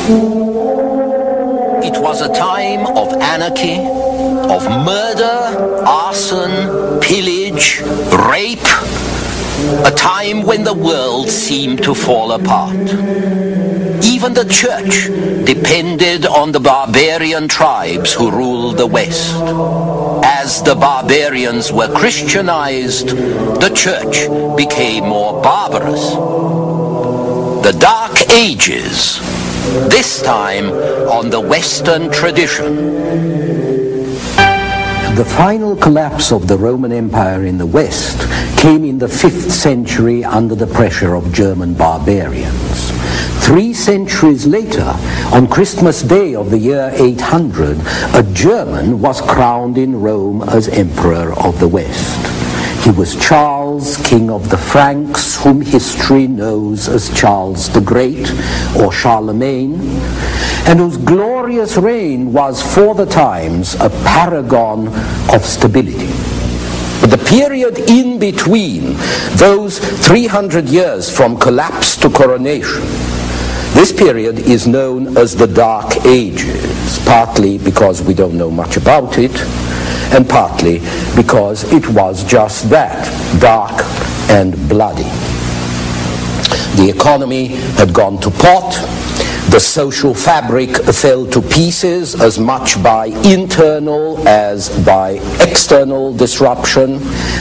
It was a time of anarchy, of murder, arson, pillage, rape, a time when the world seemed to fall apart. Even the church depended on the barbarian tribes who ruled the West. As the barbarians were Christianized, the church became more barbarous. The Dark Ages, this time on the Western tradition. The final collapse of the Roman Empire in the West came in the 5th century under the pressure of German barbarians. 3 centuries later, on Christmas Day of the year 800, a German was crowned in Rome as Emperor of the West. He was Charles, King of the Franks, whom history knows as Charles the Great or Charlemagne, and whose glorious reign was for the times a paragon of stability. But the period in between those 300 years from collapse to coronation, this period is known as the Dark Ages, partly because we don't know much about it, and partly because it was just that, dark and bloody. The economy had gone to pot. The social fabric fell to pieces as much by internal as by external disruption.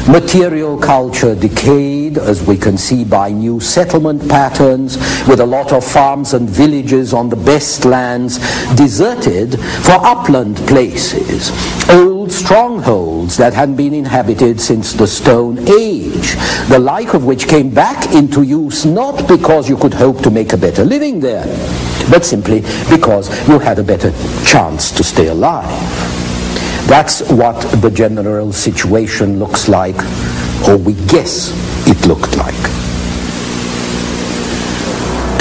Material culture decayed, as we can see by new settlement patterns, with a lot of farms and villages on the best lands deserted for upland places, old strongholds that hadn't been inhabited since the Stone Age, the like of which came back into use not because you could hope to make a better living there, but simply because you had a better chance to stay alive. That's what the general situation looks like, or we guess it looked like.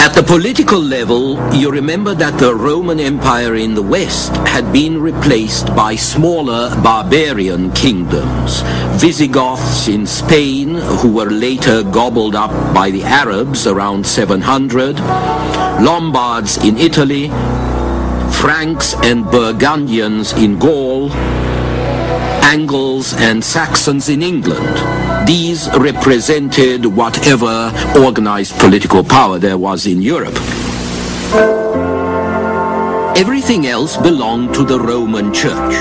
At the political level, you remember that the Roman Empire in the West had been replaced by smaller barbarian kingdoms. Visigoths in Spain, who were later gobbled up by the Arabs around 700, Lombards in Italy, Franks and Burgundians in Gaul, Angles and Saxons in England. These represented whatever organized political power there was in Europe. Everything else belonged to the Roman Church.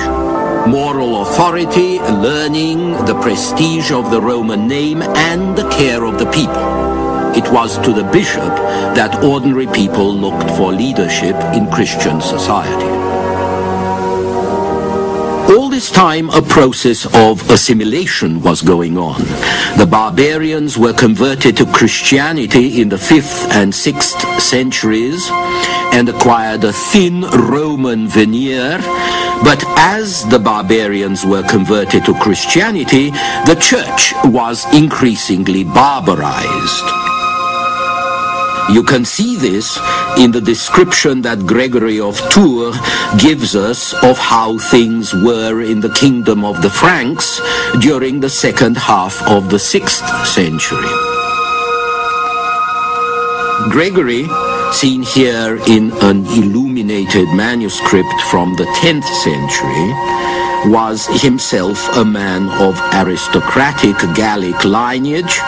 Moral authority, learning, the prestige of the Roman name, and the care of the people. It was to the bishop that ordinary people looked for leadership in Christian society. All this time, a process of assimilation was going on. The barbarians were converted to Christianity in the 5th and 6th centuries and acquired a thin Roman veneer. But as the barbarians were converted to Christianity, the church was increasingly barbarized. You can see this in the description that Gregory of Tours gives us of how things were in the kingdom of the Franks during the second half of the 6th century. Gregory, seen here in an illuminated manuscript from the 10th century, was himself a man of aristocratic Gallic lineage,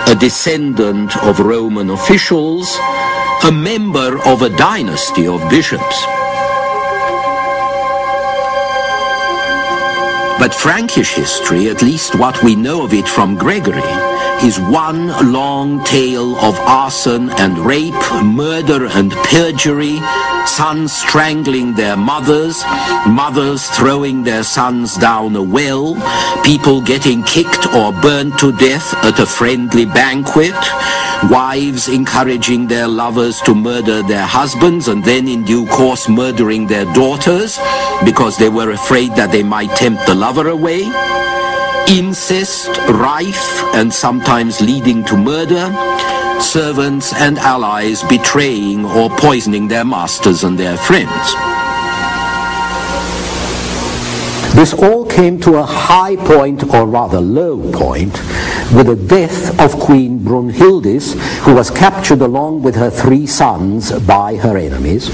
a descendant of Roman officials, a member of a dynasty of bishops. But Frankish history, at least what we know of it from Gregory, is one long tale of arson and rape, murder and perjury, sons strangling their mothers, mothers throwing their sons down a well, people getting kicked or burnt to death at a friendly banquet, wives encouraging their lovers to murder their husbands and then in due course murdering their daughters because they were afraid that they might tempt the lover away, incest, rife and sometimes leading to murder, servants and allies betraying or poisoning their masters and their friends. This all came to a high point, or rather low point, with the death of Queen Brunhildis, who was captured along with her 3 sons by her enemies,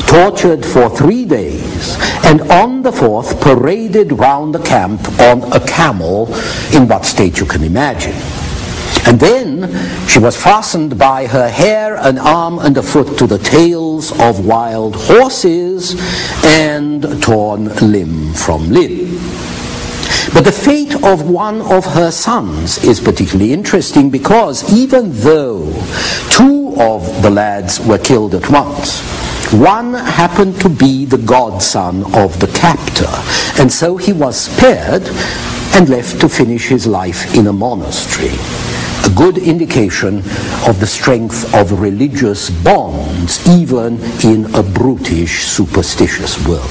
tortured for 3 days, and on the 4th paraded round the camp on a camel, in what state you can imagine. And then she was fastened by her hair, an arm and a foot to the tails of wild horses and torn limb from limb. But the fate of one of her sons is particularly interesting, because even though 2 of the lads were killed at once, one happened to be the godson of the captor, and so he was spared and left to finish his life in a monastery. A good indication of the strength of religious bonds, even in a brutish, superstitious world.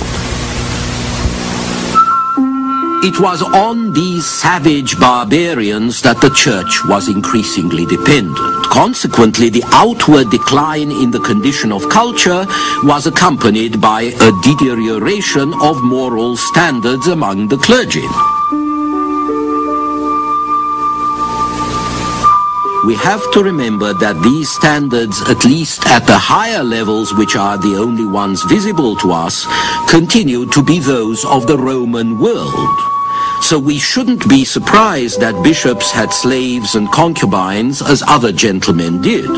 It was on these savage barbarians that the church was increasingly dependent. Consequently, the outward decline in the condition of culture was accompanied by a deterioration of moral standards among the clergy. We have to remember that these standards, at least at the higher levels, which are the only ones visible to us, continued to be those of the Roman world. So we shouldn't be surprised that bishops had slaves and concubines as other gentlemen did.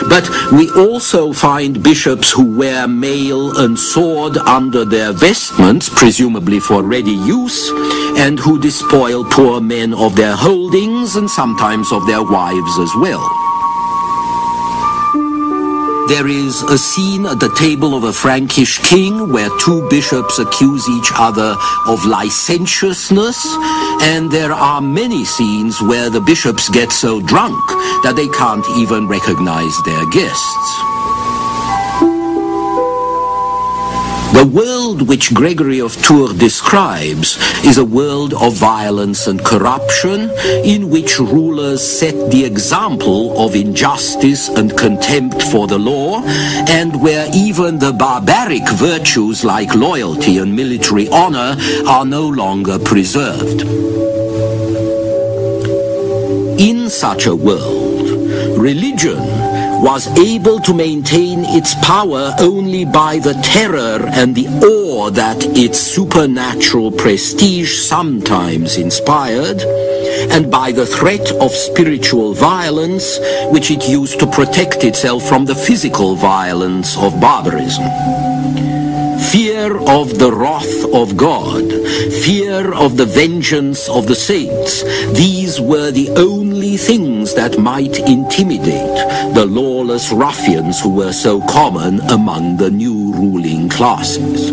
But we also find bishops who wear mail and sword under their vestments, presumably for ready use, and who despoil poor men of their holdings and sometimes of their wives as well. There is a scene at the table of a Frankish king where 2 bishops accuse each other of licentiousness, and there are many scenes where the bishops get so drunk that they can't even recognize their guests. The world which Gregory of Tours describes is a world of violence and corruption, in which rulers set the example of injustice and contempt for the law, and where even the barbaric virtues like loyalty and military honor are no longer preserved. In such a world, religion was able to maintain its power only by the terror and the awe that its supernatural prestige sometimes inspired, and by the threat of spiritual violence, which it used to protect itself from the physical violence of barbarism. Fear of the wrath of God, fear of the vengeance of the saints, these were the only things that might intimidate the lawless ruffians who were so common among the new ruling classes.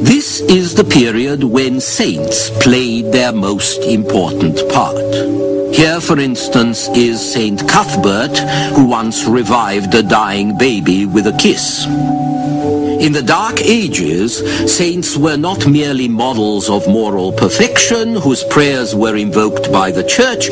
This is the period when saints played their most important part. Here, for instance, is Saint Cuthbert, who once revived a dying baby with a kiss. In the Dark Ages, saints were not merely models of moral perfection whose prayers were invoked by the church.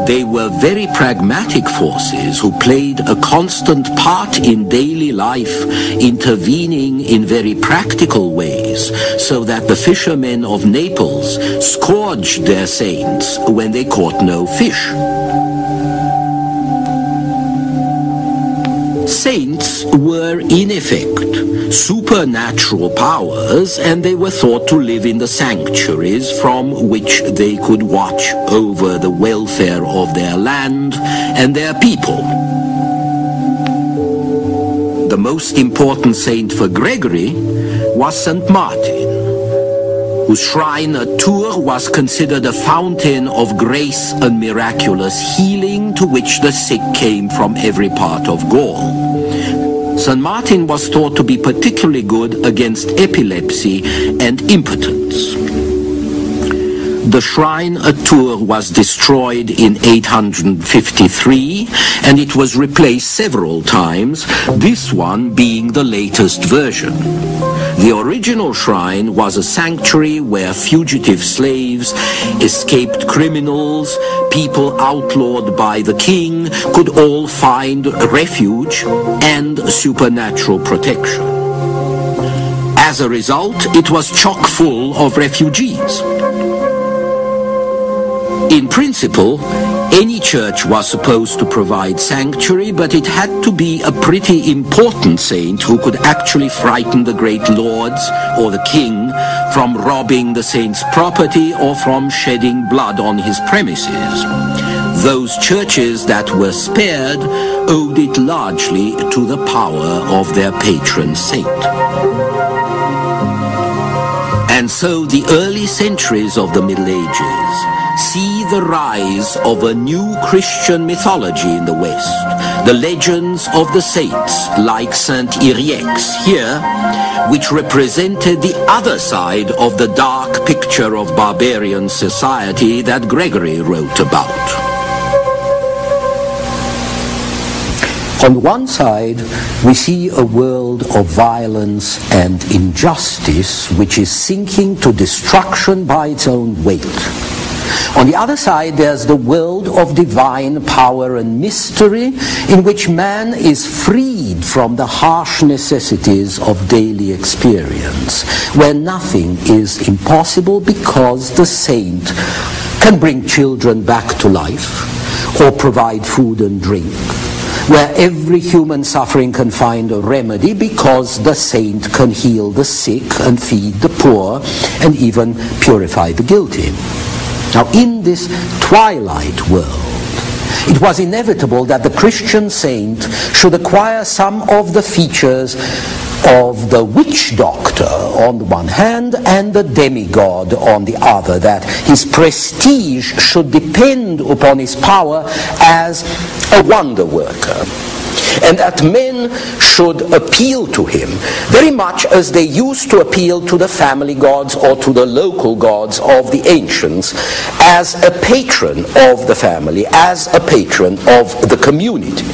They were very pragmatic forces who played a constant part in daily life, intervening in very practical ways, so that the fishermen of Naples scourged their saints when they caught no fish. Saints were in effect supernatural powers, and they were thought to live in the sanctuaries from which they could watch over the welfare of their land and their people. The most important saint for Gregory was St. Martin, whose shrine at Tours was considered a fountain of grace and miraculous healing, to which the sick came from every part of Gaul. St. Martin was thought to be particularly good against epilepsy and impotence. The shrine at Tours was destroyed in 853, and it was replaced several times, this one being the latest version. The original shrine was a sanctuary where fugitive slaves, escaped criminals, people outlawed by the king could all find refuge and supernatural protection. As a result, it was chock full of refugees. In principle, any church was supposed to provide sanctuary, but it had to be a pretty important saint who could actually frighten the great lords or the king from robbing the saint's property or from shedding blood on his premises. Those churches that were spared owed it largely to the power of their patron saint. And so the early centuries of the Middle Ages see the rise of a new Christian mythology in the West. The legends of the saints, like Saint Yrieix here, which represented the other side of the dark picture of barbarian society that Gregory wrote about. On one side, we see a world of violence and injustice which is sinking to destruction by its own weight. On the other side, there's the world of divine power and mystery in which man is freed from the harsh necessities of daily experience, where nothing is impossible because the saint can bring children back to life or provide food and drink, where every human suffering can find a remedy because the saint can heal the sick and feed the poor and even purify the guilty. Now, in this twilight world, it was inevitable that the Christian saint should acquire some of the features of the witch doctor on the one hand and the demigod on the other, that his prestige should depend upon his power as a wonder worker, and that men should appeal to him very much as they used to appeal to the family gods or to the local gods of the ancients, as a patron of the family, as a patron of the community.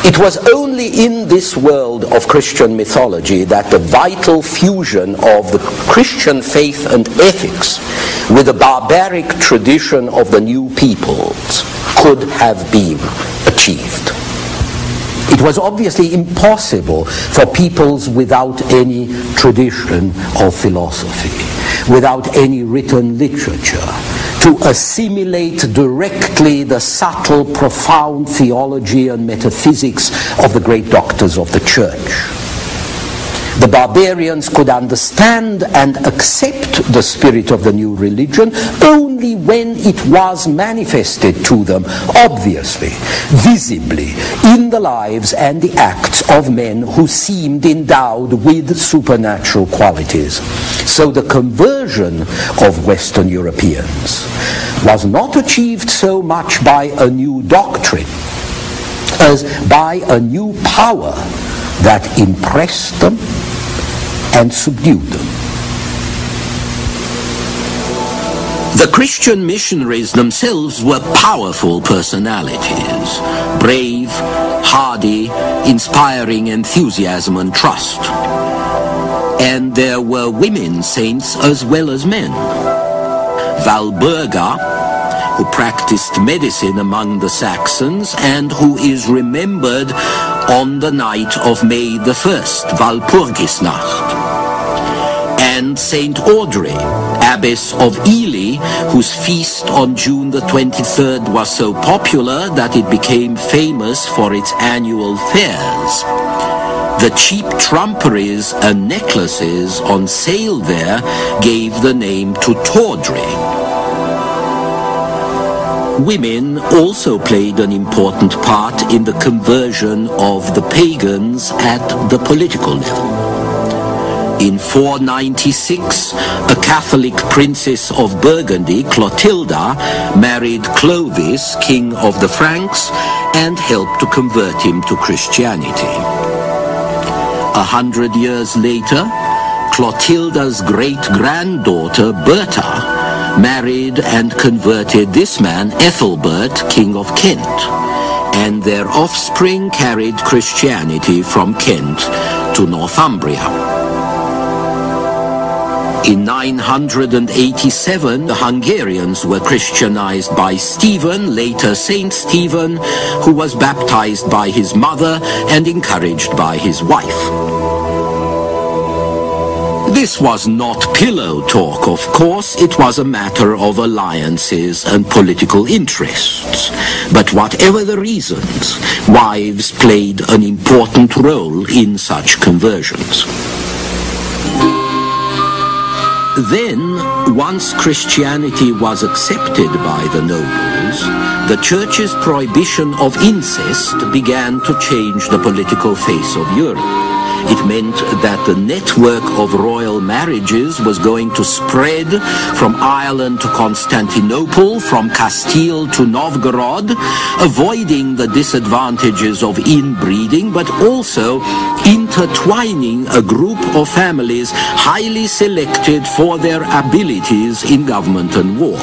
It was only in this world of Christian mythology that the vital fusion of the Christian faith and ethics with the barbaric tradition of the new peoples could have been achieved. It was obviously impossible for peoples without any tradition of philosophy, without any written literature, to assimilate directly the subtle, profound theology and metaphysics of the great doctors of the church. The barbarians could understand and accept the spirit of the new religion only when it was manifested to them, obviously, visibly, in the lives and the acts of men who seemed endowed with supernatural qualities. So the conversion of Western Europeans was not achieved so much by a new doctrine as by a new power that impressed them and subdued them. The Christian missionaries themselves were powerful personalities, brave, hardy, inspiring enthusiasm and trust. And there were women saints as well as men. Walburga, who practiced medicine among the Saxons and who is remembered on the night of May the 1st, Walpurgisnacht. And Saint Audrey, Abbess of Ely, whose feast on June the 23rd was so popular that it became famous for its annual fairs. The cheap trumperies and necklaces on sale there gave the name to tawdry. Women also played an important part in the conversion of the pagans at the political level. In 496, a Catholic princess of Burgundy, Clotilda, married Clovis, king of the Franks, and helped to convert him to Christianity. 100 years later, Clotilda's great-granddaughter, Bertha, married and converted this man, Ethelbert, king of Kent, and their offspring carried Christianity from Kent to Northumbria. In 987, the Hungarians were Christianized by Stephen, later Saint Stephen, who was baptized by his mother and encouraged by his wife. This was not pillow talk, of course. It was a matter of alliances and political interests. But whatever the reasons, wives played an important role in such conversions. Then, once Christianity was accepted by the nobles, the Church's prohibition of incest began to change the political face of Europe. It meant that the network of royal marriages was going to spread from Ireland to Constantinople, from Castile to Novgorod, avoiding the disadvantages of inbreeding, but also intertwining a group of families highly selected for their abilities in government and war.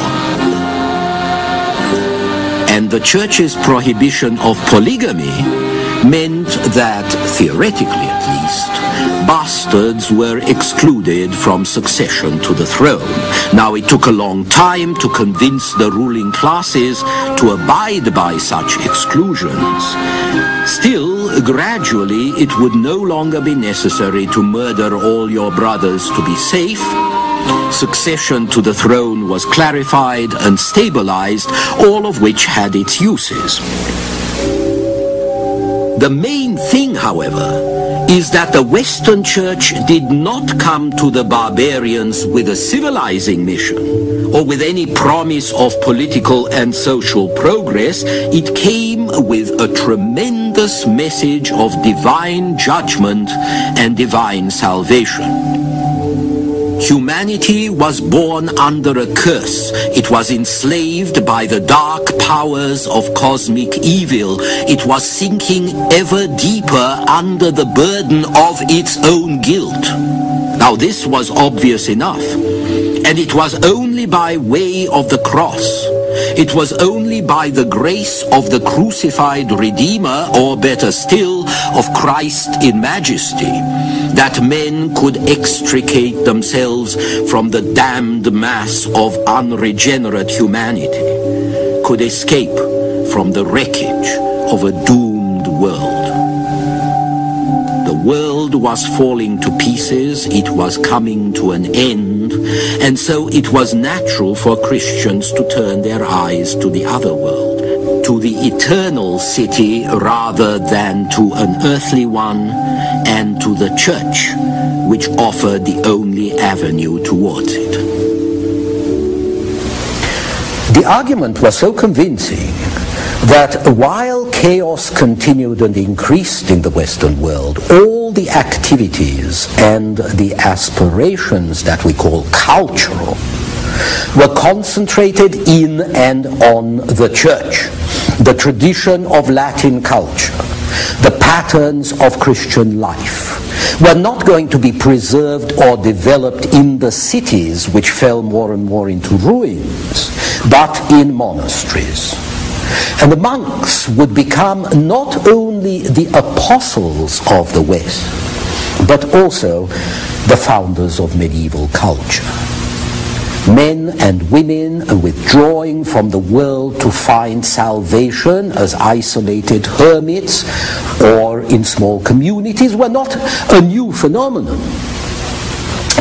And the Church's prohibition of polygamy meant that, theoretically at least, bastards were excluded from succession to the throne. Now, it took a long time to convince the ruling classes to abide by such exclusions. Still, gradually, it would no longer be necessary to murder all your brothers to be safe. Succession to the throne was clarified and stabilized, all of which had its uses. The main thing, however, is that the Western Church did not come to the barbarians with a civilizing mission or with any promise of political and social progress. It came with a tremendous message of divine judgment and divine salvation. Humanity was born under a curse. It was enslaved by the dark powers of cosmic evil. It was sinking ever deeper under the burden of its own guilt. Now, this was obvious enough, and it was only by way of the cross. It was only by the grace of the crucified Redeemer, or better still, of Christ in majesty, that men could extricate themselves from the damned mass of unregenerate humanity, could escape from the wreckage of a doomed world. The world was falling to pieces, it was coming to an end, and so it was natural for Christians to turn their eyes to the other world, to the eternal city rather than to an earthly one, and to the Church, which offered the only avenue towards it. The argument was so convincing that while chaos continued and increased in the Western world, all the activities and the aspirations that we call cultural were concentrated in and on the Church, the tradition of Latin culture, the patterns of Christian life were not going to be preserved or developed in the cities which fell more and more into ruins, but in monasteries. And the monks would become not only the apostles of the West, but also the founders of medieval culture. Men and women withdrawing from the world to find salvation as isolated hermits or in small communities were not a new phenomenon.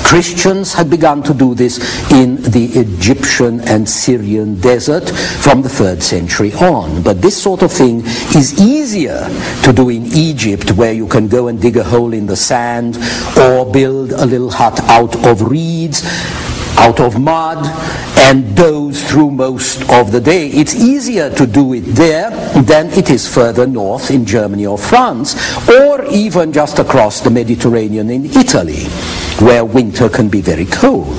Christians had begun to do this in the Egyptian and Syrian desert from the 3rd century on. But this sort of thing is easier to do in Egypt, where you can go and dig a hole in the sand or build a little hut out of reeds, out of mud, and doze through most of the day. It's easier to do it there than it is further north in Germany or France, or even just across the Mediterranean in Italy, where winter can be very cold.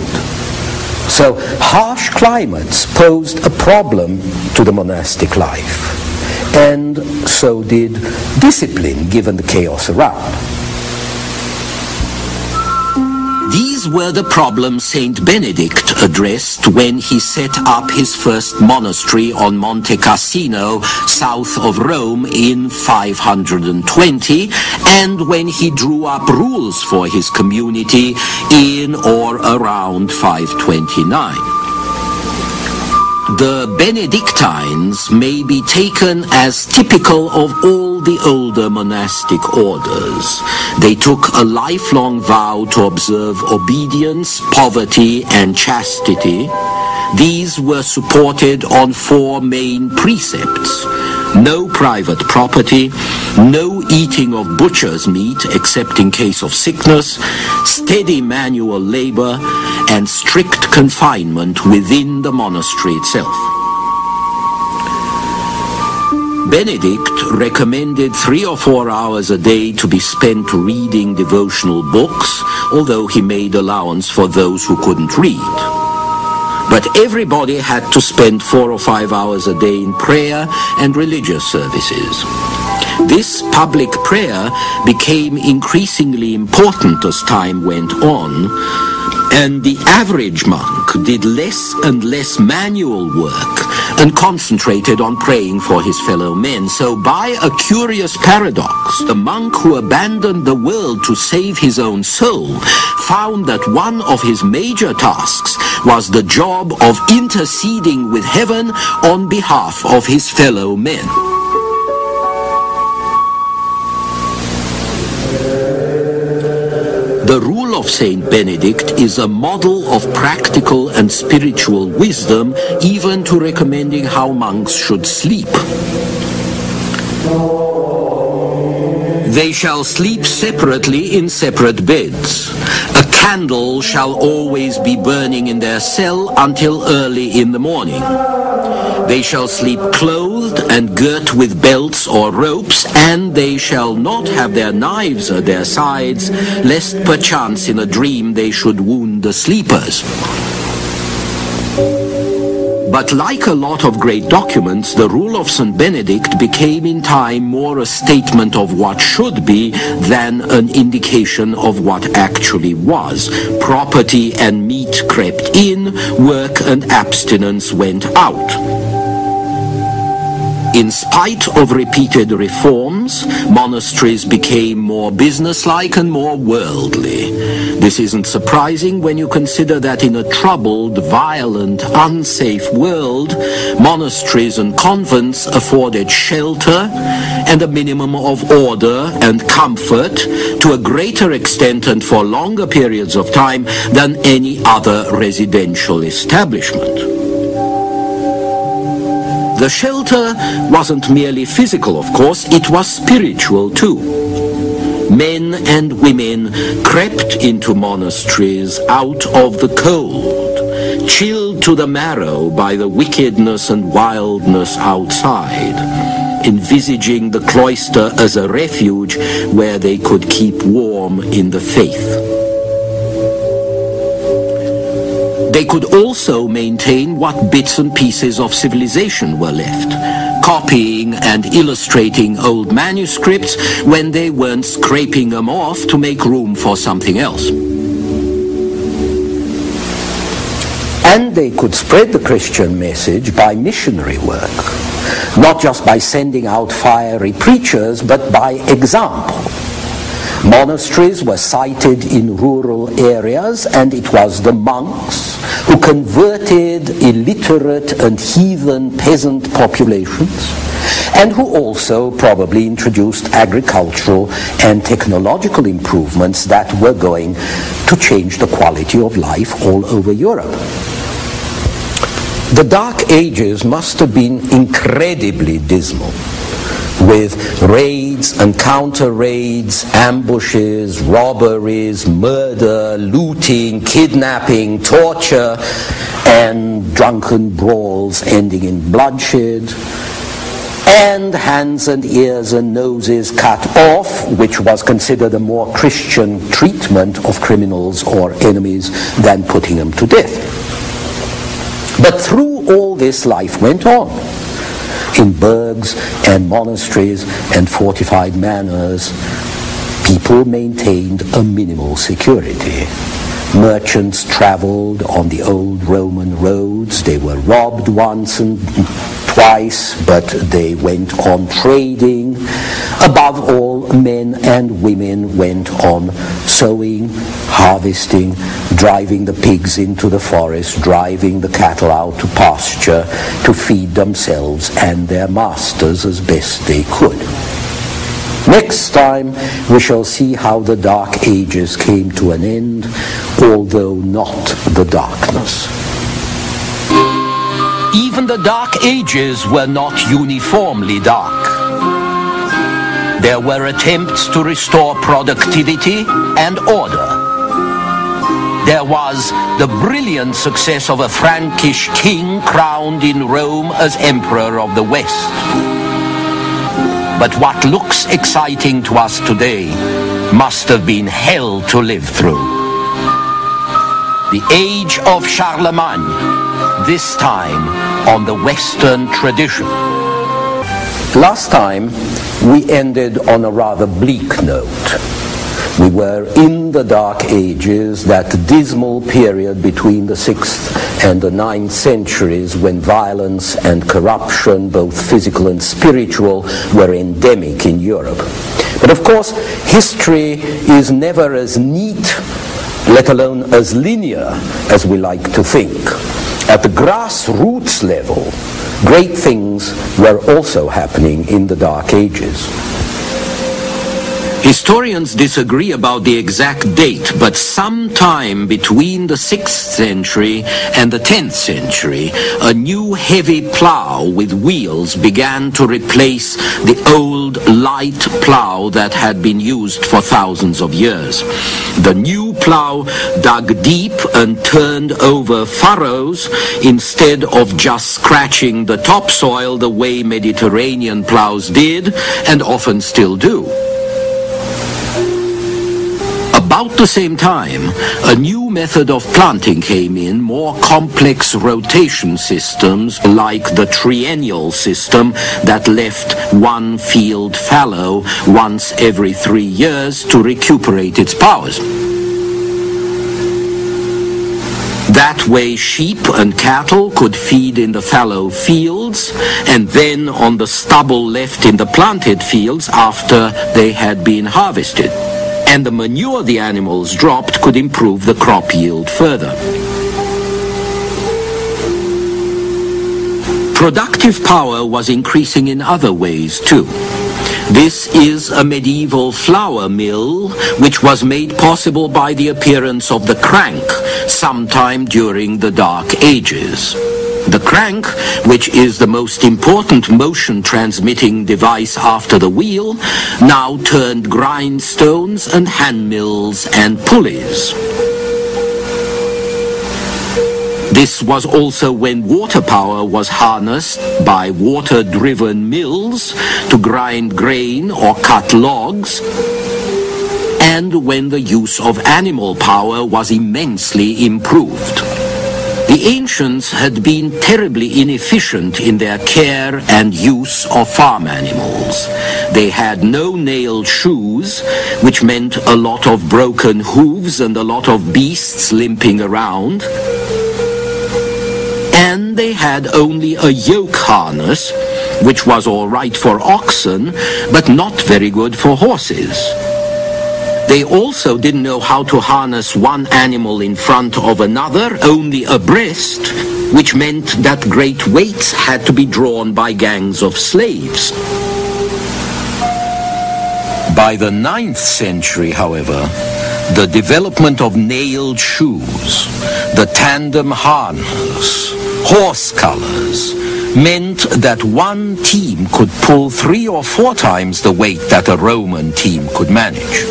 So harsh climates posed a problem to the monastic life, and so did discipline, given the chaos around. These were the problems Saint Benedict addressed when he set up his first monastery on Monte Cassino, south of Rome, in 520, and when he drew up rules for his community in or around 529. The Benedictines may be taken as typical of all the older monastic orders. They took a lifelong vow to observe obedience, poverty, and chastity. These were supported on 4 main precepts: no private property, no eating of butcher's meat except in case of sickness, steady manual labor, and strict confinement within the monastery itself. Benedict recommended 3 or 4 hours a day to be spent reading devotional books, although he made allowance for those who couldn't read. But everybody had to spend 4 or 5 hours a day in prayer and religious services. This public prayer became increasingly important as time went on, and the average monk did less and less manual work and concentrated on praying for his fellow men. So by a curious paradox, the monk who abandoned the world to save his own soul found that one of his major tasks was the job of interceding with heaven on behalf of his fellow men. The rule of Saint Benedict is a model of practical and spiritual wisdom, even to recommending how monks should sleep. They shall sleep separately in separate beds. A candle shall always be burning in their cell until early in the morning. They shall sleep clothed and girt with belts or ropes, and they shall not have their knives at their sides, lest perchance in a dream they should wound the sleepers. But like a lot of great documents, the rule of St. Benedict became in time more a statement of what should be than an indication of what actually was. Property and meat crept in, work and abstinence went out. In spite of repeated reforms, monasteries became more businesslike and more worldly. This isn't surprising when you consider that in a troubled, violent, unsafe world, monasteries and convents afforded shelter and a minimum of order and comfort to a greater extent and for longer periods of time than any other residential establishment. The shelter wasn't merely physical, of course, it was spiritual too. Men and women crept into monasteries out of the cold, chilled to the marrow by the wickedness and wildness outside, envisaging the cloister as a refuge where they could keep warm in the faith. They could also maintain what bits and pieces of civilization were left, copying and illustrating old manuscripts when they weren't scraping them off to make room for something else. And they could spread the Christian message by missionary work, not just by sending out fiery preachers, but by example. Monasteries were sited in rural areas, and it was the monks who converted illiterate and heathen peasant populations, and who also probably introduced agricultural and technological improvements that were going to change the quality of life all over Europe. The Dark Ages must have been incredibly dismal, with raids and counter-raids, ambushes, robberies, murder, looting, kidnapping, torture, and drunken brawls ending in bloodshed, and hands and ears and noses cut off, which was considered a more Christian treatment of criminals or enemies than putting them to death. But through all this, life went on. In burghs and monasteries and fortified manors, people maintained a minimal security. Merchants traveled on the old Roman roads. They were robbed once and twice, but they went on trading. Above all, men and women went on sowing, harvesting, driving the pigs into the forest, driving the cattle out to pasture to feed themselves and their masters as best they could. Next time we shall see how the Dark Ages came to an end, although not the darkness. Even the Dark Ages were not uniformly dark. There were attempts to restore productivity and order. There was the brilliant success of a Frankish king crowned in Rome as Emperor of the West. But what looks exciting to us today must have been hell to live through. The age of Charlemagne, this time on the Western tradition. Last time we ended on a rather bleak note. We were in the Dark Ages, that dismal period between the 6th and the 9th centuries when violence and corruption, both physical and spiritual, were endemic in Europe. But of course, history is never as neat, let alone as linear, as we like to think. At the grassroots level, great things were also happening in the Dark Ages. Historians disagree about the exact date, but sometime between the 6th century and the 10th century, a new heavy plough with wheels began to replace the old light plough that had been used for thousands of years. The new plough dug deep and turned over furrows instead of just scratching the topsoil the way Mediterranean ploughs did and often still do. About the same time, a new method of planting came in, more complex rotation systems like the triennial system that left one field fallow once every 3 years to recuperate its powers. That way sheep and cattle could feed in the fallow fields and then on the stubble left in the planted fields after they had been harvested. And the manure the animals dropped could improve the crop yield further. Productive power was increasing in other ways too. This is a medieval flour mill which was made possible by the appearance of the crank sometime during the Dark Ages. The crank, which is the most important motion transmitting device after the wheel, now turned grindstones and hand mills and pulleys. This was also when water power was harnessed by water-driven mills to grind grain or cut logs, and when the use of animal power was immensely improved. The ancients had been terribly inefficient in their care and use of farm animals. They had no nailed shoes, which meant a lot of broken hooves and a lot of beasts limping around. And they had only a yoke harness, which was all right for oxen, but not very good for horses. They also didn't know how to harness one animal in front of another, only abreast, which meant that great weights had to be drawn by gangs of slaves. By the 9th century, however, the development of nailed shoes, the tandem harness, horse collars, meant that one team could pull 3 or 4 times the weight that a Roman team could manage.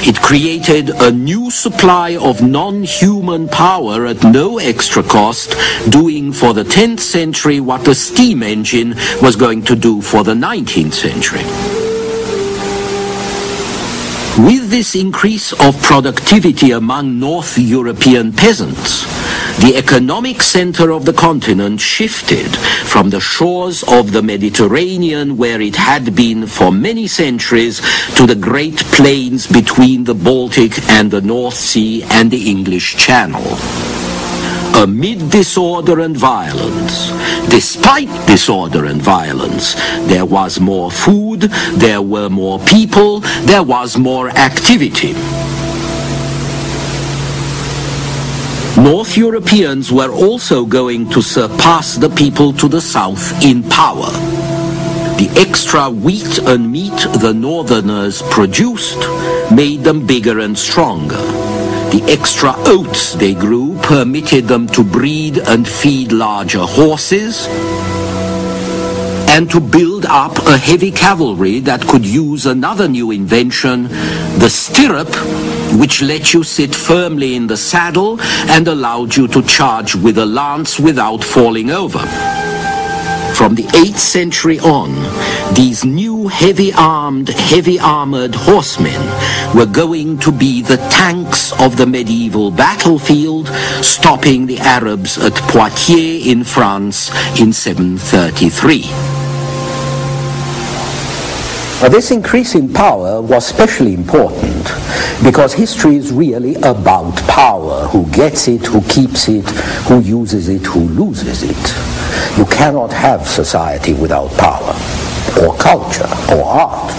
It created a new supply of non-human power at no extra cost, doing for the 10th century what the steam engine was going to do for the 19th century. With this increase of productivity among North European peasants, the economic center of the continent shifted from the shores of the Mediterranean, where it had been for many centuries, to the great plains between the Baltic and the North Sea and the English Channel. Amid disorder and violence, despite disorder and violence, there was more food, there were more people, there was more activity. North Europeans were also going to surpass the people to the south in power. The extra wheat and meat the northerners produced made them bigger and stronger. The extra oats they grew permitted them to breed and feed larger horses and to build up a heavy cavalry that could use another new invention, the stirrup, which let you sit firmly in the saddle and allowed you to charge with a lance without falling over. From the 8th century on, these new heavy-armed, heavy-armored horsemen were going to be the tanks of the medieval battlefield, stopping the Arabs at Poitiers in France in 733. Now, this increase in power was especially important because history is really about power. Who gets it, who keeps it, who uses it, who loses it. You cannot have society without power, or culture, or art.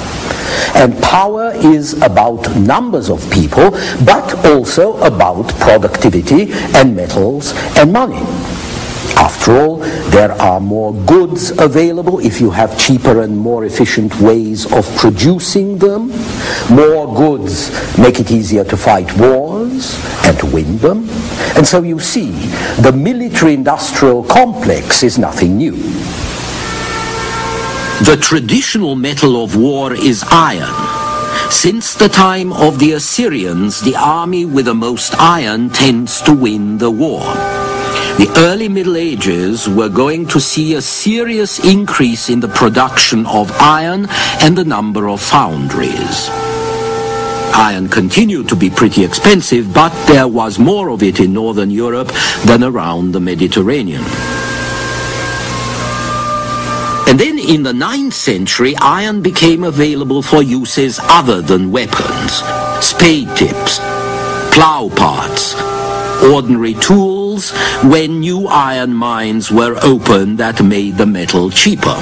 And power is about numbers of people, but also about productivity and metals and money. After all, there are more goods available if you have cheaper and more efficient ways of producing them. More goods make it easier to fight wars and to win them. And so you see, the military-industrial complex is nothing new. The traditional metal of war is iron. Since the time of the Assyrians, the army with the most iron tends to win the war. The early Middle Ages were going to see a serious increase in the production of iron and the number of foundries. Iron continued to be pretty expensive, but there was more of it in Northern Europe than around the Mediterranean. And then in the 9th century, iron became available for uses other than weapons. Spade tips, plough parts, ordinary tools, when new iron mines were opened that made the metal cheaper.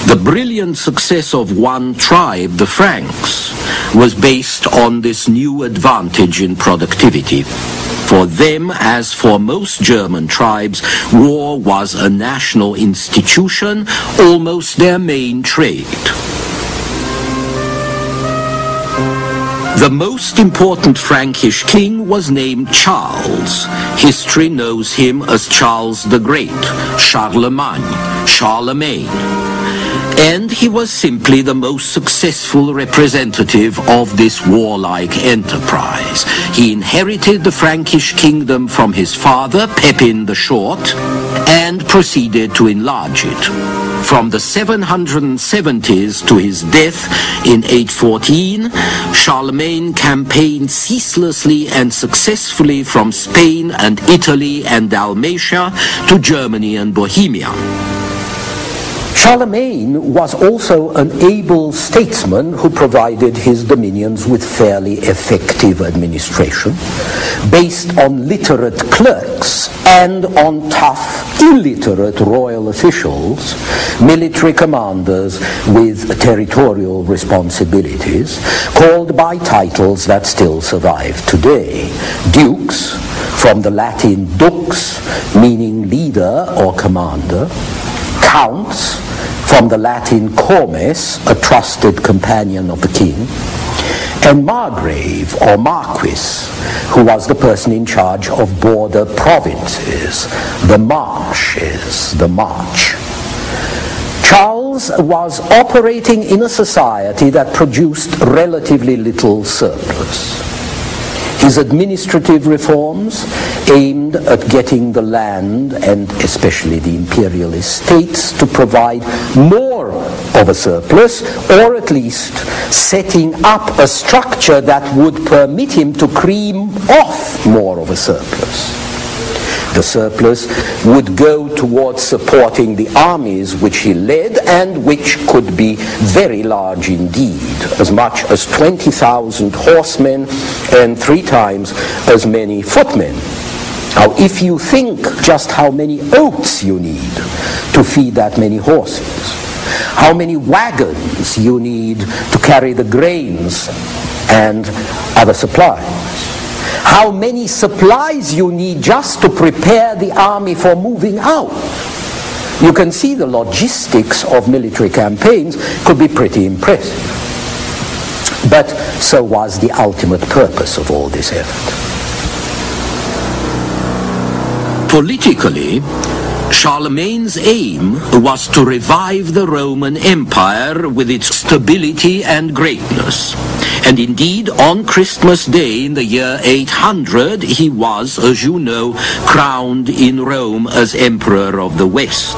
The brilliant success of one tribe, the Franks, was based on this new advantage in productivity. For them, as for most German tribes, war was a national institution, almost their main trade. The most important Frankish king was named Charles. History knows him as Charles the Great, Charlemagne. And he was simply the most successful representative of this warlike enterprise. He inherited the Frankish kingdom from his father, Pepin the Short, and proceeded to enlarge it. From the 770s to his death in 814, Charlemagne campaigned ceaselessly and successfully from Spain and Italy and Dalmatia to Germany and Bohemia. Charlemagne was also an able statesman who provided his dominions with fairly effective administration, based on literate clerks and on tough, illiterate royal officials, military commanders with territorial responsibilities, called by titles that still survive today. Dukes, from the Latin dux, meaning leader or commander. Counts, from the Latin comes, a trusted companion of the king, and margrave or marquis, who was the person in charge of border provinces, the marches, the march. Charles was operating in a society that produced relatively little surplus. His administrative reforms aimed at getting the land, and especially the imperial estates, to provide more of a surplus, or at least setting up a structure that would permit him to cream off more of a surplus. The surplus would go towards supporting the armies which he led, and which could be very large indeed, as much as 20,000 horsemen and 3 times as many footmen. Now, if you think just how many oats you need to feed that many horses, how many wagons you need to carry the grains and other supplies, how many supplies you need just to prepare the army for moving out. You can see the logistics of military campaigns could be pretty impressive. But so was the ultimate purpose of all this effort. Politically, Charlemagne's aim was to revive the Roman Empire with its stability and greatness. And indeed, on Christmas Day in the year 800, he was, as you know, crowned in Rome as Emperor of the West.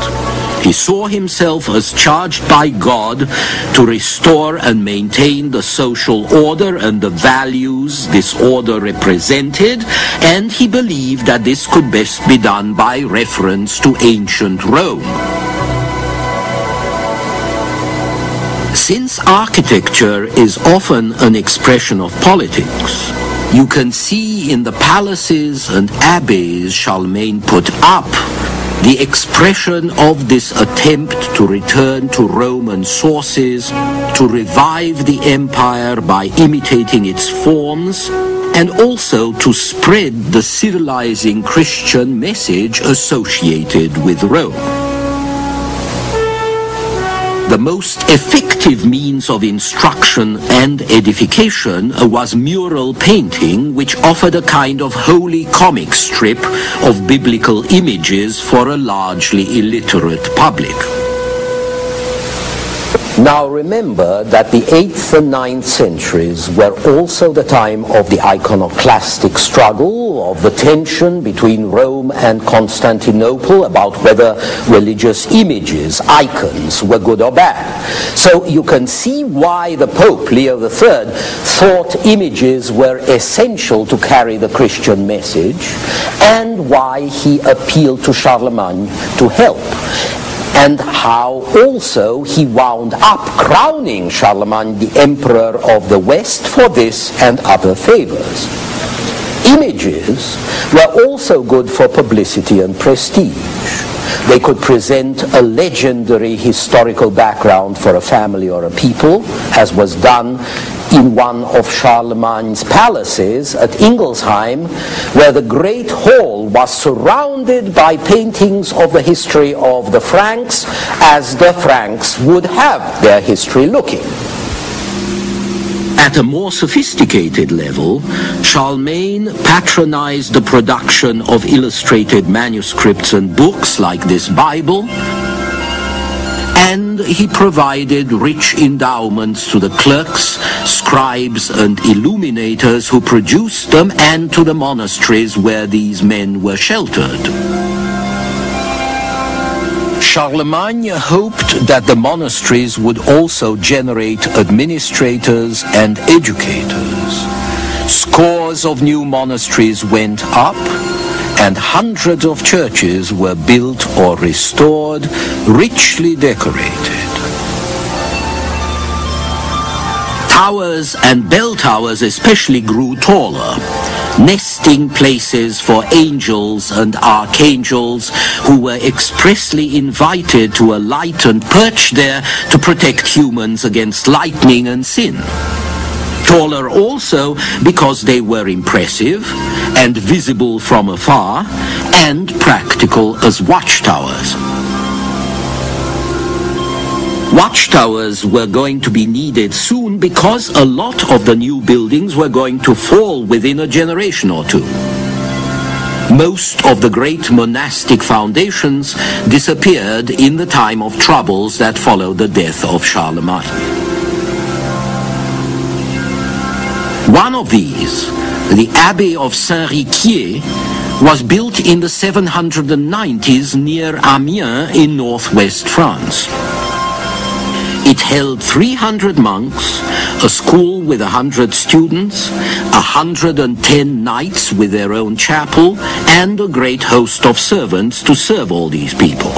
He saw himself as charged by God to restore and maintain the social order and the values this order represented, and he believed that this could best be done by reference to ancient Rome. Since architecture is often an expression of politics, you can see in the palaces and abbeys Charlemagne put up the expression of this attempt to return to Roman sources, to revive the empire by imitating its forms, and also to spread the civilizing Christian message associated with Rome. The most effective means of instruction and edification was mural painting, which offered a kind of holy comic strip of biblical images for a largely illiterate public. Now remember that the 8th and 9th centuries were also the time of the iconoclastic struggle, of the tension between Rome and Constantinople about whether religious images, icons, were good or bad. So you can see why the Pope, Leo III, thought images were essential to carry the Christian message, and why he appealed to Charlemagne to help. And how also he wound up crowning Charlemagne the Emperor of the West for this and other favors. Images were also good for publicity and prestige. They could present a legendary historical background for a family or a people, as was done in one of Charlemagne's palaces at Ingolsheim, where the great hall was surrounded by paintings of the history of the Franks, as the Franks would have their history looking. At a more sophisticated level, Charlemagne patronized the production of illustrated manuscripts and books like this Bible, and he provided rich endowments to the clerks, scribes, and illuminators who produced them, and to the monasteries where these men were sheltered. Charlemagne hoped that the monasteries would also generate administrators and educators. Scores of new monasteries went up, and hundreds of churches were built or restored, richly decorated. Towers and bell towers especially grew taller, nesting places for angels and archangels who were expressly invited to alight and perch there to protect humans against lightning and sin. Taller also because they were impressive and visible from afar and practical as watchtowers. Watchtowers were going to be needed soon because a lot of the new buildings were going to fall within a generation or two. Most of the great monastic foundations disappeared in the time of troubles that followed the death of Charlemagne. One of these, the Abbey of Saint-Riquier, was built in the 790s near Amiens in northwest France. It held 300 monks, a school with 100 students, 110 knights with their own chapel, and a great host of servants to serve all these people.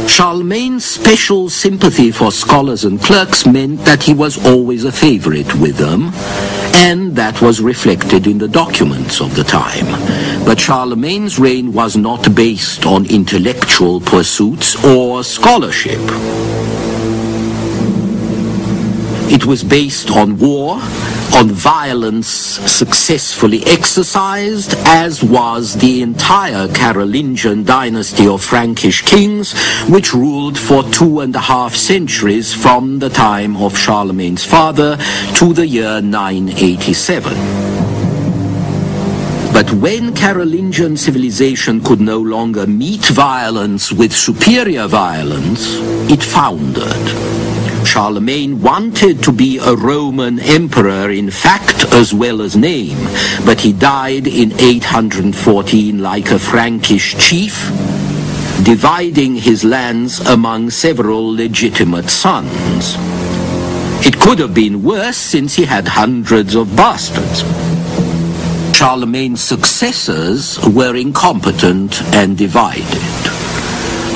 Charlemagne's special sympathy for scholars and clerks meant that he was always a favorite with them, and that was reflected in the documents of the time. But Charlemagne's reign was not based on intellectual pursuits or scholarship. It was based on war, on violence successfully exercised, as was the entire Carolingian dynasty of Frankish kings, which ruled for 2.5 centuries from the time of Charlemagne's father to the year 987. But when Carolingian civilization could no longer meet violence with superior violence, it foundered. Charlemagne wanted to be a Roman emperor in fact as well as name, but he died in 814 like a Frankish chief, dividing his lands among several legitimate sons. It could have been worse since he had hundreds of bastards. Charlemagne's successors were incompetent and divided.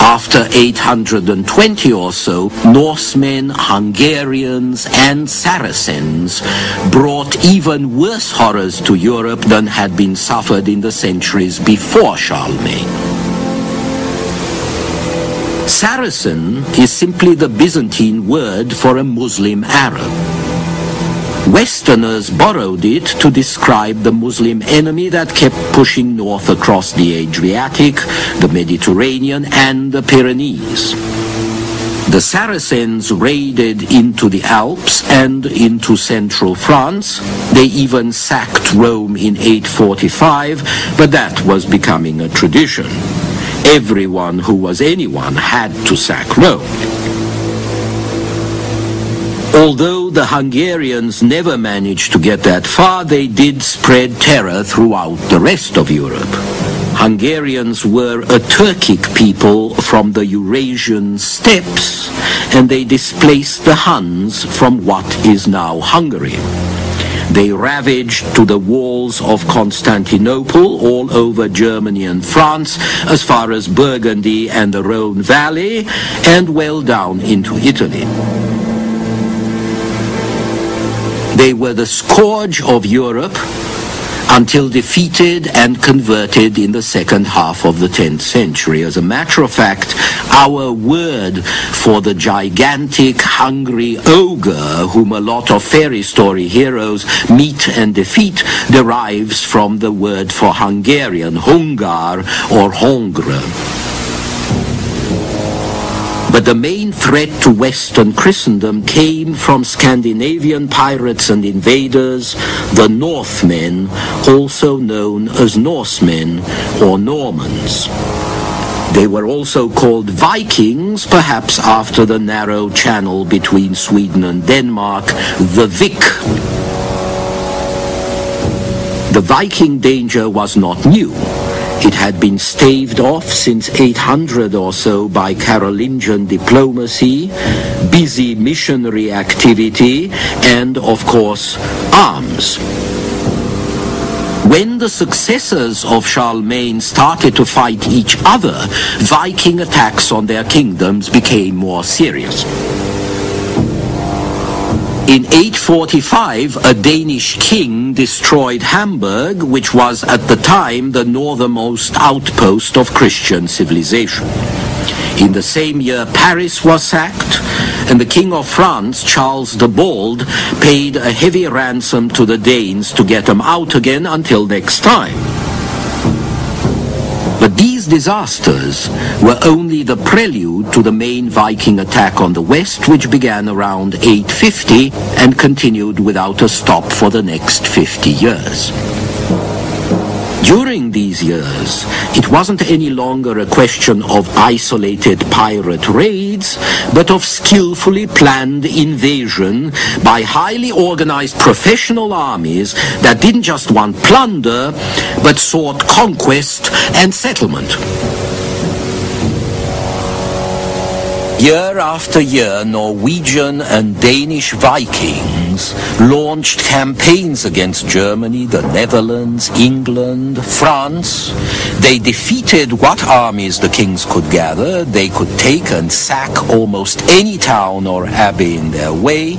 After 820 or so, Norsemen, Hungarians, and Saracens brought even worse horrors to Europe than had been suffered in the centuries before Charlemagne. Saracen is simply the Byzantine word for a Muslim Arab. Westerners borrowed it to describe the Muslim enemy that kept pushing north across the Adriatic, the Mediterranean, and the Pyrenees. The Saracens raided into the Alps and into central France. They even sacked Rome in 845, but that was becoming a tradition. Everyone who was anyone had to sack Rome. Although the Hungarians never managed to get that far, they did spread terror throughout the rest of Europe. Hungarians were a Turkic people from the Eurasian steppes, and they displaced the Huns from what is now Hungary. They ravaged to the walls of Constantinople, all over Germany and France, as far as Burgundy and the Rhone Valley, and well down into Italy. They were the scourge of Europe until defeated and converted in the second half of the 10th century. As a matter of fact, our word for the gigantic, hungry ogre whom a lot of fairy story heroes meet and defeat derives from the word for Hungarian, Hungar or Hongre. But the main threat to Western Christendom came from Scandinavian pirates and invaders, the Northmen, also known as Norsemen or Normans. They were also called Vikings, perhaps after the narrow channel between Sweden and Denmark, the Vik. The Viking danger was not new. It had been staved off since 800 or so by Carolingian diplomacy, busy missionary activity, and, of course, arms. When the successors of Charlemagne started to fight each other, Viking attacks on their kingdoms became more serious. In 845, a Danish king destroyed Hamburg, which was at the time the northernmost outpost of Christian civilization. In the same year, Paris was sacked, and the King of France, Charles the Bald, paid a heavy ransom to the Danes to get them out again until next time. But these disasters were only the prelude to the main Viking attack on the west, which began around 850 and continued without a stop for the next 50 years. During these years, it wasn't any longer a question of isolated pirate raids, but of skillfully planned invasion by highly organized professional armies that didn't just want plunder, but sought conquest and settlement. Year after year, Norwegian and Danish Vikings launched campaigns against Germany, the Netherlands, England, France. They defeated what armies the kings could gather. They could take and sack almost any town or abbey in their way,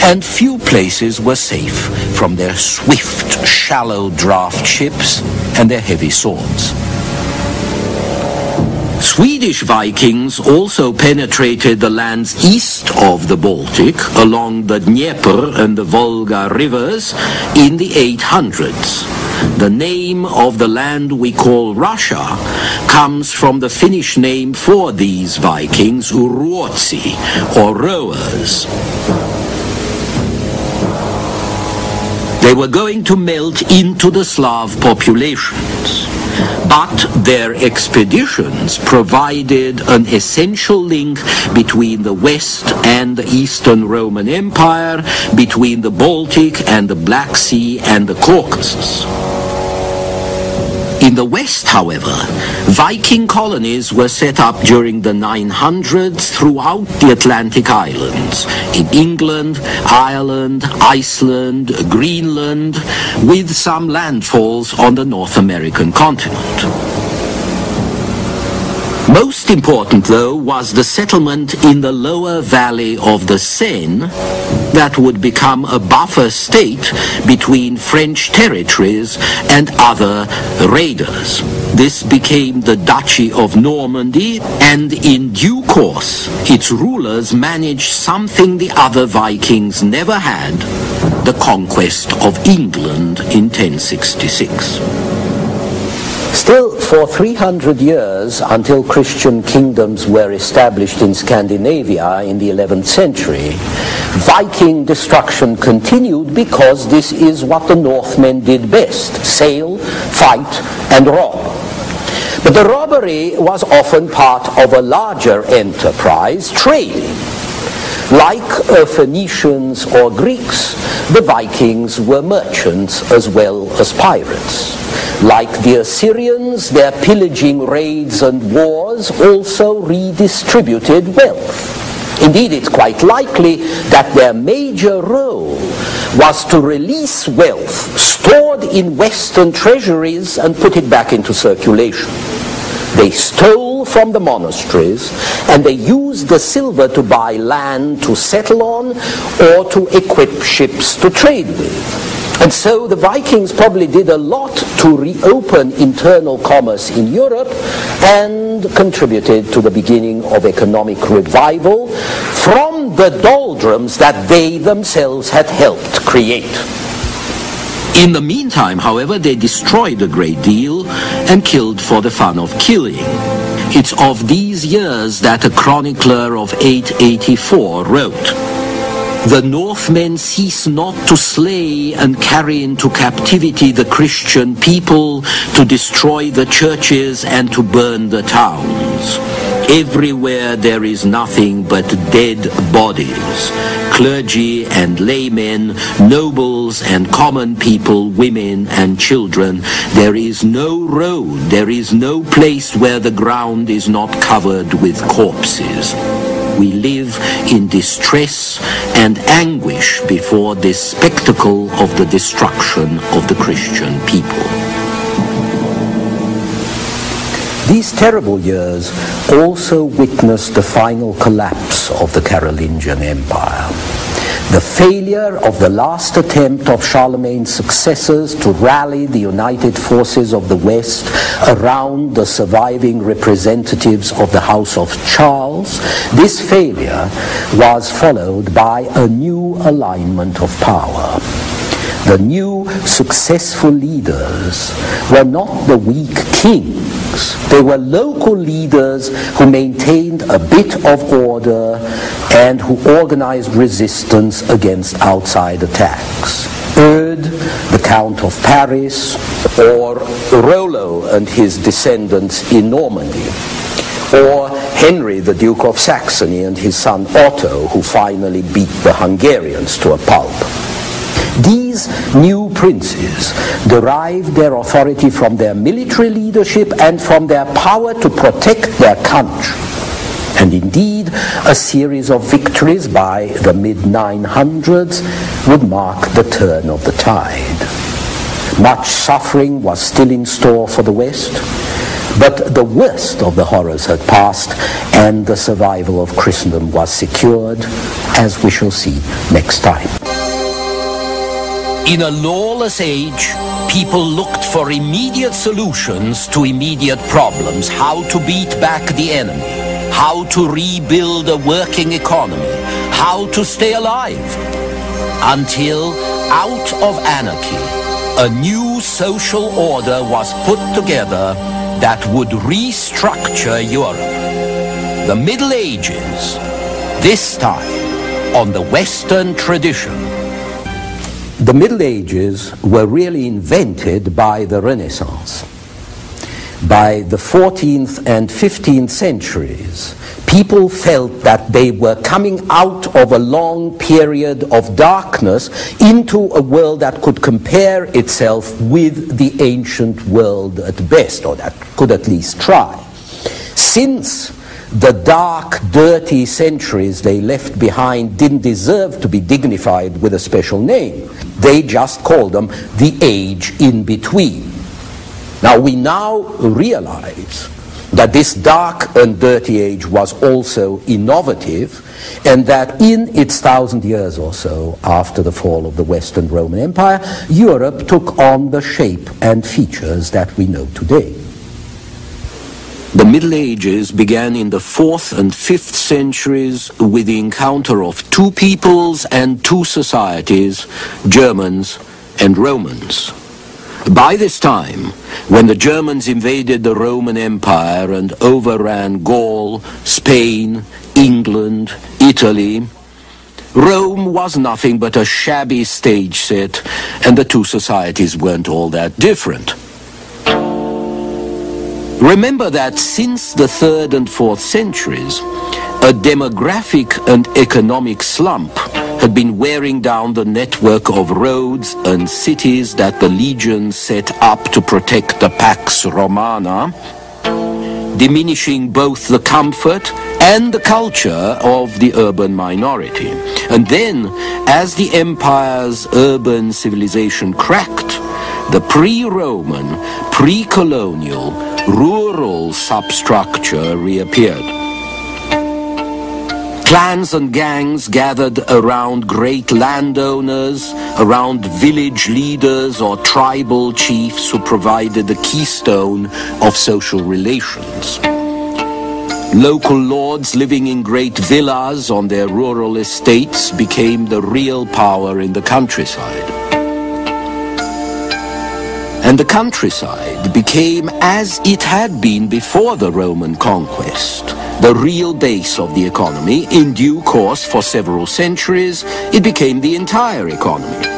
and few places were safe from their swift, shallow draft ships and their heavy swords. Swedish Vikings also penetrated the lands east of the Baltic along the Dnieper and the Volga rivers in the 800s. The name of the land we call Russia comes from the Finnish name for these Vikings, Ruotsi, or rowers. They were going to melt into the Slav populations. But their expeditions provided an essential link between the West and the Eastern Roman Empire, between the Baltic and the Black Sea and the Caucasus. In the West, however, Viking colonies were set up during the 900s throughout the Atlantic islands, in England, Ireland, Iceland, Greenland, with some landfalls on the North American continent. Most important, though, was the settlement in the lower valley of the Seine that would become a buffer state between French territories and other raiders. This became the Duchy of Normandy, and in due course its rulers managed something the other Vikings never had, the conquest of England in 1066. Still, for 300 years, until Christian kingdoms were established in Scandinavia in the 11th century, Viking destruction continued because this is what the Northmen did best: sail, fight, and rob. But the robbery was often part of a larger enterprise, trading. Like Phoenicians or Greeks, the Vikings were merchants as well as pirates. Like the Assyrians, their pillaging raids and wars also redistributed wealth. Indeed, it's quite likely that their major role was to release wealth stored in Western treasuries and put it back into circulation. They stole from the monasteries, and they used the silver to buy land to settle on or to equip ships to trade with. And so the Vikings probably did a lot to reopen internal commerce in Europe and contributed to the beginning of economic revival from the doldrums that they themselves had helped create. In the meantime, however, they destroyed a great deal and killed for the fun of killing. It's of these years that a chronicler of 884 wrote, "The Northmen cease not to slay and carry into captivity the Christian people, to destroy the churches and to burn the towns. Everywhere there is nothing but dead bodies, clergy and laymen, nobles and common people, women and children. There is no road, there is no place where the ground is not covered with corpses. We live in distress and anguish before this spectacle of the destruction of the Christian people." These terrible years also witnessed the final collapse of the Carolingian Empire. The failure of the last attempt of Charlemagne's successors to rally the united forces of the West around the surviving representatives of the House of Charles, this failure was followed by a new alignment of power. The new successful leaders were not the weak kings. They were local leaders who maintained a bit of order and who organized resistance against outside attacks. Eudes, the Count of Paris, or Rollo and his descendants in Normandy, or Henry, the Duke of Saxony, and his son Otto, who finally beat the Hungarians to a pulp. These new princes derived their authority from their military leadership and from their power to protect their country. And indeed, a series of victories by the mid-900s would mark the turn of the tide. Much suffering was still in store for the West, but the worst of the horrors had passed, and the survival of Christendom was secured, as we shall see next time. In a lawless age, people looked for immediate solutions to immediate problems, how to beat back the enemy, how to rebuild a working economy, how to stay alive, until out of anarchy, a new social order was put together that would restructure Europe. The Middle Ages, this time on the Western tradition. The Middle Ages were really invented by the Renaissance. By the 14th and 15th centuries, people felt that they were coming out of a long period of darkness into a world that could compare itself with the ancient world at best, or that could at least try. Since the dark, dirty centuries they left behind didn't deserve to be dignified with a special name, they just called them the age in between. Now we now realize that this dark and dirty age was also innovative, and that in its 1,000 years or so after the fall of the Western Roman Empire, Europe took on the shape and features that we know today. The Middle Ages began in the 4th and 5th centuries with the encounter of two peoples and two societies, Germans and Romans. By this time, when the Germans invaded the Roman Empire and overran Gaul, Spain, England, Italy, Rome was nothing but a shabby stage set, and the two societies weren't all that different. Remember that since the 3rd and 4th centuries, a demographic and economic slump had been wearing down the network of roads and cities that the legions set up to protect the Pax Romana, diminishing both the comfort and the culture of the urban minority. And then, as the empire's urban civilization cracked, the pre-Roman, pre-colonial, rural substructure reappeared. Clans and gangs gathered around great landowners, around village leaders or tribal chiefs who provided the keystone of social relations. Local lords living in great villas on their rural estates became the real power in the countryside. And the countryside became, as it had been before the Roman conquest, the real base of the economy. In due course, for several centuries, it became the entire economy.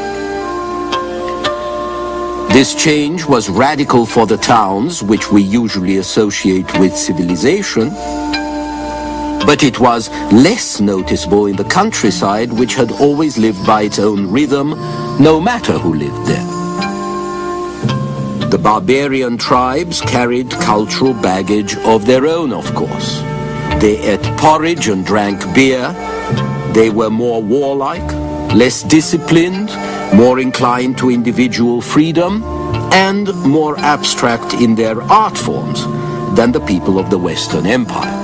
This change was radical for the towns, which we usually associate with civilization, but it was less noticeable in the countryside, which had always lived by its own rhythm, no matter who lived there. The barbarian tribes carried cultural baggage of their own, of course. They ate porridge and drank beer. They were more warlike, less disciplined, more inclined to individual freedom, and more abstract in their art forms than the people of the Western Empire.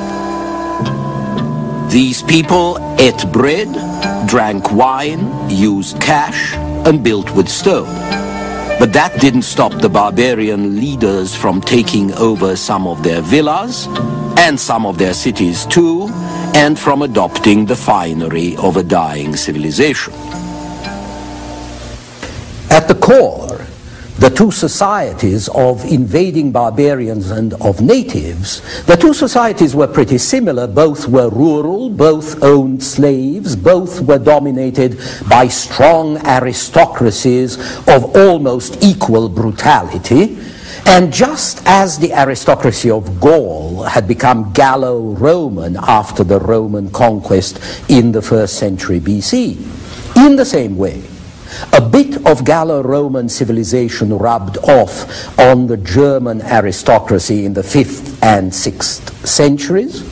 These people ate bread, drank wine, used cash, and built with stone. But that didn't stop the barbarian leaders from taking over some of their villas, and some of their cities too, and from adopting the finery of a dying civilization. At the core, the two societies of invading barbarians and of natives, the two societies were pretty similar. Both were rural, both owned slaves, both were dominated by strong aristocracies of almost equal brutality. And just as the aristocracy of Gaul had become Gallo-Roman after the Roman conquest in the 1st century BC, in the same way, a bit of Gallo-Roman civilization rubbed off on the German aristocracy in the 5th and 6th centuries,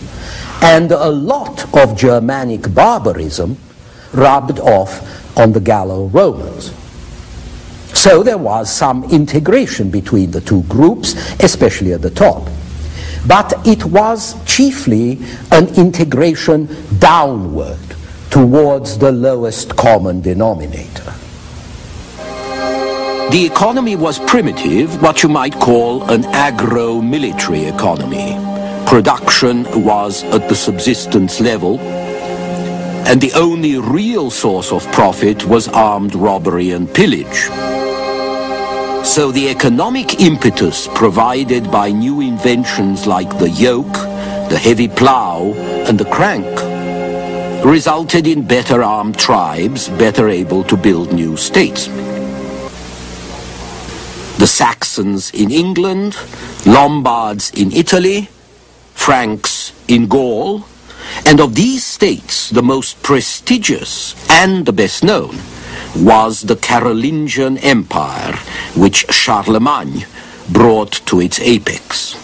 and a lot of Germanic barbarism rubbed off on the Gallo-Romans. So there was some integration between the two groups, especially at the top. But it was chiefly an integration downward towards the lowest common denominator. The economy was primitive, what you might call an agro-military economy. Production was at the subsistence level, and the only real source of profit was armed robbery and pillage. So the economic impetus provided by new inventions like the yoke, the heavy plough, and the crank resulted in better armed tribes, better able to build new states. The Saxons in England, Lombards in Italy, Franks in Gaul, and of these states the most prestigious and the best known was the Carolingian Empire, which Charlemagne brought to its apex.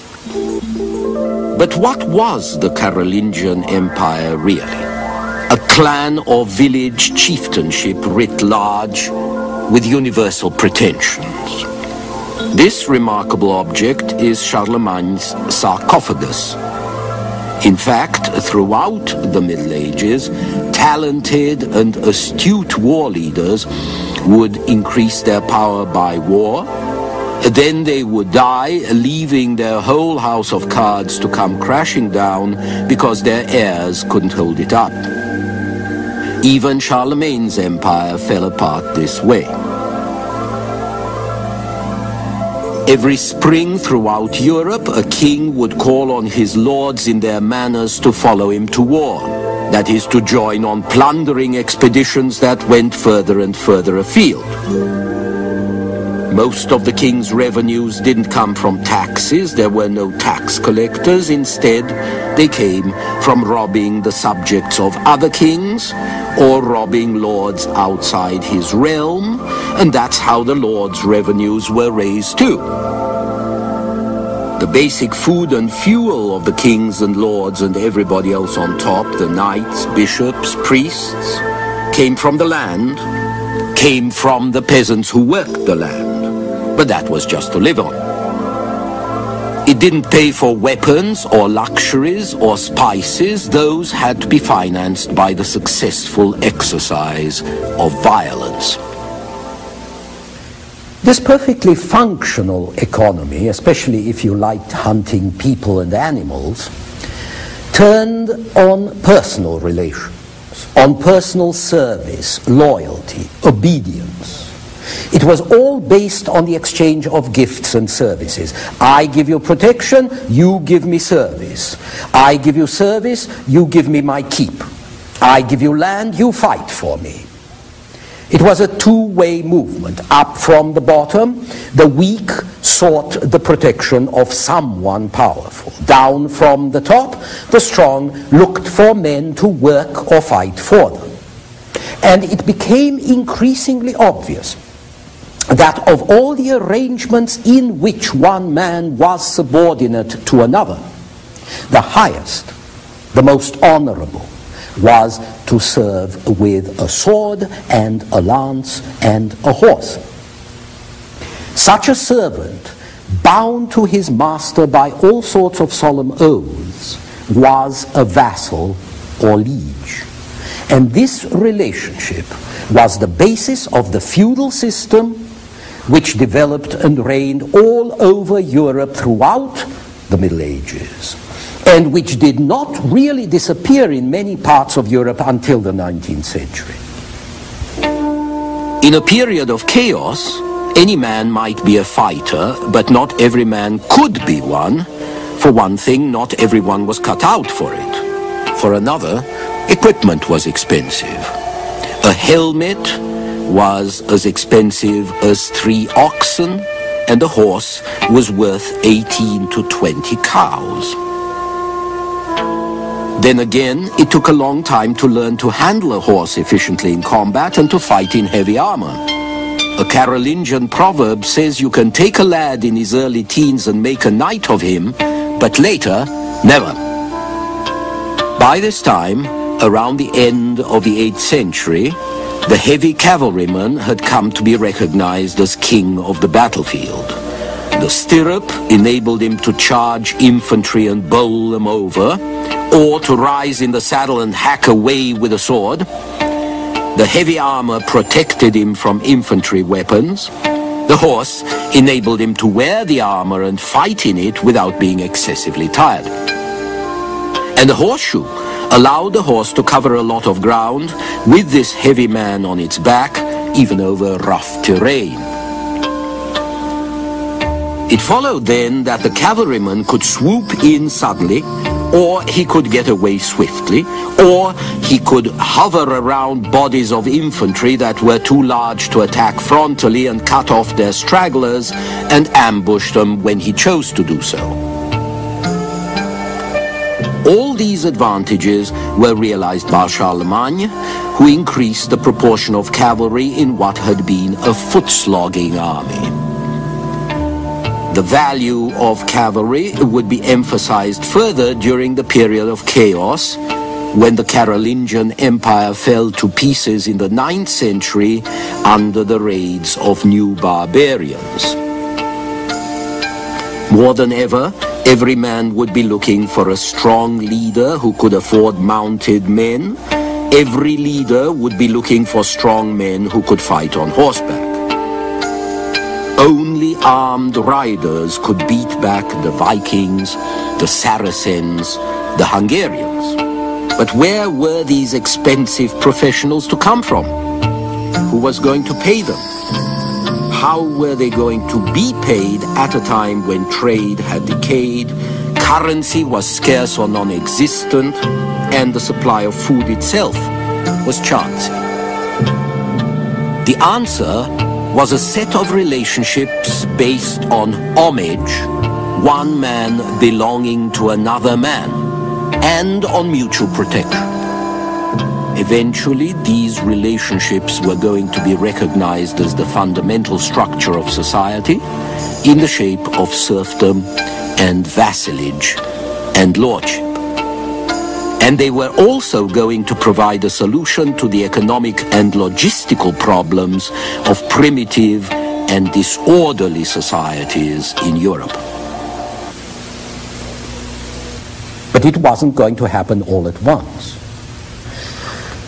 But what was the Carolingian Empire really? A clan or village chieftainship writ large with universal pretensions. This remarkable object is Charlemagne's sarcophagus. In fact, throughout the Middle Ages, talented and astute war leaders would increase their power by war. Then they would die, leaving their whole house of cards to come crashing down because their heirs couldn't hold it up. Even Charlemagne's empire fell apart this way. Every spring throughout Europe, a king would call on his lords in their manors to follow him to war. That is, to join on plundering expeditions that went further and further afield. Most of the king's revenues didn't come from taxes. There were no tax collectors. Instead, they came from robbing the subjects of other kings or robbing lords outside his realm, and that's how the lords' revenues were raised too. The basic food and fuel of the kings and lords and everybody else on top, the knights, bishops, priests, came from the land, came from the peasants who worked the land. But that was just to live on. It didn't pay for weapons or luxuries or spices. Those had to be financed by the successful exercise of violence. This perfectly functional economy, especially if you liked hunting people and animals, turned on personal relations, on personal service, loyalty, obedience. It was all based on the exchange of gifts and services. I give you protection, you give me service. I give you service, you give me my keep. I give you land, you fight for me. It was a two-way movement. Up from the bottom, the weak sought the protection of someone powerful. Down from the top, the strong looked for men to work or fight for them. And it became increasingly obvious that of all the arrangements in which one man was subordinate to another, the highest, the most honorable, was to serve with a sword and a lance and a horse. Such a servant, bound to his master by all sorts of solemn oaths, was a vassal or liege. And this relationship was the basis of the feudal system which developed and reigned all over Europe throughout the Middle Ages, and which did not really disappear in many parts of Europe until the 19th century. In a period of chaos, any man might be a fighter, but not every man could be one. For one thing, not everyone was cut out for it. For another, equipment was expensive. A helmet was as expensive as 3 oxen, and a horse was worth 18 to 20 cows. Then again, it took a long time to learn to handle a horse efficiently in combat and to fight in heavy armor. A Carolingian proverb says you can take a lad in his early teens and make a knight of him, but later, never. By this time, around the end of the 8th century, the heavy cavalryman had come to be recognized as king of the battlefield. The stirrup enabled him to charge infantry and bowl them over, or to rise in the saddle and hack away with a sword. The heavy armor protected him from infantry weapons, The horse enabled him to wear the armor and fight in it without being excessively tired. And the horseshoe allowed the horse to cover a lot of ground with this heavy man on its back, even over rough terrain. It followed then that the cavalryman could swoop in suddenly, or he could get away swiftly, or he could hover around bodies of infantry that were too large to attack frontally and cut off their stragglers and ambush them when he chose to do so. All these advantages were realized by Charlemagne, who increased the proportion of cavalry in what had been a foot-slogging army. The value of cavalry would be emphasized further during the period of chaos, when the Carolingian Empire fell to pieces in the 9th century under the raids of new barbarians. More than ever, every man would be looking for a strong leader who could afford mounted men. Every leader would be looking for strong men who could fight on horseback. Only armed riders could beat back the Vikings, the Saracens, the Hungarians. But where were these expensive professionals to come from? Who was going to pay them? How were they going to be paid at a time when trade had decayed, currency was scarce or non-existent, and the supply of food itself was chancy? The answer was a set of relationships based on homage, one man belonging to another man, and on mutual protection. Eventually, these relationships were going to be recognized as the fundamental structure of society in the shape of serfdom and vassalage and lordship. And they were also going to provide a solution to the economic and logistical problems of primitive and disorderly societies in Europe. But it wasn't going to happen all at once.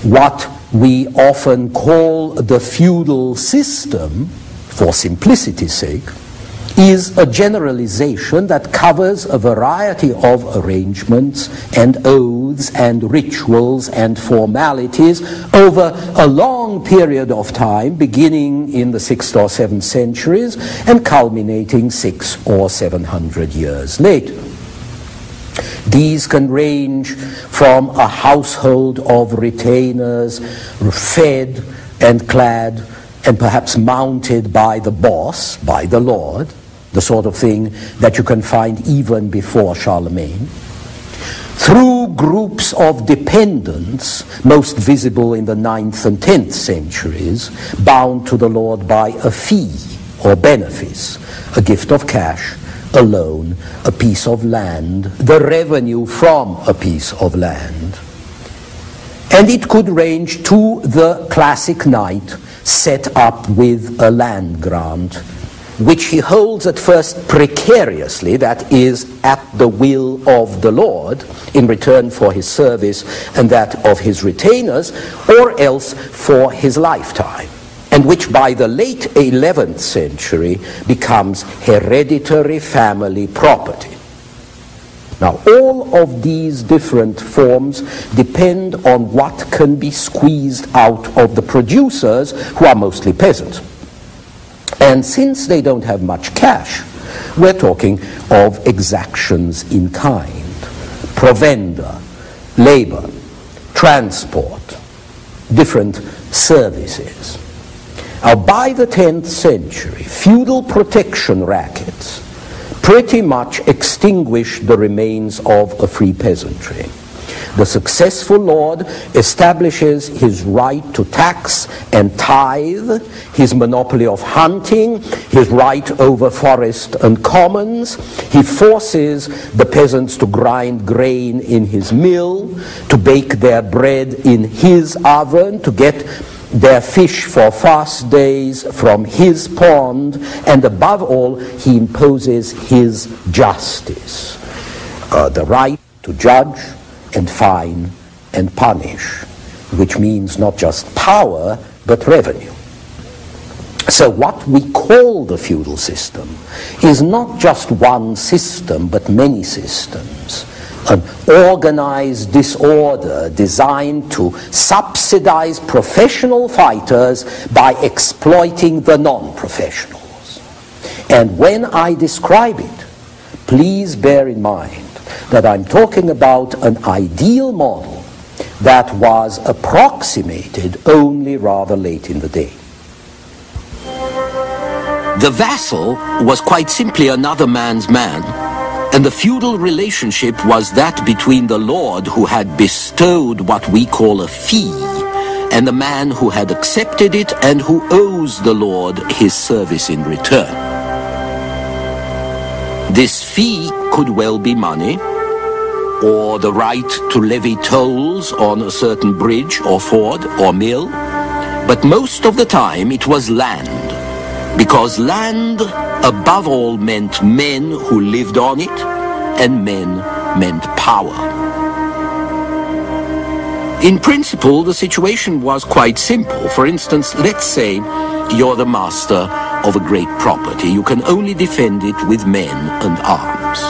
What we often call the feudal system, for simplicity's sake, is a generalization that covers a variety of arrangements and oaths and rituals and formalities over a long period of time, beginning in the 6th or 7th centuries and culminating 600 or 700 years later. These can range from a household of retainers, fed and clad and perhaps mounted by the boss, by the lord, the sort of thing that you can find even before Charlemagne, through groups of dependents, most visible in the 9th and 10th centuries, bound to the lord by a fee or benefice, a gift of cash, a loan, a piece of land, the revenue from a piece of land. And it could range to the classic knight set up with a land grant, which he holds at first precariously, that is, at the will of the lord, in return for his service and that of his retainers, or else for his lifetime, and which by the late 11th century becomes hereditary family property. Now, all of these different forms depend on what can be squeezed out of the producers, who are mostly peasants. And since they don't have much cash, we're talking of exactions in kind, provender, labor, transport, different services. Now, by the 10th century, feudal protection rackets pretty much extinguished the remains of a free peasantry. The successful lord establishes his right to tax and tithe, his monopoly of hunting, his right over forest and commons. He forces the peasants to grind grain in his mill, to bake their bread in his oven, to get their fish for fast days from his pond, and above all, he imposes his justice, the right to judge and fine and punish, which means not just power, but revenue. So what we call the feudal system is not just one system, but many systems. An organized disorder designed to subsidize professional fighters by exploiting the non-professionals. And when I describe it, please bear in mind that I'm talking about an ideal model that was approximated only rather late in the day. The vassal was quite simply another man's man, and the feudal relationship was that between the lord who had bestowed what we call a fee and the man who had accepted it and who owes the lord his service in return. This fee could well be money, or the right to levy tolls on a certain bridge or ford or mill, but most of the time it was land, because land above all meant men who lived on it, and men meant power. In principle, the situation was quite simple. For instance, let's say you're the master of a great property. You can only defend it with men and arms.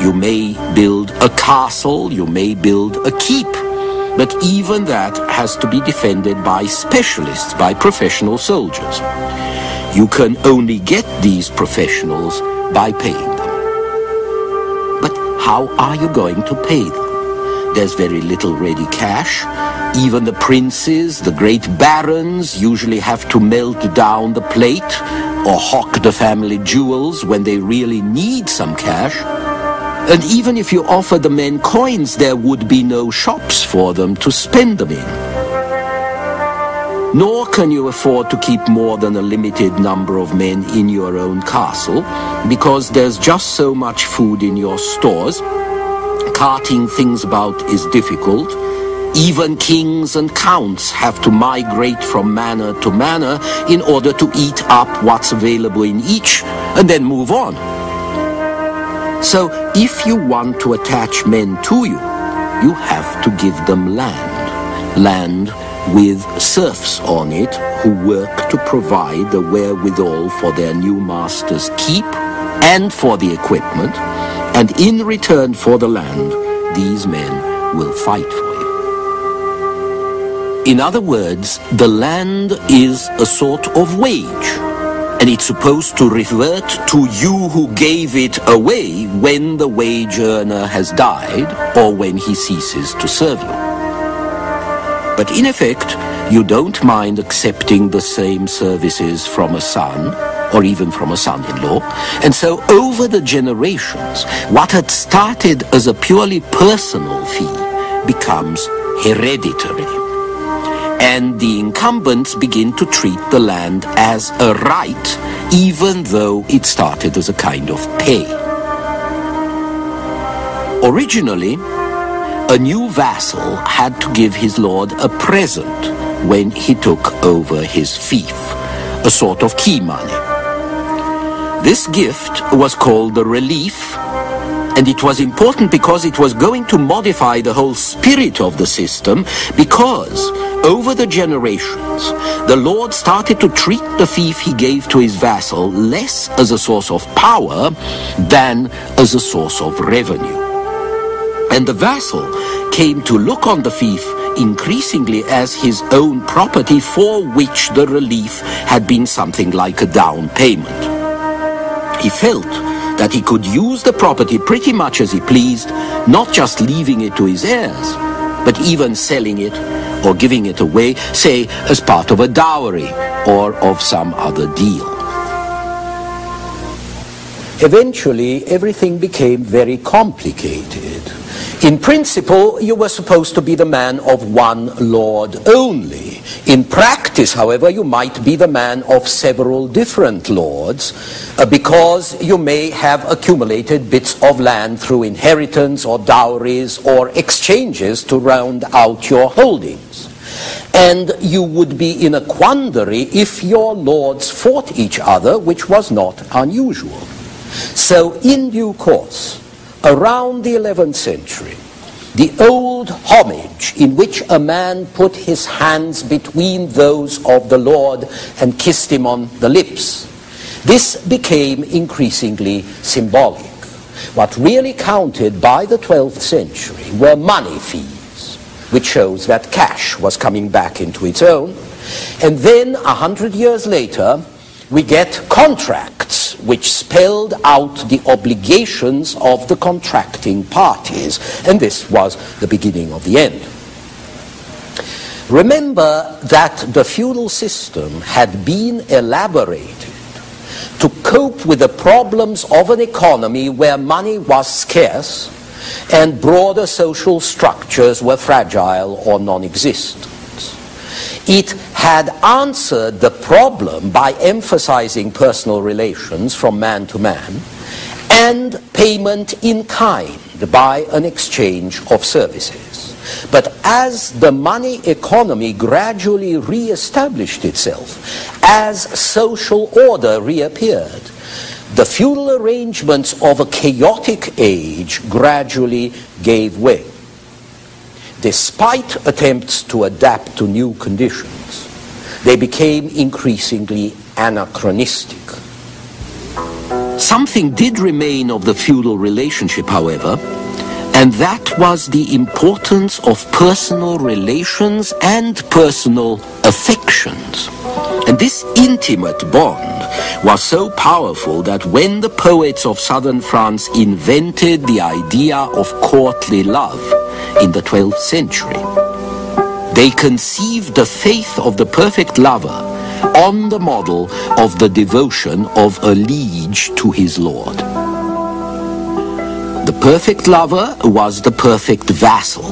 You may build a castle, you may build a keep, but even that has to be defended by specialists, by professional soldiers. You can only get these professionals by paying them. But how are you going to pay them? There's very little ready cash. Even the princes, the great barons, usually have to melt down the plate or hawk the family jewels when they really need some cash. And even if you offer the men coins, there would be no shops for them to spend them in. Nor can you afford to keep more than a limited number of men in your own castle, because there's just so much food in your stores. Carting things about is difficult. Even kings and counts have to migrate from manor to manor in order to eat up what's available in each and then move on. So if you want to attach men to you, you have to give them land with serfs on it who work to provide the wherewithal for their new master's keep and for the equipment, and in return for the land, these men will fight for you. In other words, the land is a sort of wage, and it's supposed to revert to you who gave it away when the wage earner has died or when he ceases to serve you. But in effect, you don't mind accepting the same services from a son, or even from a son-in-law. And so over the generations, what had started as a purely personal fee becomes hereditary. And the incumbents begin to treat the land as a right, even though it started as a kind of pay. Originally, a new vassal had to give his lord a present when he took over his fief, a sort of key money. This gift was called the relief, and it was important because it was going to modify the whole spirit of the system, because over the generations, the lord started to treat the fief he gave to his vassal less as a source of power than as a source of revenue. And the vassal came to look on the fief increasingly as his own property, for which the relief had been something like a down payment. He felt that he could use the property pretty much as he pleased, not just leaving it to his heirs, but even selling it or giving it away, say, as part of a dowry or of some other deal. Eventually, everything became very complicated. In principle, you were supposed to be the man of one lord only. In practice, however, you might be the man of several different lords, because you may have accumulated bits of land through inheritance or dowries or exchanges to round out your holdings. And you would be in a quandary if your lords fought each other, which was not unusual. So in due course, around the 11th century, the old homage in which a man put his hands between those of the Lord and kissed him on the lips, this became increasingly symbolic. What really counted by the 12th century were money fees, which shows that cash was coming back into its own. And then, 100 years later, we get contracts which spelled out the obligations of the contracting parties, and this was the beginning of the end. Remember that the feudal system had been elaborated to cope with the problems of an economy where money was scarce and broader social structures were fragile or non-existent. It had answered the problem by emphasizing personal relations from man to man and payment in kind by an exchange of services. But as the money economy gradually re-established itself, as social order reappeared, the feudal arrangements of a chaotic age gradually gave way. Despite attempts to adapt to new conditions, they became increasingly anachronistic. Something did remain of the feudal relationship, however, and that was the importance of personal relations and personal affections. And this intimate bond was so powerful that when the poets of southern France invented the idea of courtly love in the 12th century, they conceived the faith of the perfect lover on the model of the devotion of a liege to his lord. The perfect lover was the perfect vassal.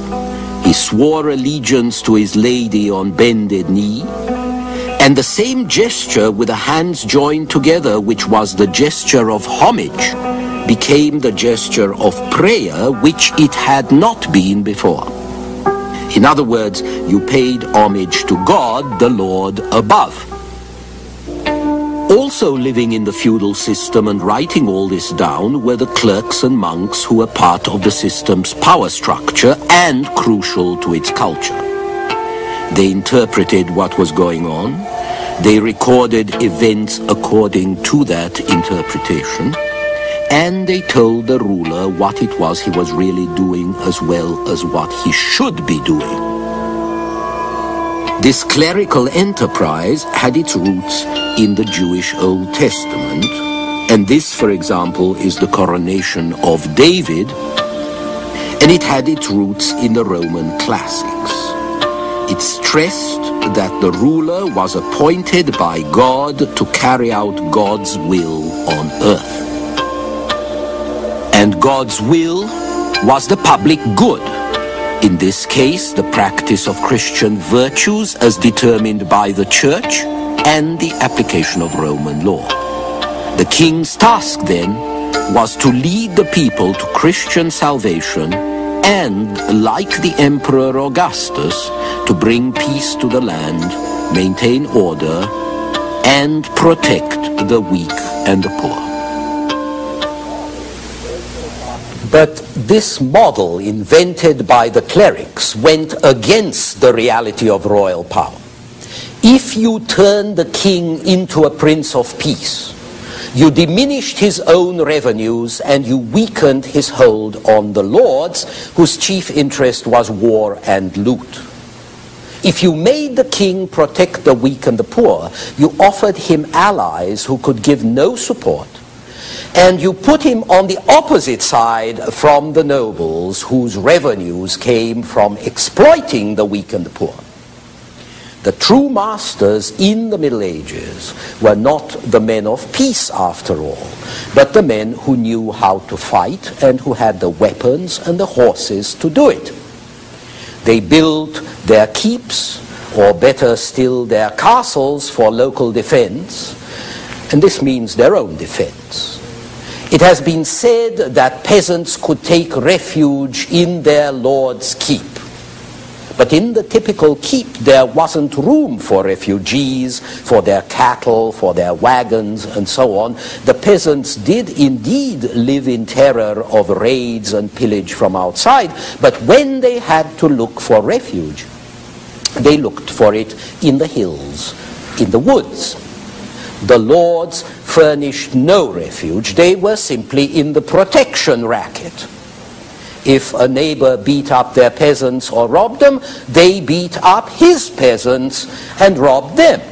He swore allegiance to his lady on bended knee, and the same gesture with the hands joined together, which was the gesture of homage, became the gesture of prayer, which it had not been before. In other words, you paid homage to God, the Lord above. Also living in the feudal system and writing all this down were the clerks and monks who were part of the system's power structure and crucial to its culture. They interpreted what was going on. They recorded events according to that interpretation. And they told the ruler what it was he was really doing as well as what he should be doing. This clerical enterprise had its roots in the Jewish Old Testament, and this, for example, is the coronation of David, and it had its roots in the Roman classics. It stressed that the ruler was appointed by God to carry out God's will on earth. And God's will was the public good. In this case, the practice of Christian virtues as determined by the Church and the application of Roman law. The king's task, then, was to lead the people to Christian salvation and, like the Emperor Augustus, to bring peace to the land, maintain order, and protect the weak and the poor. But this model invented by the clerics went against the reality of royal power. If you turned the king into a prince of peace, you diminished his own revenues and you weakened his hold on the lords, whose chief interest was war and loot. If you made the king protect the weak and the poor, you offered him allies who could give no support, and you put him on the opposite side from the nobles whose revenues came from exploiting the weak and the poor. The true masters in the Middle Ages were not the men of peace after all, but the men who knew how to fight and who had the weapons and the horses to do it. They built their keeps, or better still their castles, for local defense, and this means their own defense. It has been said that peasants could take refuge in their lord's keep. But in the typical keep, there wasn't room for refugees, for their cattle, for their wagons, and so on. The peasants did indeed live in terror of raids and pillage from outside, but when they had to look for refuge, they looked for it in the hills, in the woods. The lords furnished no refuge. They were simply in the protection racket. If a neighbor beat up their peasants or robbed them, they beat up his peasants and robbed them.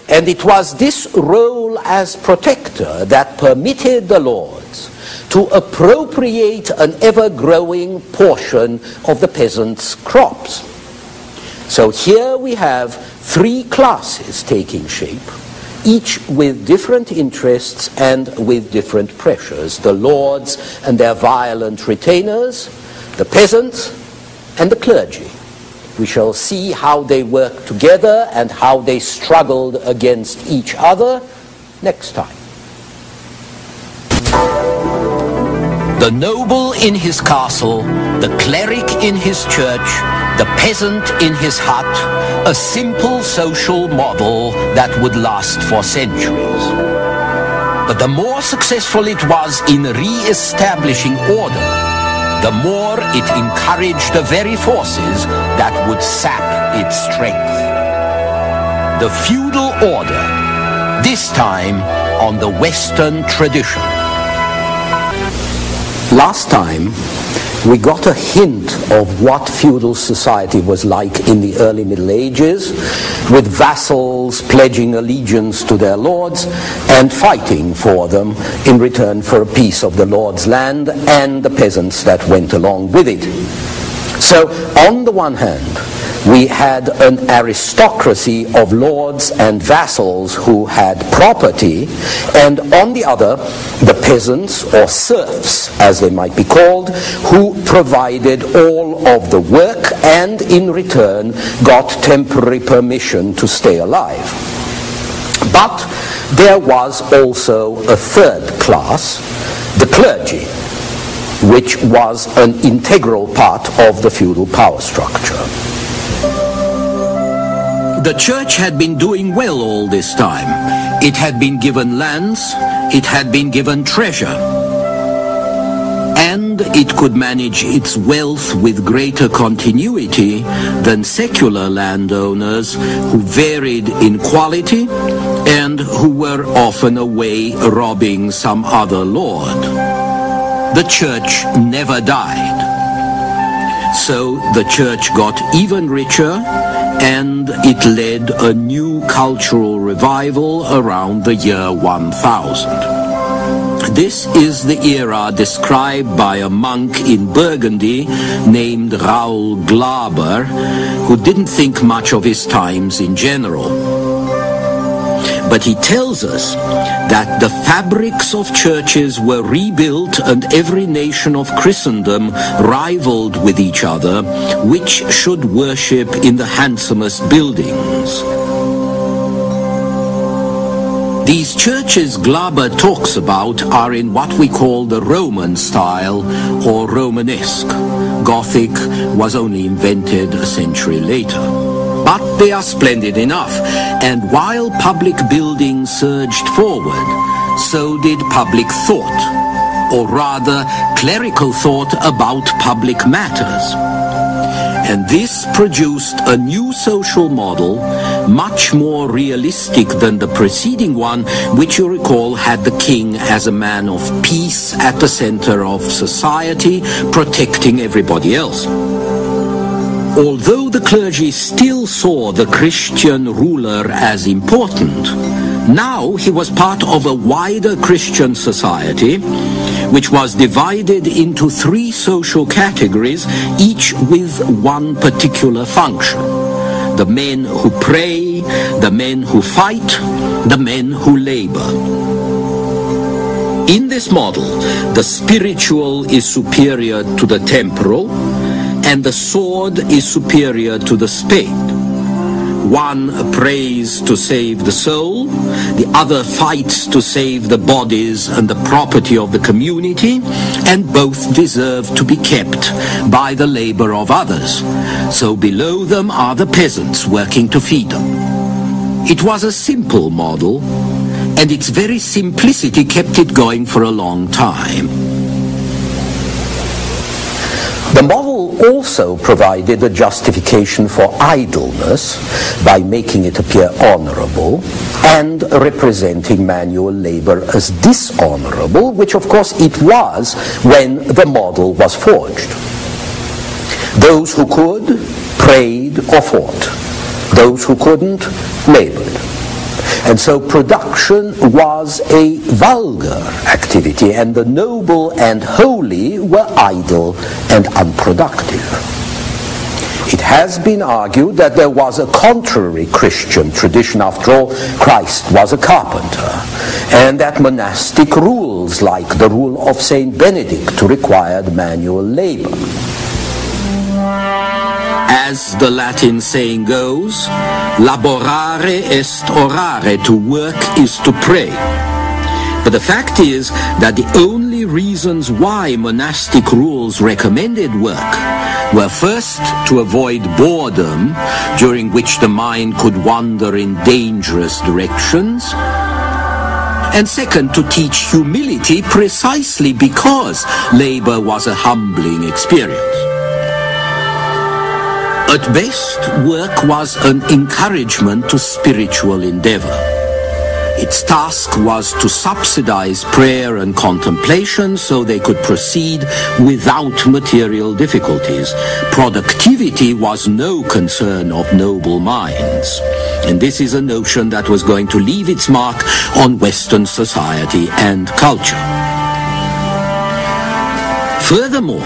And it was this role as protector that permitted the lords to appropriate an ever-growing portion of the peasants' crops. So here we have three classes taking shape, each with different interests and with different pressures: the lords and their violent retainers, the peasants and the clergy. We shall see how they worked together and how they struggled against each other next time. The noble in his castle, the cleric in his church, the peasant in his hut, a simple social model that would last for centuries. But the more successful it was in re-establishing order, the more it encouraged the very forces that would sap its strength. The feudal order, this time on the Western tradition. Last time, we got a hint of what feudal society was like in the early Middle Ages, with vassals pledging allegiance to their lords and fighting for them in return for a piece of the lord's land and the peasants that went along with it. So, on the one hand, we had an aristocracy of lords and vassals who had property, and on the other, the peasants, or serfs as they might be called, who provided all of the work and in return got temporary permission to stay alive. But there was also a third class, the clergy, which was an integral part of the feudal power structure. The church had been doing well all this time. It had been given lands, it had been given treasure, and it could manage its wealth with greater continuity than secular landowners who varied in quality and who were often away robbing some other lord. The church never died. So the church got even richer, and it led a new cultural revival around the year 1000. This is the era described by a monk in Burgundy named Raoul Glaber, who didn't think much of his times in general. But he tells us that the fabrics of churches were rebuilt and every nation of Christendom rivaled with each other which should worship in the handsomest buildings. These churches Glaber talks about are in what we call the Roman style or Romanesque. Gothic was only invented a century later. But they are splendid enough, and while public buildings surged forward, so did public thought, or rather clerical thought about public matters. And this produced a new social model, much more realistic than the preceding one, which you recall had the king as a man of peace at the center of society, protecting everybody else. Although the clergy still saw the Christian ruler as important, now he was part of a wider Christian society, which was divided into three social categories, each with one particular function: the men who pray, the men who fight, the men who labor. In this model, the spiritual is superior to the temporal, and the sword is superior to the spade. one prays to save the soul, the other fights to save the bodies and the property of the community, and both deserve to be kept by the labor of others. So below them are the peasants working to feed them. It was a simple model, and its very simplicity kept it going for a long time. The model also provided a justification for idleness by making it appear honorable and representing manual labor as dishonorable, which of course it was when the model was forged. Those who could prayed or fought. Those who couldn't labored. And so production was a vulgar activity, and the noble and holy were idle and unproductive. It has been argued that there was a contrary Christian tradition. After all, Christ was a carpenter, and that monastic rules, like the rule of Saint Benedict, required manual labor. As the Latin saying goes, laborare est orare, to work is to pray. But the fact is that the only reasons why monastic rules recommended work were first to avoid boredom, during which the mind could wander in dangerous directions, and second to teach humility precisely because labor was a humbling experience. At best, work was an encouragement to spiritual endeavor. Its task was to subsidize prayer and contemplation so they could proceed without material difficulties. Productivity was no concern of noble minds. And this is a notion that was going to leave its mark on Western society and culture. Furthermore,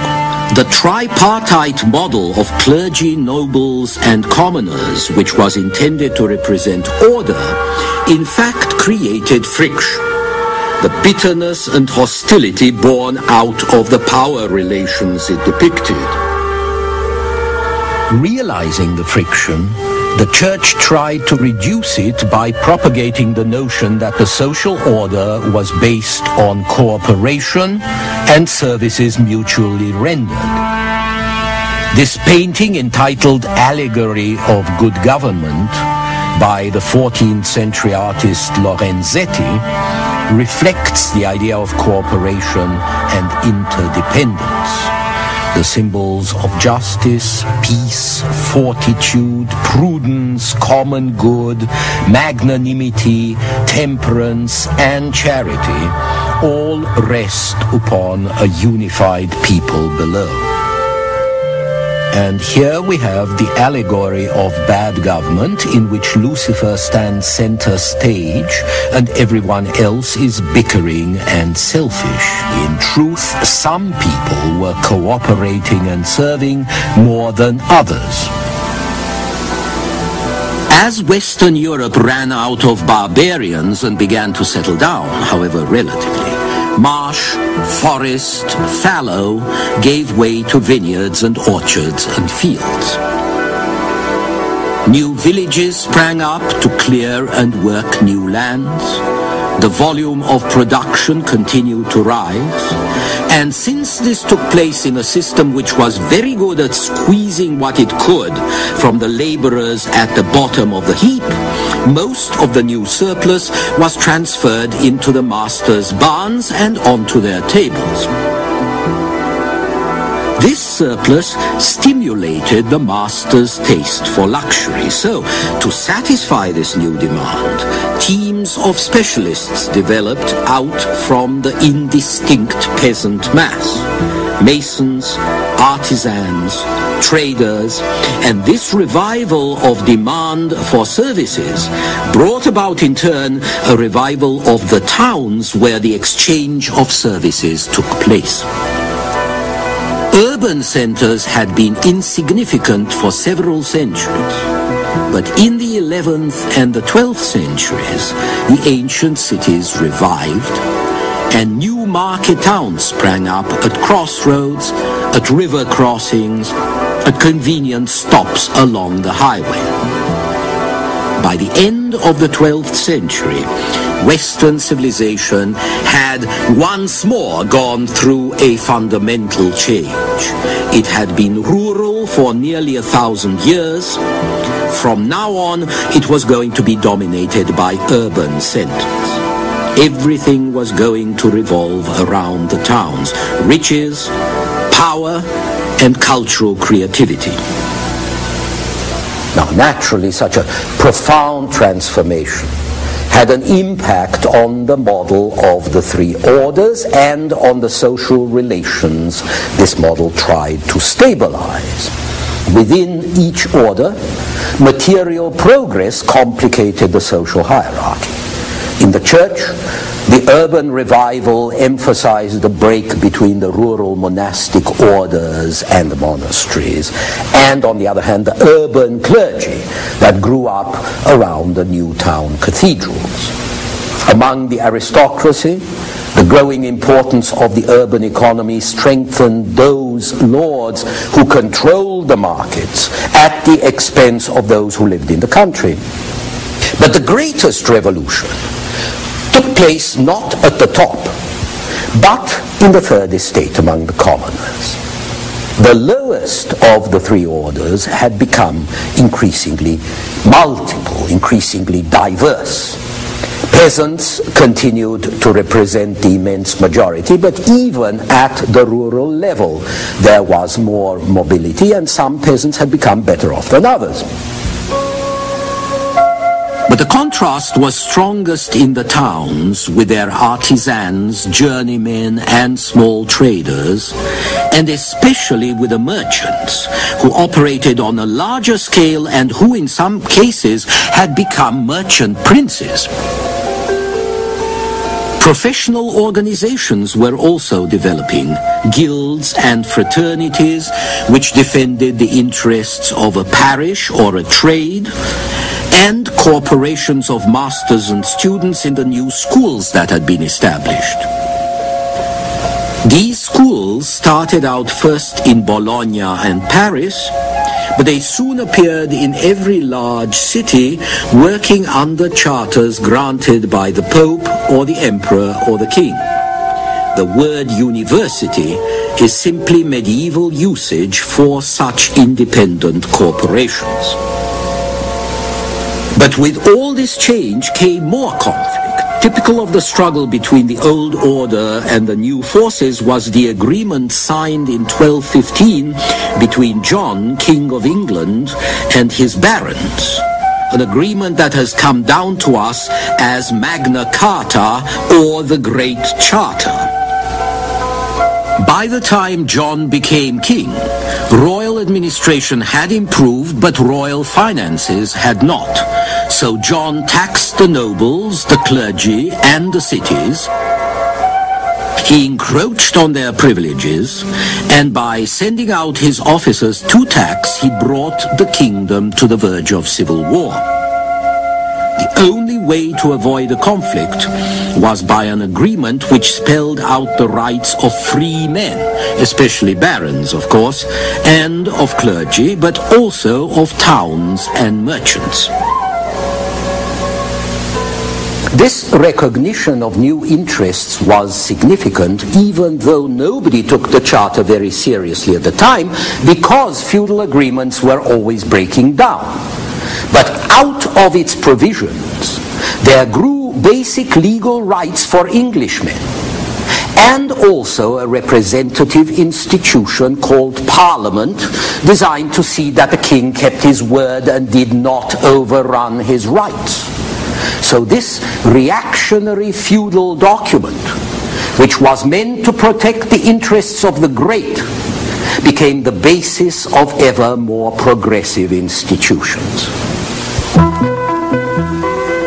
the tripartite model of clergy, nobles, and commoners, which was intended to represent order, in fact created friction, the bitterness and hostility born out of the power relations it depicted. Realizing the friction, the Church tried to reduce it by propagating the notion that the social order was based on cooperation and services mutually rendered. This painting, entitled Allegory of Good Government, by the 14th century artist Lorenzetti, reflects the idea of cooperation and interdependence. The symbols of justice, peace, fortitude, prudence, common good, magnanimity, temperance, and charity all rest upon a unified people below. And here we have the allegory of bad government, in which Lucifer stands center stage and everyone else is bickering and selfish. In truth, some people were cooperating and serving more than others. As Western Europe ran out of barbarians and began to settle down, however relatively, marsh, forest, fallow gave way to vineyards and orchards and fields. New villages sprang up to clear and work new lands. The volume of production continued to rise, and since this took place in a system which was very good at squeezing what it could from the laborers at the bottom of the heap, most of the new surplus was transferred into the masters' barns and onto their tables. This surplus stimulated the master's taste for luxury. So, to satisfy this new demand, teams of specialists developed out from the indistinct peasant mass. Masons, artisans, traders, and this revival of demand for services brought about in turn a revival of the towns where the exchange of services took place. Urban centers had been insignificant for several centuries, but in the 11th and the 12th centuries, the ancient cities revived, and new market towns sprang up at crossroads, at river crossings, at convenient stops along the highway. by the end of the 12th century, Western civilization had once more gone through a fundamental change. It had been rural for nearly 1,000 years. From now on, it was going to be dominated by urban centers. Everything was going to revolve around the towns: riches, power, and cultural creativity. Now, naturally, such a profound transformation had an impact on the model of the three orders and on the social relations this model tried to stabilize. Within each order, material progress complicated the social hierarchy. In the church, the urban revival emphasized the break between the rural monastic orders and the monasteries, and on the other hand, the urban clergy that grew up around the new town cathedrals. Among the aristocracy, the growing importance of the urban economy strengthened those lords who controlled the markets at the expense of those who lived in the country. But the greatest revolution took place not at the top, but in the third estate among the commoners. The lowest of the three orders had become increasingly multiple, increasingly diverse. Peasants continued to represent the immense majority, but even at the rural level there was more mobility, and some peasants had become better off than others. But the contrast was strongest in the towns, with their artisans, journeymen, and small traders, and especially with the merchants, who operated on a larger scale and who in some cases had become merchant princes. Professional organizations were also developing, guilds and fraternities which defended the interests of a parish or a trade, and corporations of masters and students in the new schools that had been established. These schools started out first in Bologna and Paris, but they soon appeared in every large city, working under charters granted by the Pope or the Emperor or the King. The word university is simply medieval usage for such independent corporations. But with all this change came more conflict. Typical of the struggle between the old order and the new forces was the agreement signed in 1215 between John, King of England, and his barons. An agreement that has come down to us as Magna Carta or the Great Charter. By the time John became king, royal administration had improved, but royal finances had not. So John taxed the nobles, the clergy, and the cities. He encroached on their privileges, and by sending out his officers to tax, he brought the kingdom to the verge of civil war. The only way to avoid a conflict was by an agreement which spelled out the rights of free men, especially barons, of course, and of clergy, but also of towns and merchants. This recognition of new interests was significant, even though nobody took the charter very seriously at the time, because feudal agreements were always breaking down. But out of its provisions, there grew basic legal rights for Englishmen, and also a representative institution called Parliament, designed to see that the king kept his word and did not overrun his rights. So this reactionary feudal document, which was meant to protect the interests of the great, became the basis of ever more progressive institutions.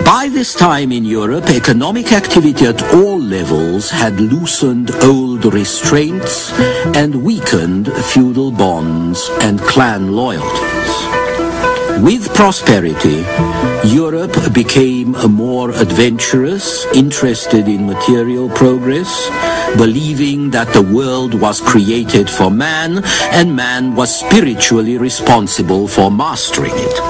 By this time in Europe, economic activity at all levels had loosened old restraints and weakened feudal bonds and clan loyalties. With prosperity, Europe became more adventurous, interested in material progress, believing that the world was created for man and man was spiritually responsible for mastering it.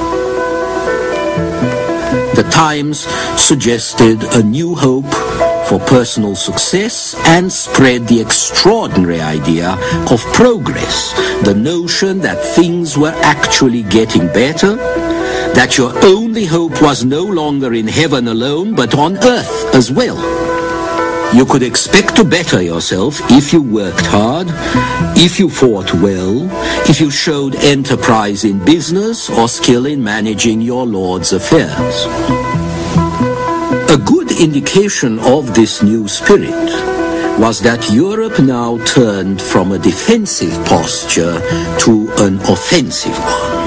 The Times suggested a new hope for personal success and spread the extraordinary idea of progress, the notion that things were actually getting better, that your only hope was no longer in heaven alone, but on earth as well. You could expect to better yourself if you worked hard, if you fought well, if you showed enterprise in business or skill in managing your Lord's affairs. A good indication of this new spirit was that Europe now turned from a defensive posture to an offensive one.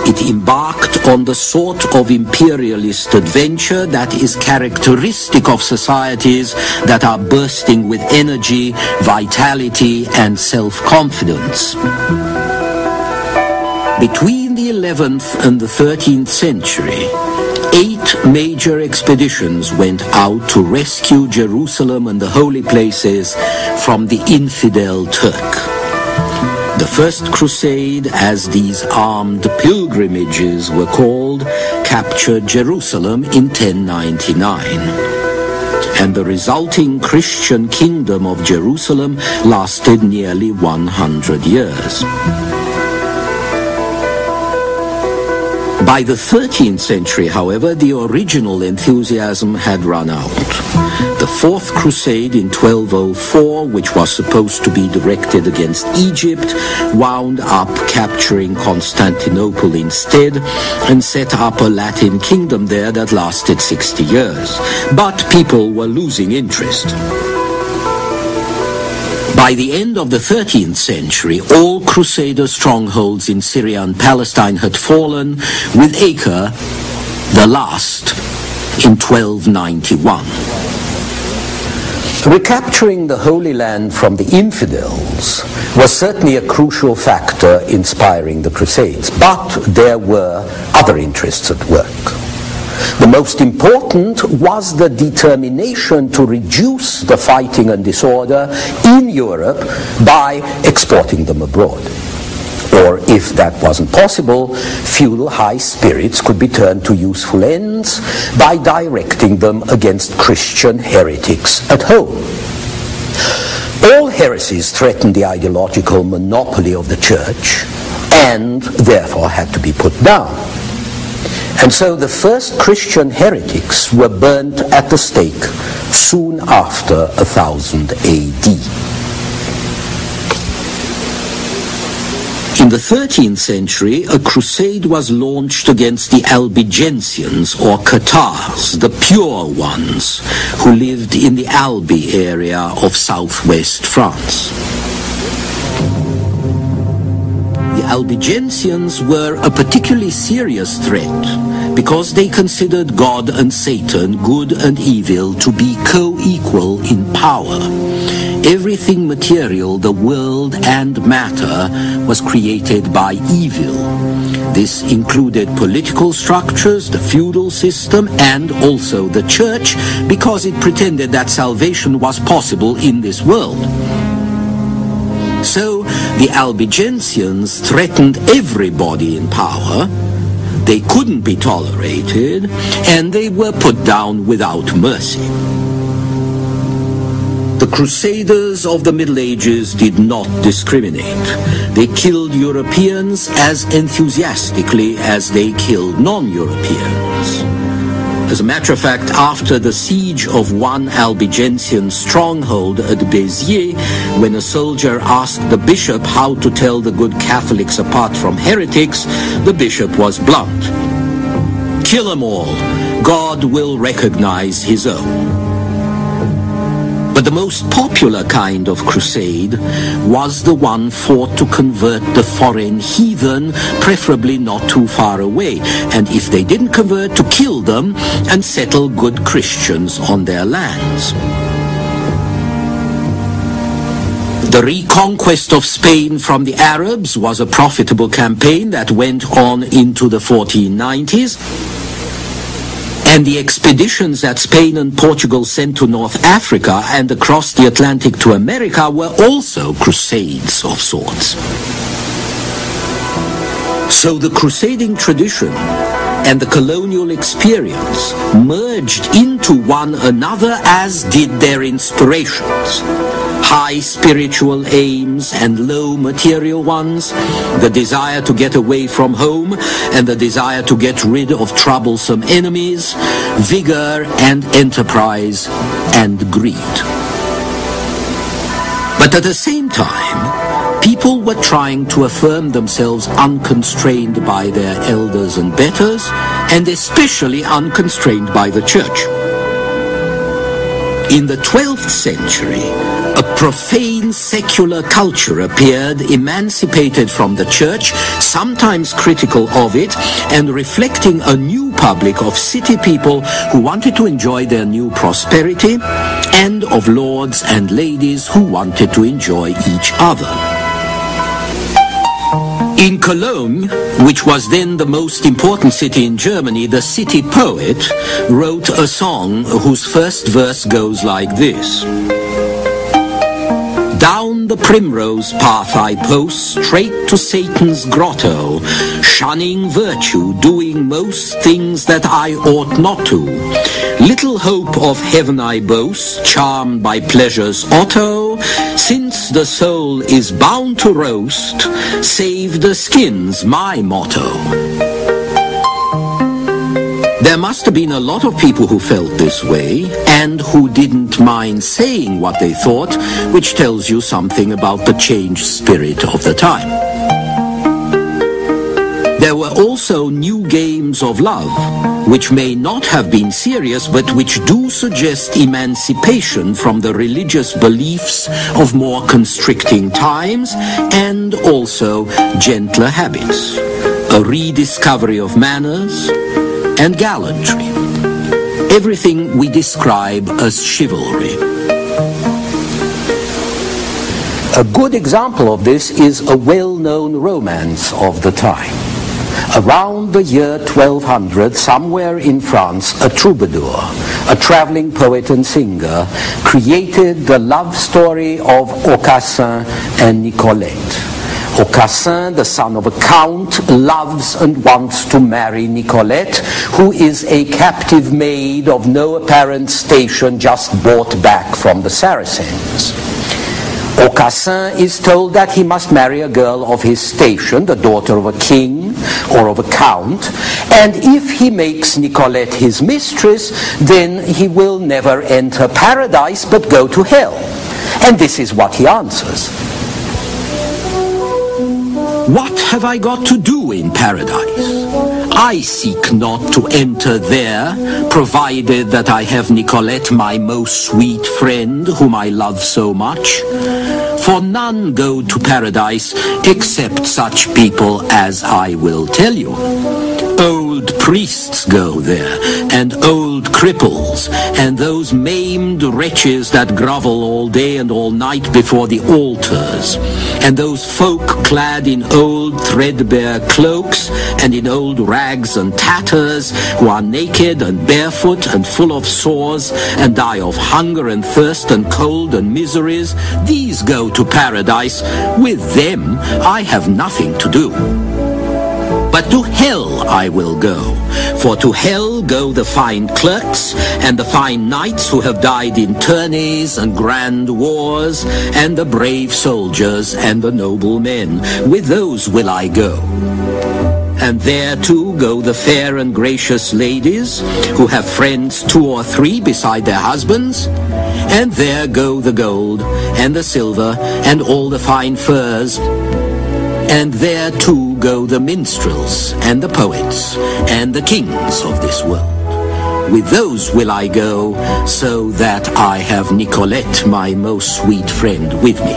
It embarked on the sort of imperialist adventure that is characteristic of societies that are bursting with energy, vitality, and self-confidence. Between the 11th and the 13th century, 8 major expeditions went out to rescue Jerusalem and the holy places from the infidel Turk. The First Crusade, as these armed pilgrimages were called, captured Jerusalem in 1099. And the resulting Christian kingdom of Jerusalem lasted nearly 100 years. By the 13th century, however, the original enthusiasm had run out. The Fourth Crusade in 1204, which was supposed to be directed against Egypt, wound up capturing Constantinople instead and set up a Latin kingdom there that lasted 60 years. But people were losing interest. By the end of the 13th century, all Crusader strongholds in Syria and Palestine had fallen, with Acre, the last, in 1291. Recapturing the Holy Land from the infidels was certainly a crucial factor inspiring the Crusades, but there were other interests at work. The most important was the determination to reduce the fighting and disorder in Europe by exporting them abroad. Or, if that wasn't possible, feudal high spirits could be turned to useful ends by directing them against Christian heretics at home. All heresies threatened the ideological monopoly of the Church and therefore had to be put down. And so the first Christian heretics were burnt at the stake soon after 1000 AD. In the 13th century, a crusade was launched against the Albigensians, or Catars, the pure ones, who lived in the Albi area of southwest France. The Albigensians were a particularly serious threat because they considered God and Satan, good and evil, to be co-equal in power. Everything material, the world and matter, was created by evil. This included political structures, the feudal system, and also the church, because it pretended that salvation was possible in this world. So the Albigensians threatened everybody in power. They couldn't be tolerated, and they were put down without mercy. The Crusaders of the Middle Ages did not discriminate. They killed Europeans as enthusiastically as they killed non-Europeans. As a matter of fact, after the siege of one Albigensian stronghold at Béziers, when a soldier asked the bishop how to tell the good Catholics apart from heretics, the bishop was blunt. Kill them all. God will recognize his own. But the most popular kind of crusade was the one fought to convert the foreign heathen, preferably not too far away, and if they didn't convert, to kill them and settle good Christians on their lands. The reconquest of Spain from the Arabs was a profitable campaign that went on into the 1490s. And the expeditions that Spain and Portugal sent to North Africa and across the Atlantic to America were also crusades of sorts. So the crusading tradition and the colonial experience merged into one another, as did their inspirations. High spiritual aims and low material ones, the desire to get away from home and the desire to get rid of troublesome enemies, vigor and enterprise and greed. But at the same time, people were trying to affirm themselves unconstrained by their elders and betters, and especially unconstrained by the church. In the 12th century, a profane secular culture appeared, emancipated from the church, sometimes critical of it, and reflecting a new public of city people who wanted to enjoy their new prosperity, and of lords and ladies who wanted to enjoy each other. In Cologne, which was then the most important city in Germany, the city poet wrote a song whose first verse goes like this. Down the primrose path I post, straight to Satan's grotto, shunning virtue, doing most things that I ought not to. Little hope of heaven I boast, charmed by pleasure's auto, since the soul is bound to roast, save the skin's my motto. There must have been a lot of people who felt this way and who didn't mind saying what they thought, which tells you something about the changed spirit of the time. There were also new games of love, which may not have been serious, but which do suggest emancipation from the religious beliefs of more constricting times, and also gentler habits, a rediscovery of manners, and gallantry. Everything we describe as chivalry. A good example of this is a well-known romance of the time. Around the year 1200, somewhere in France, a troubadour, a traveling poet and singer, created the love story of Aucassin and Nicolette. Aucassin, the son of a count, loves and wants to marry Nicolette, who is a captive maid of no apparent station, just bought back from the Saracens. Aucassin is told that he must marry a girl of his station, the daughter of a king or of a count, and if he makes Nicolette his mistress, then he will never enter paradise but go to hell. And this is what he answers. What have I got to do in paradise? I seek not to enter there, provided that I have Nicolette, my most sweet friend, whom I love so much. For none go to paradise except such people as I will tell you. Old priests go there, and old cripples, and those maimed wretches that grovel all day and all night before the altars, and those folk clad in old threadbare cloaks and in old rags and tatters, who are naked and barefoot and full of sores and die of hunger and thirst and cold and miseries. These go to paradise. With them I have nothing to do. But to hell I will go, for to hell go the fine clerks and the fine knights who have died in tourneys and grand wars, and the brave soldiers and the noble men. With those will I go. And there too go the fair and gracious ladies, who have friends 2 or 3 beside their husbands. And there go the gold and the silver and all the fine furs. And there too go the minstrels and the poets and the kings of this world. With those will I go, so that I have Nicolette, my most sweet friend, with me.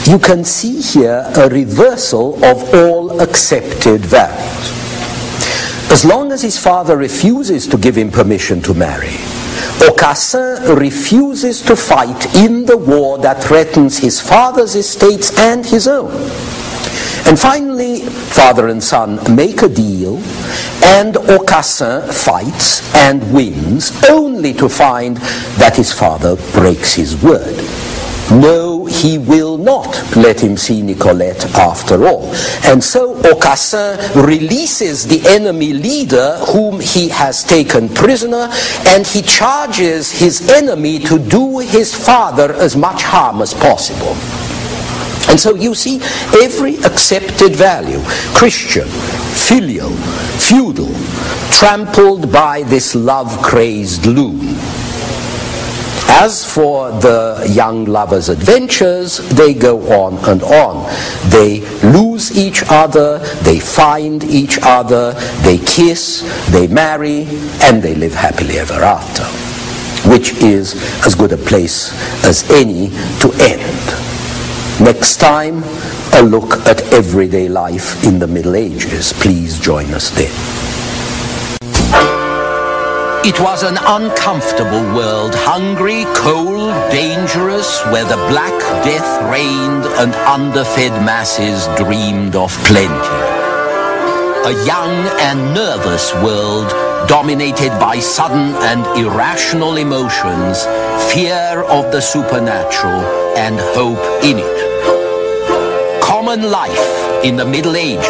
You can see here a reversal of all accepted vows. As long as his father refuses to give him permission to marry, Aucassin refuses to fight in the war that threatens his father's estates and his own. And finally, father and son make a deal, and Aucassin fights and wins, only to find that his father breaks his word. No he will not let him see Nicolette after all. And so Aucassin releases the enemy leader whom he has taken prisoner, and he charges his enemy to do his father as much harm as possible. And so you see every accepted value, Christian, filial, feudal, trampled by this love-crazed loon. As for the young lovers' adventures, they go on and on. They lose each other, they find each other, they kiss, they marry, and they live happily ever after, which is as good a place as any to end. Next time, a look at everyday life in the Middle Ages. Please join us then. It was an uncomfortable world, hungry, cold, dangerous, where the Black Death reigned and underfed masses dreamed of plenty. A young and nervous world dominated by sudden and irrational emotions, fear of the supernatural, and hope in it. Common life in the Middle Ages,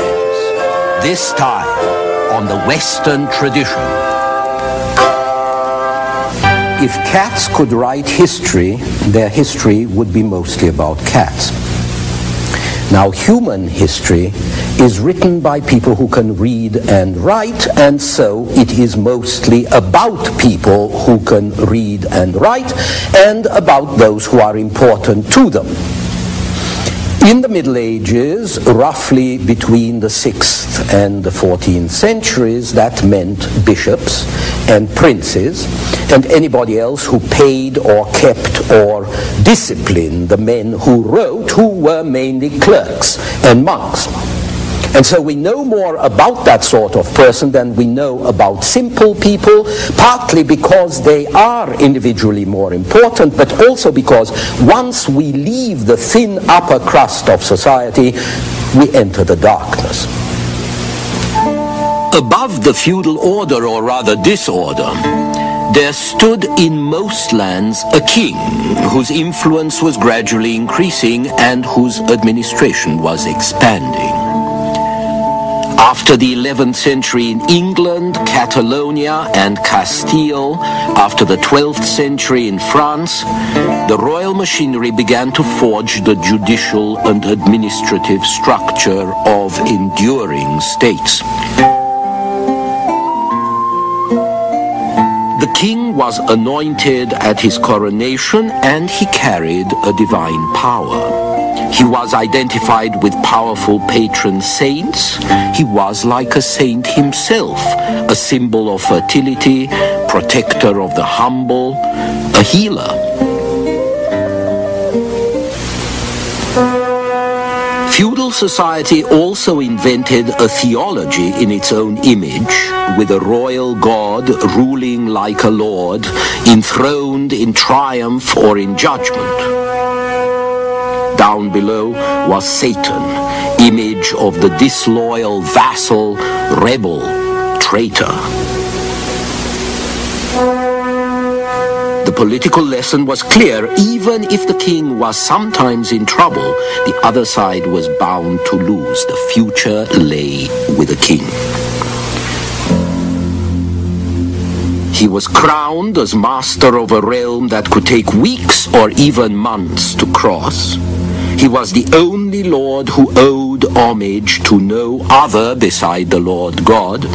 this time on the Western tradition. If cats could write history, their history would be mostly about cats. Now, human history is written by people who can read and write, and so it is mostly about people who can read and write, and about those who are important to them. In the Middle Ages, roughly between the 6th and the 14th centuries, that meant bishops and princes and anybody else who paid or kept or disciplined the men who wrote, who were mainly clerks and monks. And so we know more about that sort of person than we know about simple people, partly because they are individually more important, but also because once we leave the thin upper crust of society, we enter the darkness. Above the feudal order, or rather disorder, there stood in most lands a king whose influence was gradually increasing and whose administration was expanding. After the 11th century in England, Catalonia, and Castile, after the 12th century in France, the royal machinery began to forge the judicial and administrative structure of enduring states. The king was anointed at his coronation, and he carried a divine power. He was identified with powerful patron saints. He was like a saint himself, a symbol of fertility, protector of the humble, a healer. Feudal society also invented a theology in its own image, with a royal god ruling like a lord, enthroned in triumph or in judgment. Down below was Satan, image of the disloyal vassal, rebel, traitor. The political lesson was clear. Even if the king was sometimes in trouble, the other side was bound to lose. The future lay with the king. He was crowned as master of a realm that could take weeks or even months to cross. He was the only lord who owed homage to no other beside the Lord God.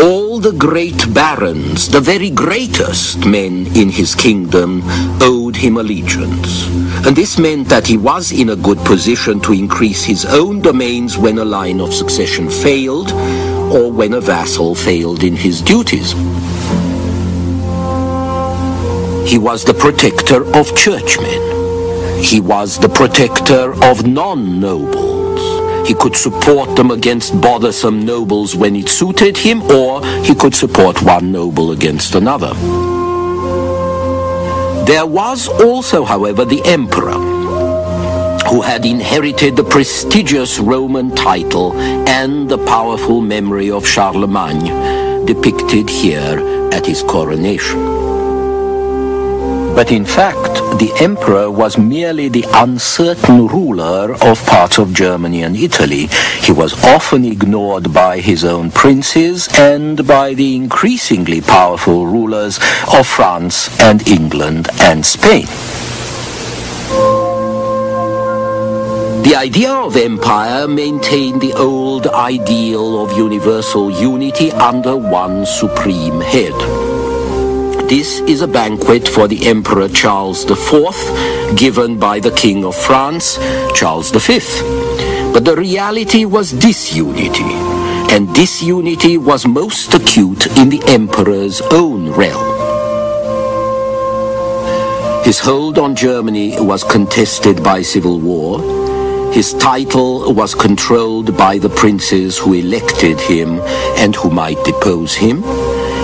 All the great barons, the very greatest men in his kingdom, owed him allegiance. And this meant that he was in a good position to increase his own domains when a line of succession failed, or when a vassal failed in his duties. He was the protector of churchmen. He was the protector of non-nobles. He could support them against bothersome nobles when it suited him, or he could support one noble against another. There was also, however, the emperor, who had inherited the prestigious Roman title and the powerful memory of Charlemagne, depicted here at his coronation. But in fact, the emperor was merely the uncertain ruler of parts of Germany and Italy. He was often ignored by his own princes and by the increasingly powerful rulers of France and England and Spain. The idea of empire maintained the old ideal of universal unity under one supreme head. This is a banquet for the Emperor Charles IV, given by the King of France, Charles V. But the reality was disunity, and disunity was most acute in the Emperor's own realm. His hold on Germany was contested by civil war. His title was controlled by the princes who elected him and who might depose him.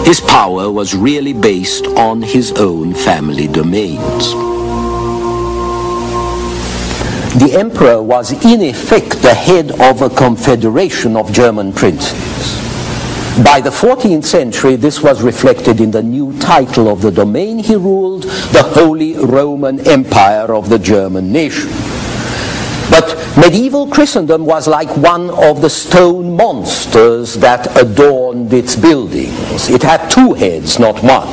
His power was really based on his own family domains. The emperor was in effect the head of a confederation of German princes. By the 14th century, this was reflected in the new title of the domain he ruled, the Holy Roman Empire of the German nation. But medieval Christendom was like one of the stone monsters that adorned its buildings. It had two heads, not one.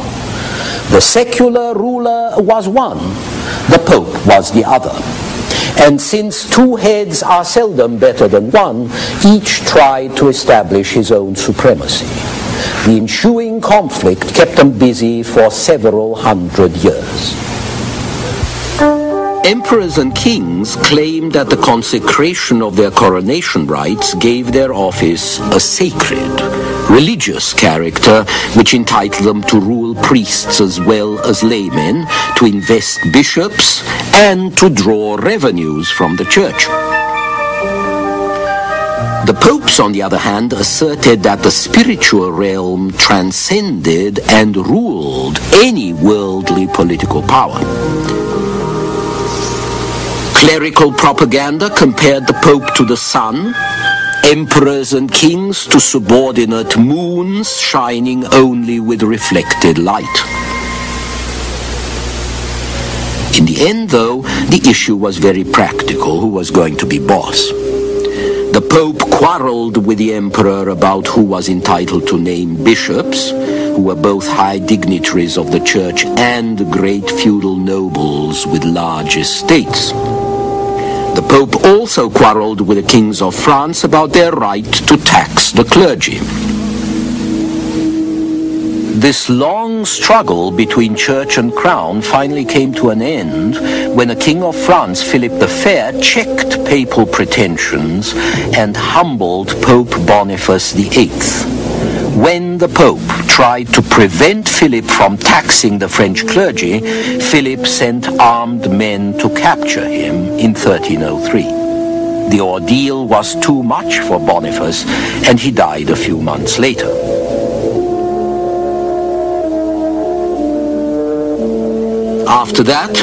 The secular ruler was one, the Pope was the other. And since two heads are seldom better than one, each tried to establish his own supremacy. The ensuing conflict kept them busy for several hundred years. Emperors and kings claimed that the consecration of their coronation rites gave their office a sacred, religious character, which entitled them to rule priests as well as laymen, to invest bishops, and to draw revenues from the church. The popes, on the other hand, asserted that the spiritual realm transcended and ruled any worldly political power. Clerical propaganda compared the Pope to the sun, emperors and kings to subordinate moons shining only with reflected light. In the end, though, the issue was very practical: who was going to be boss? The Pope quarreled with the emperor about who was entitled to name bishops, who were both high dignitaries of the church and great feudal nobles with large estates. The Pope also quarreled with the kings of France about their right to tax the clergy. This long struggle between church and crown finally came to an end when the King of France, Philip the Fair, checked papal pretensions and humbled Pope Boniface VIII. When the Pope tried to prevent Philip from taxing the French clergy, Philip sent armed men to capture him in 1303. The ordeal was too much for Boniface, and he died a few months later. After that,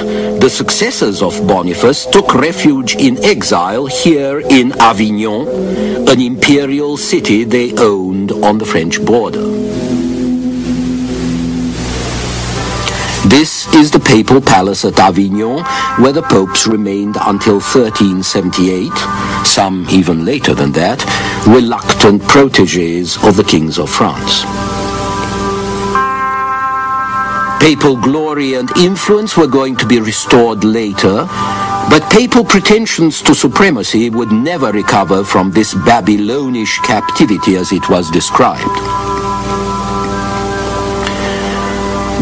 the successors of Boniface took refuge in exile here in Avignon, an imperial city they owned on the French border. This is the papal palace at Avignon, where the popes remained until 1378, some even later than that, reluctant protégés of the kings of France. Papal glory and influence were going to be restored later, but papal pretensions to supremacy would never recover from this Babylonish captivity as it was described.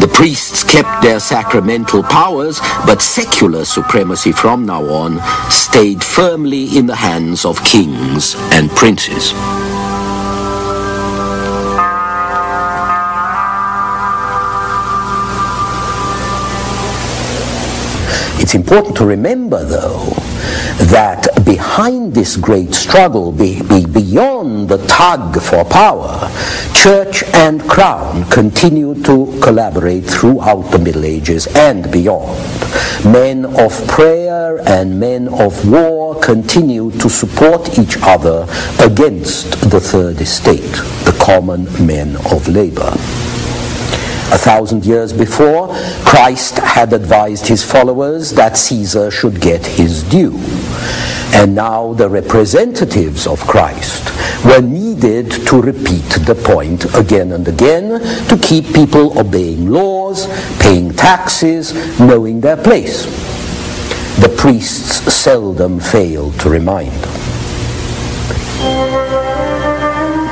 The priests kept their sacramental powers, but secular supremacy from now on stayed firmly in the hands of kings and princes. It's important to remember, though, that behind this great struggle, beyond the tug for power, church and crown continued to collaborate throughout the Middle Ages and beyond. Men of prayer and men of war continued to support each other against the Third Estate, the common men of labor. 1,000 years before, Christ had advised his followers that Caesar should get his due. And now the representatives of Christ were needed to repeat the point again and again to keep people obeying laws, paying taxes, knowing their place. The priests seldom failed to remind them.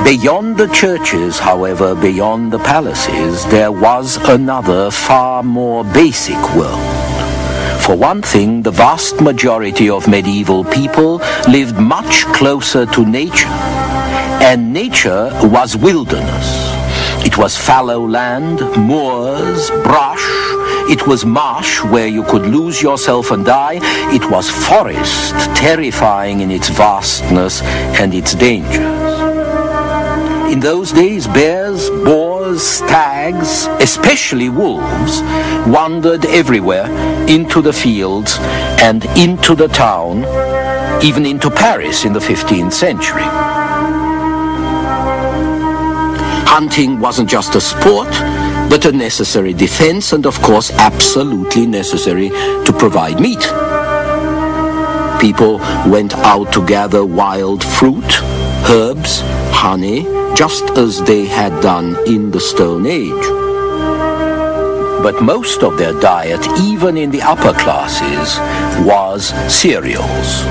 Beyond the churches, however, beyond the palaces, there was another far more basic world. For one thing, the vast majority of medieval people lived much closer to nature, and nature was wilderness. It was fallow land, moors, brush. It was marsh where you could lose yourself and die. It was forest, terrifying in its vastness and its dangers. In those days, bears, boars, stags, especially wolves, wandered everywhere, into the fields and into the town, even into Paris in the 15th century. Hunting wasn't just a sport, but a necessary defense and, of course, absolutely necessary to provide meat. People went out to gather wild fruit, herbs, honey, just as they had done in the Stone Age. But most of their diet, even in the upper classes, was cereals,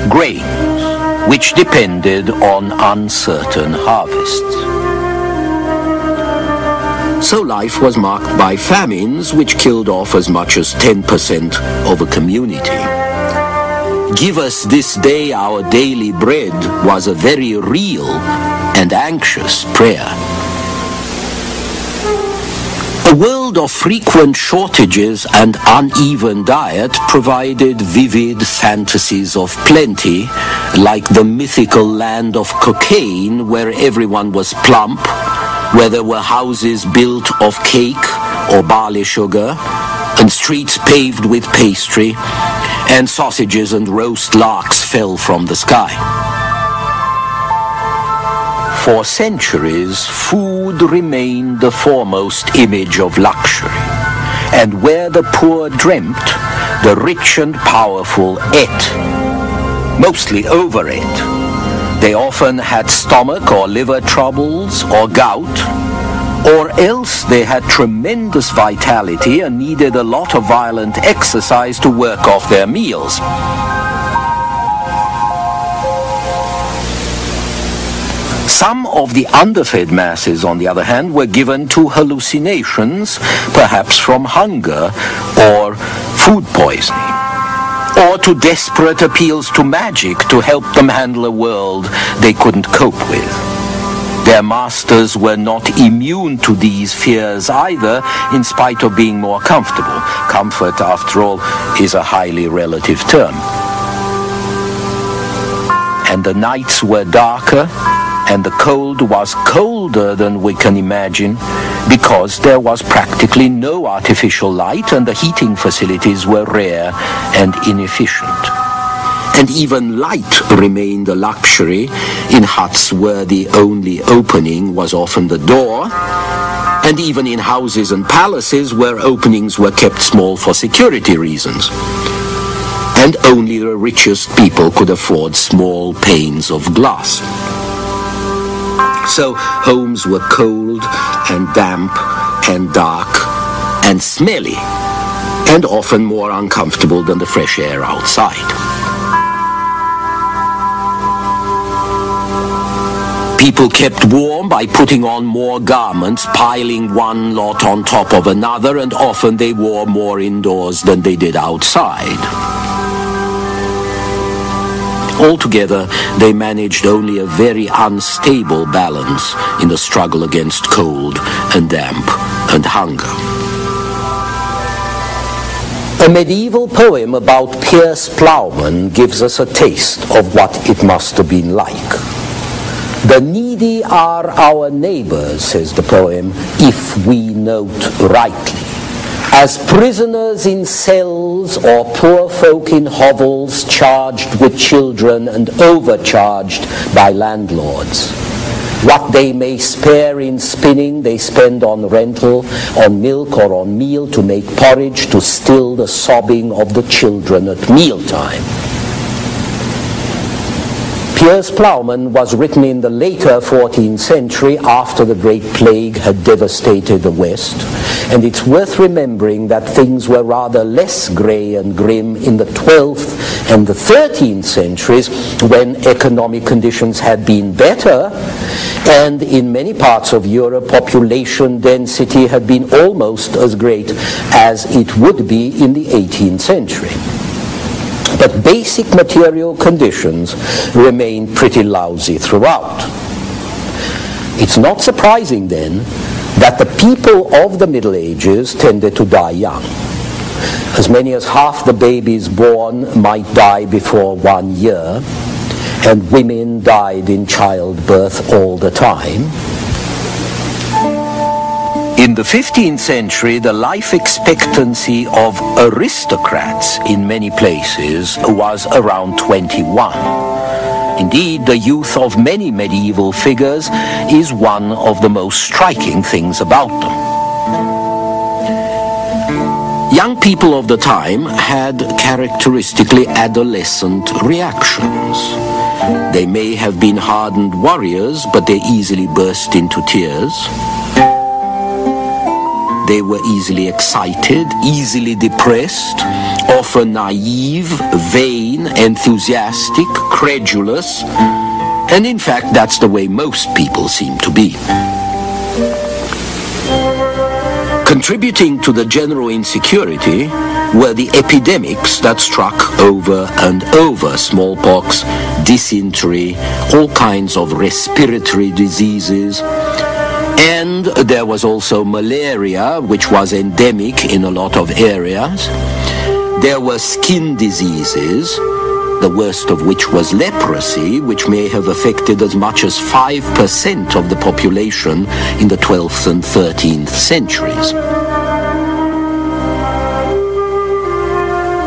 grains, which depended on uncertain harvests. So life was marked by famines which killed off as much as 10% of a community. "Give us this day our daily bread" was a very real and anxious prayer. A world of frequent shortages and uneven diet provided vivid fantasies of plenty, like the mythical land of cocaine where everyone was plump, where there were houses built of cake or barley sugar, and streets paved with pastry, and sausages and roast larks fell from the sky. For centuries, food remained the foremost image of luxury, and where the poor dreamt, the rich and powerful ate, mostly overate. They often had stomach or liver troubles or gout, or else they had tremendous vitality and needed a lot of violent exercise to work off their meals. Some of the underfed masses, on the other hand, were given to hallucinations, perhaps from hunger or food poisoning, or to desperate appeals to magic to help them handle a world they couldn't cope with. Their masters were not immune to these fears either, in spite of being more comfortable. Comfort, after all, is a highly relative term. And the nights were darker, and the cold was colder than we can imagine, because there was practically no artificial light and the heating facilities were rare and inefficient. And even light remained a luxury in huts where the only opening was often the door, and even in houses and palaces where openings were kept small for security reasons. And only the richest people could afford small panes of glass. So homes were cold and damp and dark and smelly, and often more uncomfortable than the fresh air outside. People kept warm by putting on more garments, piling one lot on top of another, and often they wore more indoors than they did outside. Altogether, they managed only a very unstable balance in the struggle against cold and damp and hunger. A medieval poem about Piers Plowman gives us a taste of what it must have been like. "The needy are our neighbors," says the poem, "if we note rightly. As prisoners in cells or poor folk in hovels charged with children and overcharged by landlords. What they may spare in spinning, they spend on rental, on milk or on meal to make porridge, to still the sobbing of the children at mealtime. Piers Plowman was written in the later 14th century after the Great Plague had devastated the West, and it's worth remembering that things were rather less grey and grim in the 12th and the 13th centuries, when economic conditions had been better, and in many parts of Europe population density had been almost as great as it would be in the 18th century. But basic material conditions remained pretty lousy throughout. It's not surprising then that the people of the Middle Ages tended to die young. As many as half the babies born might die before 1 year, and women died in childbirth all the time. In the 15th century, the life expectancy of aristocrats in many places was around 21. Indeed, the youth of many medieval figures is one of the most striking things about them. Young people of the time had characteristically adolescent reactions. They may have been hardened warriors, but they easily burst into tears. They were easily excited, easily depressed, often naive, vain, enthusiastic, credulous, and in fact that's the way most people seem to be. Contributing to the general insecurity were the epidemics that struck over and over: smallpox, dysentery, all kinds of respiratory diseases. And there was also malaria, which was endemic in a lot of areas. There were skin diseases, the worst of which was leprosy, which may have affected as much as 5% of the population in the 12th and 13th centuries.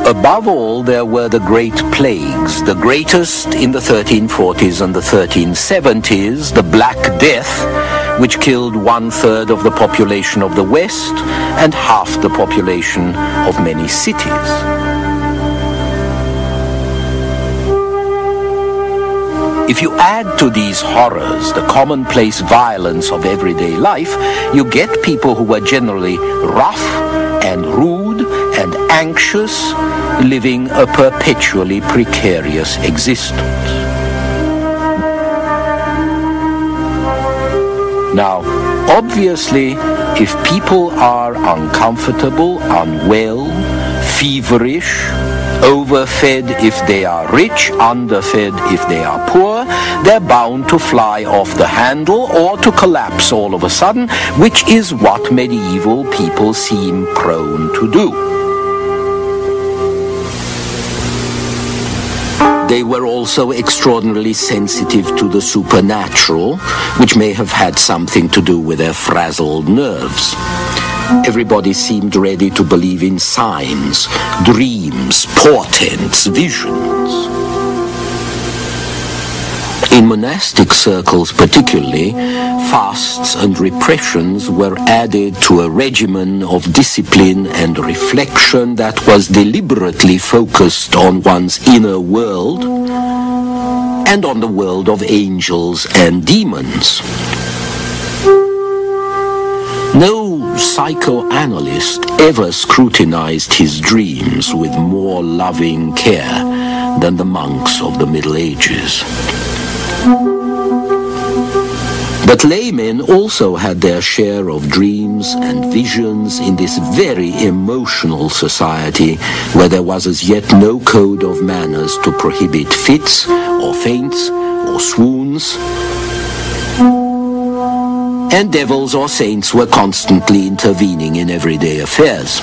Above all, there were the Great Plagues, the greatest in the 1340s and the 1370s, the Black Death, which killed 1/3 of the population of the West and half the population of many cities. If you add to these horrors the commonplace violence of everyday life, you get people who were generally rough and rude and anxious, living a perpetually precarious existence. Now, obviously, if people are uncomfortable, unwell, feverish, overfed if they are rich, underfed if they are poor, they're bound to fly off the handle or to collapse all of a sudden, which is what medieval people seem prone to do. They were also extraordinarily sensitive to the supernatural, which may have had something to do with their frazzled nerves. Everybody seemed ready to believe in signs, dreams, portents, visions. In monastic circles particularly, fasts and repressions were added to a regimen of discipline and reflection that was deliberately focused on one's inner world and on the world of angels and demons. No psychoanalyst ever scrutinized his dreams with more loving care than the monks of the Middle Ages. But laymen also had their share of dreams and visions in this very emotional society where there was as yet no code of manners to prohibit fits or faints or swoons. And devils or saints were constantly intervening in everyday affairs.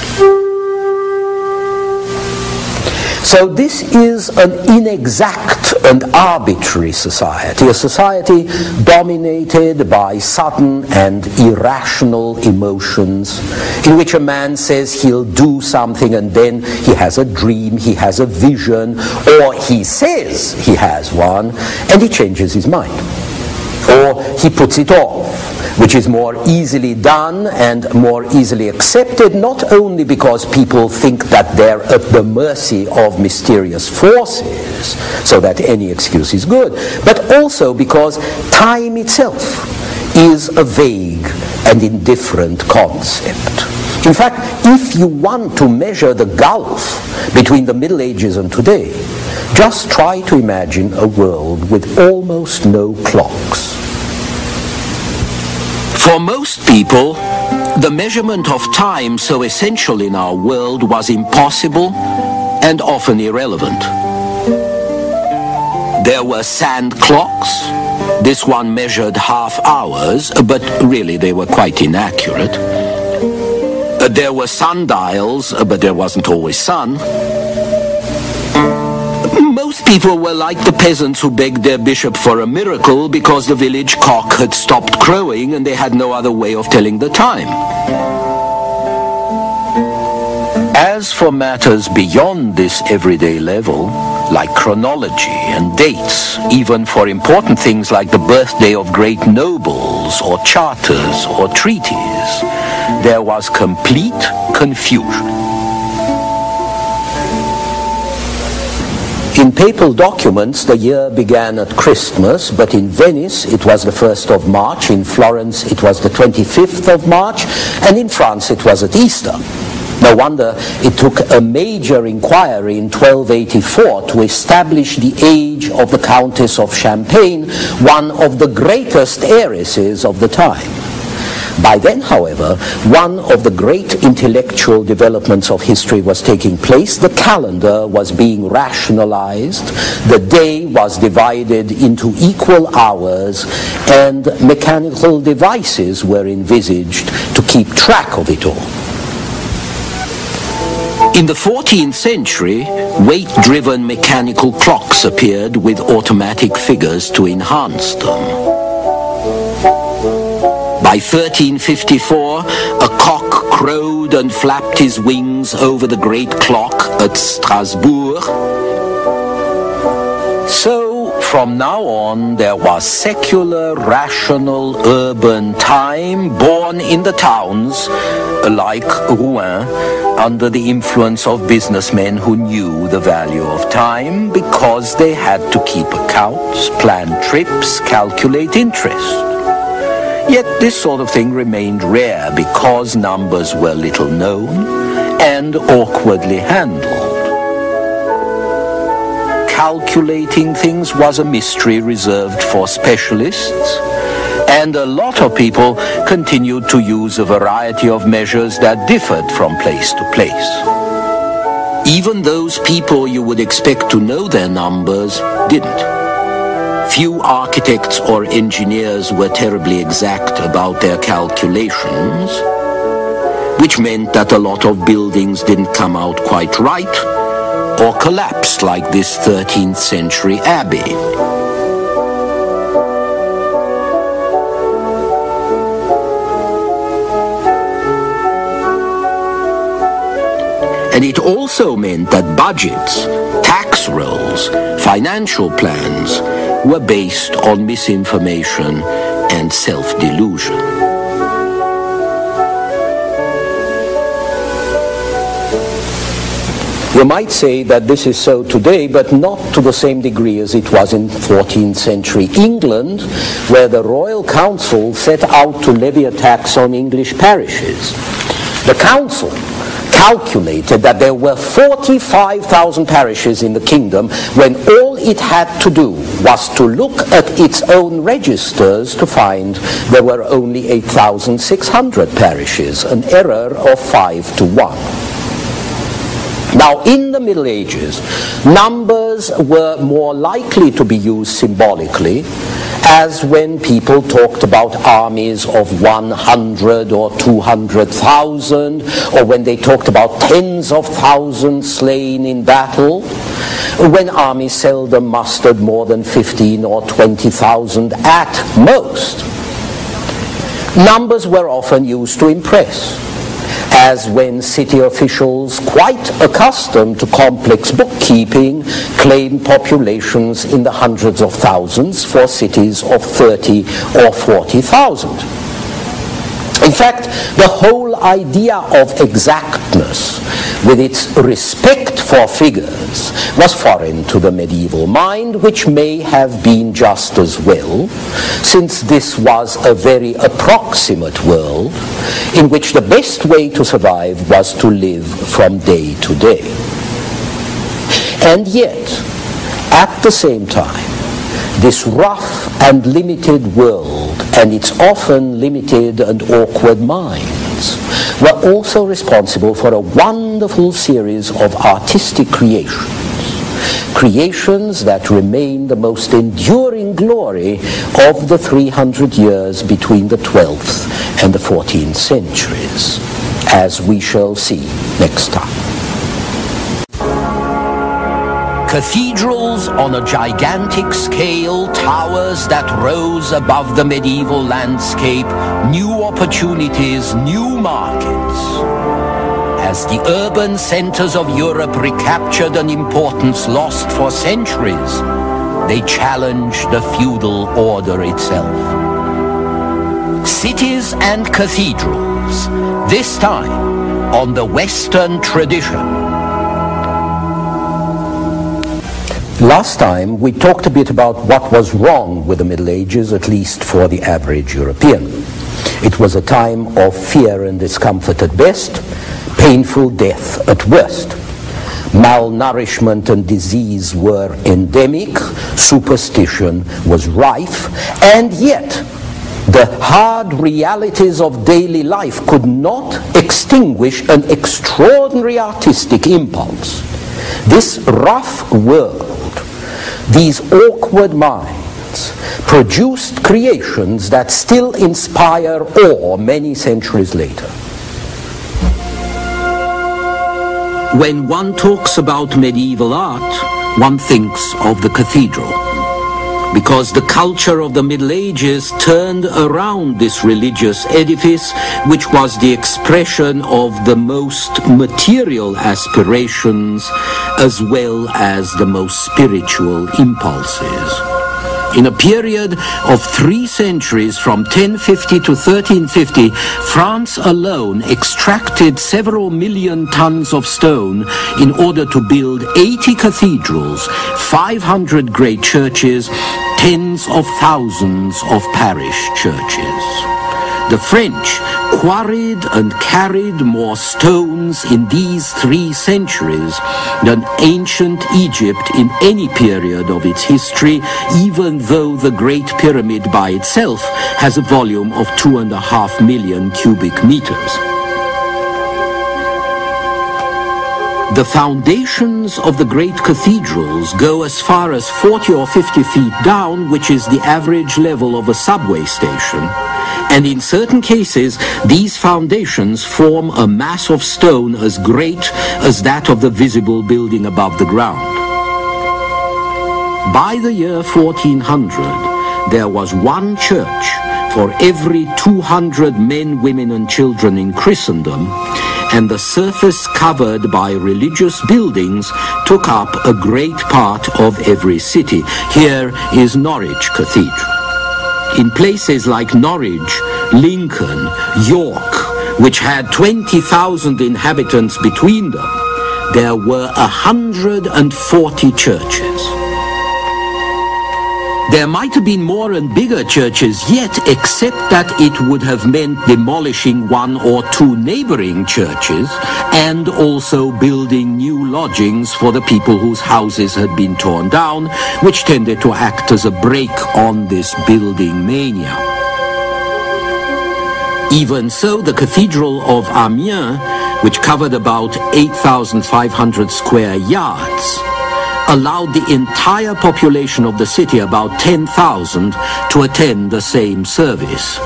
So this is an inexact and arbitrary society, a society dominated by sudden and irrational emotions, in which a man says he'll do something and then he has a dream, he has a vision, or he says he has one, and he changes his mind. Or he puts it off, which is more easily done and more easily accepted, not only because people think that they're at the mercy of mysterious forces, so that any excuse is good, but also because time itself is a vague and indifferent concept. In fact, if you want to measure the gulf between the Middle Ages and today, just try to imagine a world with almost no clocks. For most people, the measurement of time so essential in our world was impossible and often irrelevant. There were sand clocks. This one measured half hours, but really they were quite inaccurate. There were sundials, but there wasn't always sun. Most people were like the peasants who begged their bishop for a miracle because the village cock had stopped crowing and they had no other way of telling the time. As for matters beyond this everyday level, like chronology and dates, even for important things like the birthday of great nobles or charters or treaties, there was complete confusion. In papal documents, the year began at Christmas, but in Venice it was the 1st of March, in Florence it was the 25th of March, and in France it was at Easter. No wonder it took a major inquiry in 1284 to establish the age of the Countess of Champagne, one of the greatest heiresses of the time. By then, however, one of the great intellectual developments of history was taking place. The calendar was being rationalized, the day was divided into equal hours, and mechanical devices were envisaged to keep track of it all. In the 14th century, weight-driven mechanical clocks appeared with automatic figures to enhance them. By 1354, a cock crowed and flapped his wings over the great clock at Strasbourg. So, from now on, there was secular, rational, urban time born in the towns, like Rouen, under the influence of businessmen who knew the value of time because they had to keep accounts, plan trips, calculate interest. Yet this sort of thing remained rare because numbers were little known and awkwardly handled. Calculating things was a mystery reserved for specialists, and a lot of people continued to use a variety of measures that differed from place to place. Even those people you would expect to know their numbers didn't. Few architects or engineers were terribly exact about their calculations, which meant that a lot of buildings didn't come out quite right or collapsed like this 13th century abbey. And it also meant that budgets, tax rolls, financial plans were based on misinformation and self-delusion. You might say that this is so today, but not to the same degree as it was in 14th century England, where the Royal Council set out to levy a tax on English parishes. The Council calculated that there were 45,000 parishes in the kingdom when all it had to do was to look at its own registers to find there were only 8,600 parishes, an error of 5 to 1. Now, in the Middle Ages, numbers were more likely to be used symbolically, as when people talked about armies of 100 or 200,000, or when they talked about tens of thousands slain in battle, when armies seldom mustered more than 15 or 20,000 at most. Numbers were often used to impress. as when city officials, quite accustomed to complex bookkeeping, claimed populations in the hundreds of thousands for cities of 30 or 40,000. In fact, the whole idea of exactness, with its respect for figures, was foreign to the medieval mind, which may have been just as well, since this was a very approximate world in which the best way to survive was to live from day to day. And yet, at the same time, this rough and limited world and its often limited and awkward minds were also responsible for a wonderful series of artistic creations that remain the most enduring glory of the 300 years between the 12th and the 14th centuries, as we shall see next time. Cathedrals on a gigantic scale, towers that rose above the medieval landscape, new opportunities, new markets. As the urban centers of Europe recaptured an importance lost for centuries, they challenged the feudal order itself. Cities and cathedrals, this time on the Western tradition. Last time we talked a bit about what was wrong with the Middle Ages, at least for the average European. It was a time of fear and discomfort at best, painful death at worst. Malnourishment and disease were endemic, superstition was rife, and yet the hard realities of daily life could not extinguish an extraordinary artistic impulse. This rough world, these awkward minds, produced creations that still inspire awe many centuries later. When one talks about medieval art, one thinks of the cathedral, because the culture of the Middle Ages turned around this religious edifice, which was the expression of the most material aspirations as well as the most spiritual impulses. In a period of 3 centuries, from 1050 to 1350, France alone extracted several million tons of stone in order to build 80 cathedrals, 500 great churches, tens of thousands of parish churches. The French quarried and carried more stones in these 3 centuries than ancient Egypt in any period of its history, even though the Great Pyramid by itself has a volume of 2.5 million cubic meters. The foundations of the great cathedrals go as far as 40 or 50 feet down, which is the average level of a subway station. And in certain cases, these foundations form a mass of stone as great as that of the visible building above the ground. By the year 1400, there was one church for every 200 men, women, and children in Christendom, and the surface covered by religious buildings took up a great part of every city. Here is Norwich Cathedral. In places like Norwich, Lincoln, York, which had 20,000 inhabitants between them, there were 140 churches. There might have been more and bigger churches yet, except that it would have meant demolishing 1 or 2 neighboring churches and also building new lodgings for the people whose houses had been torn down, which tended to act as a brake on this building mania. Even so, the Cathedral of Amiens, which covered about 8,500 square yards, allowed the entire population of the city, about 10,000, to attend the same service.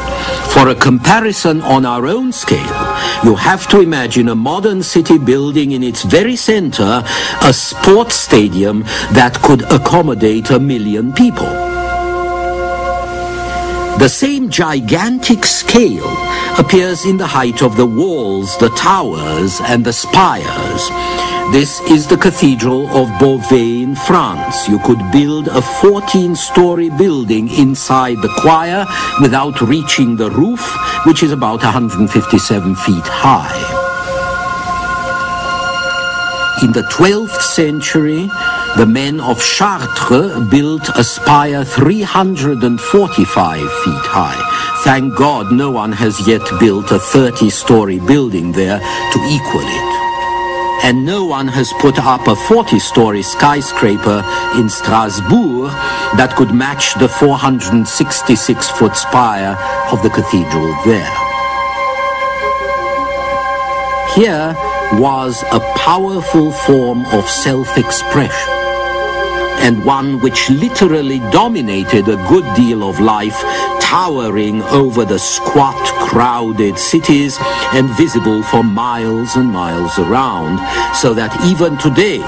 For a comparison on our own scale, you have to imagine a modern city building in its very center a sports stadium that could accommodate 1 million people. The same gigantic scale appears in the height of the walls, the towers, and the spires. This is the Cathedral of Beauvais in France. You could build a 14-story building inside the choir without reaching the roof, which is about 157 feet high. In the 12th century, the men of Chartres built a spire 345 feet high. Thank God no one has yet built a 30-story building there to equal it. And no one has put up a 40-story skyscraper in Strasbourg that could match the 466-foot spire of the cathedral there. Here was a powerful form of self-expression, and one which literally dominated a good deal of life, towering over the squat, crowded cities and visible for miles and miles around, so that even today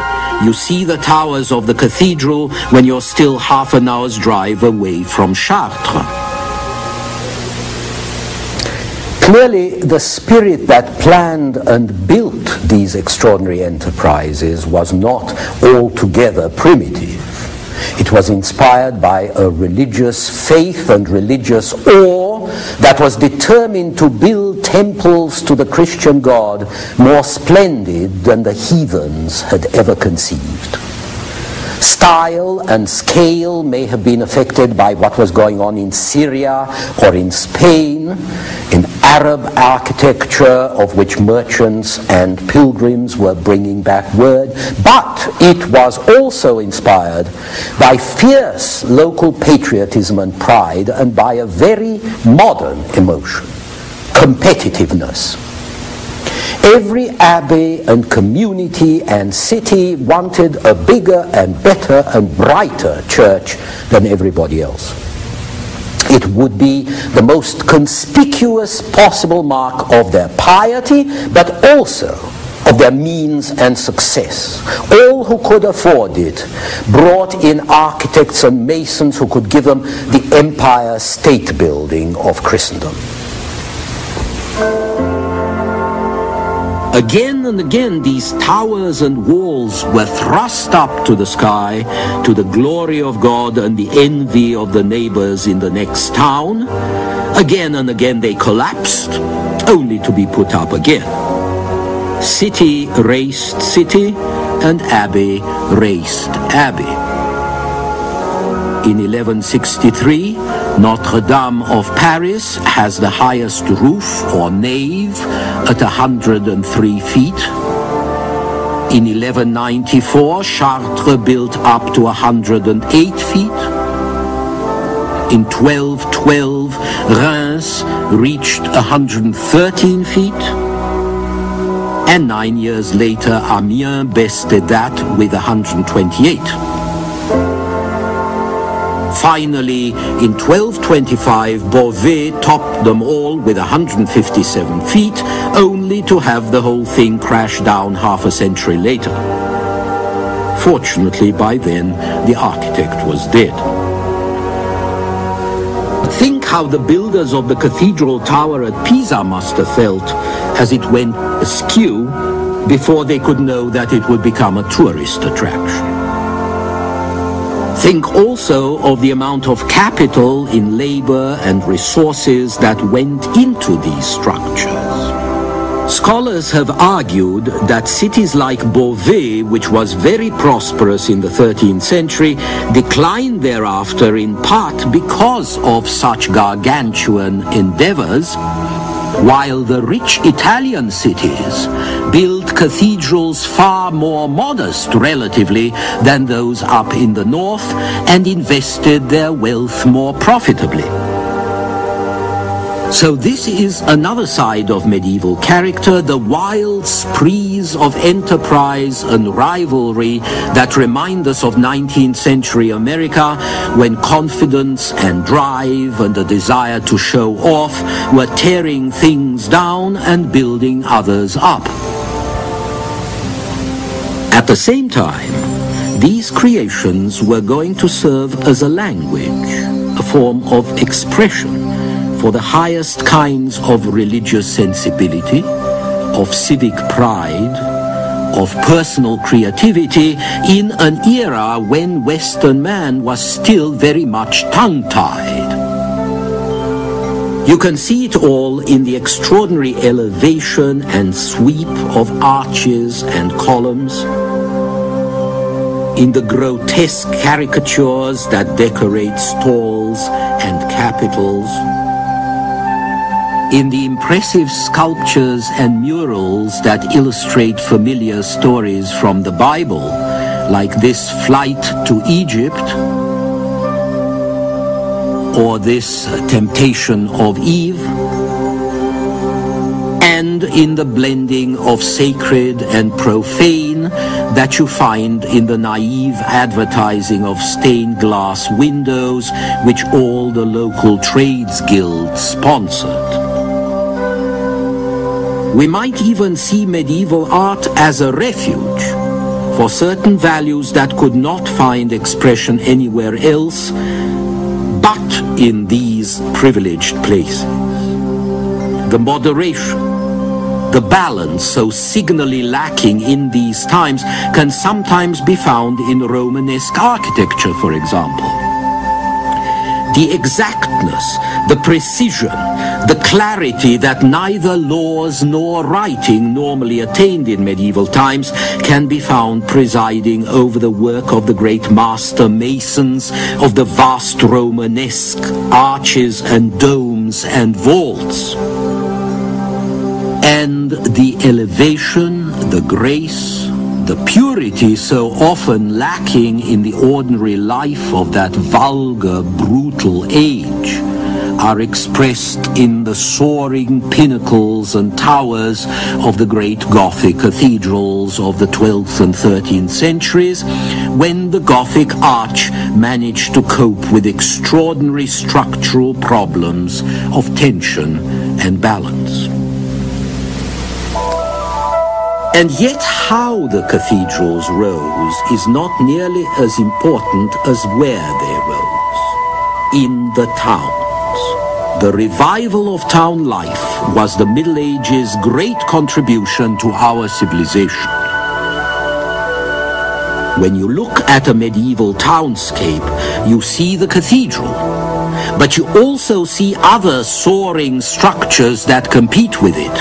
you see the towers of the cathedral when you're still half an hour's drive away from Chartres. Clearly, the spirit that planned and built these extraordinary enterprises was not altogether primitive. It was inspired by a religious faith and religious awe that was determined to build temples to the Christian God more splendid than the heathens had ever conceived. Style and scale may have been affected by what was going on in Syria or in Spain, in Arab architecture of which merchants and pilgrims were bringing back word, but it was also inspired by fierce local patriotism and pride, and by a very modern emotion, competitiveness. Every abbey and community and city wanted a bigger and better and brighter church than everybody else. It would be the most conspicuous possible mark of their piety, but also of their means and success. All who could afford it brought in architects and masons who could give them the empire state building of Christendom. Again and again, these towers and walls were thrust up to the sky, to the glory of God and the envy of the neighbors in the next town. Again and again they collapsed, only to be put up again. City raced city, and abbey raced abbey. In 1163, Notre Dame of Paris has the highest roof or nave at 103 feet. In 1194, Chartres built up to 108 feet. In 1212, Reims reached 113 feet. And 9 years later, Amiens bested that with 128. Finally, in 1225, Beauvais topped them all with 157 feet, only to have the whole thing crash down half a century later. Fortunately, by then, the architect was dead. Think how the builders of the cathedral tower at Pisa must have felt as it went askew before they could know that it would become a tourist attraction. Think also of the amount of capital in labor and resources that went into these structures. Scholars have argued that cities like Beauvais, which was very prosperous in the 13th century, declined thereafter in part because of such gargantuan endeavors, while the rich Italian cities built cathedrals far more modest relatively than those up in the north and invested their wealth more profitably. So this is another side of medieval character, the wild sprees of enterprise and rivalry that remind us of 19th century America, when confidence and drive and a desire to show off were tearing things down and building others up. At the same time, these creations were going to serve as a language, a form of expression for the highest kinds of religious sensibility, of civic pride, of personal creativity in an era when Western man was still very much tongue-tied. You can see it all in the extraordinary elevation and sweep of arches and columns, in the grotesque caricatures that decorate stalls and capitals, in the impressive sculptures and murals that illustrate familiar stories from the Bible, like this flight to Egypt, or this temptation of Eve, and in the blending of sacred and profane that you find in the naive advertising of stained glass windows which all the local trades guilds sponsored. We might even see medieval art as a refuge for certain values that could not find expression anywhere else but in these privileged places. The moderation, the balance so signally lacking in these times can sometimes be found in Romanesque architecture, for example. The exactness, the precision, the clarity that neither laws nor writing normally attained in medieval times can be found presiding over the work of the great master masons of the vast Romanesque arches and domes and vaults. And the elevation, the grace, the purity so often lacking in the ordinary life of that vulgar, brutal age are expressed in the soaring pinnacles and towers of the great Gothic cathedrals of the 12th and 13th centuries, when the Gothic arch managed to cope with extraordinary structural problems of tension and balance. And yet how the cathedrals rose is not nearly as important as where they rose. In the towns. The revival of town life was the Middle Ages' great contribution to our civilization. When you look at a medieval townscape, you see the cathedral, but you also see other soaring structures that compete with it.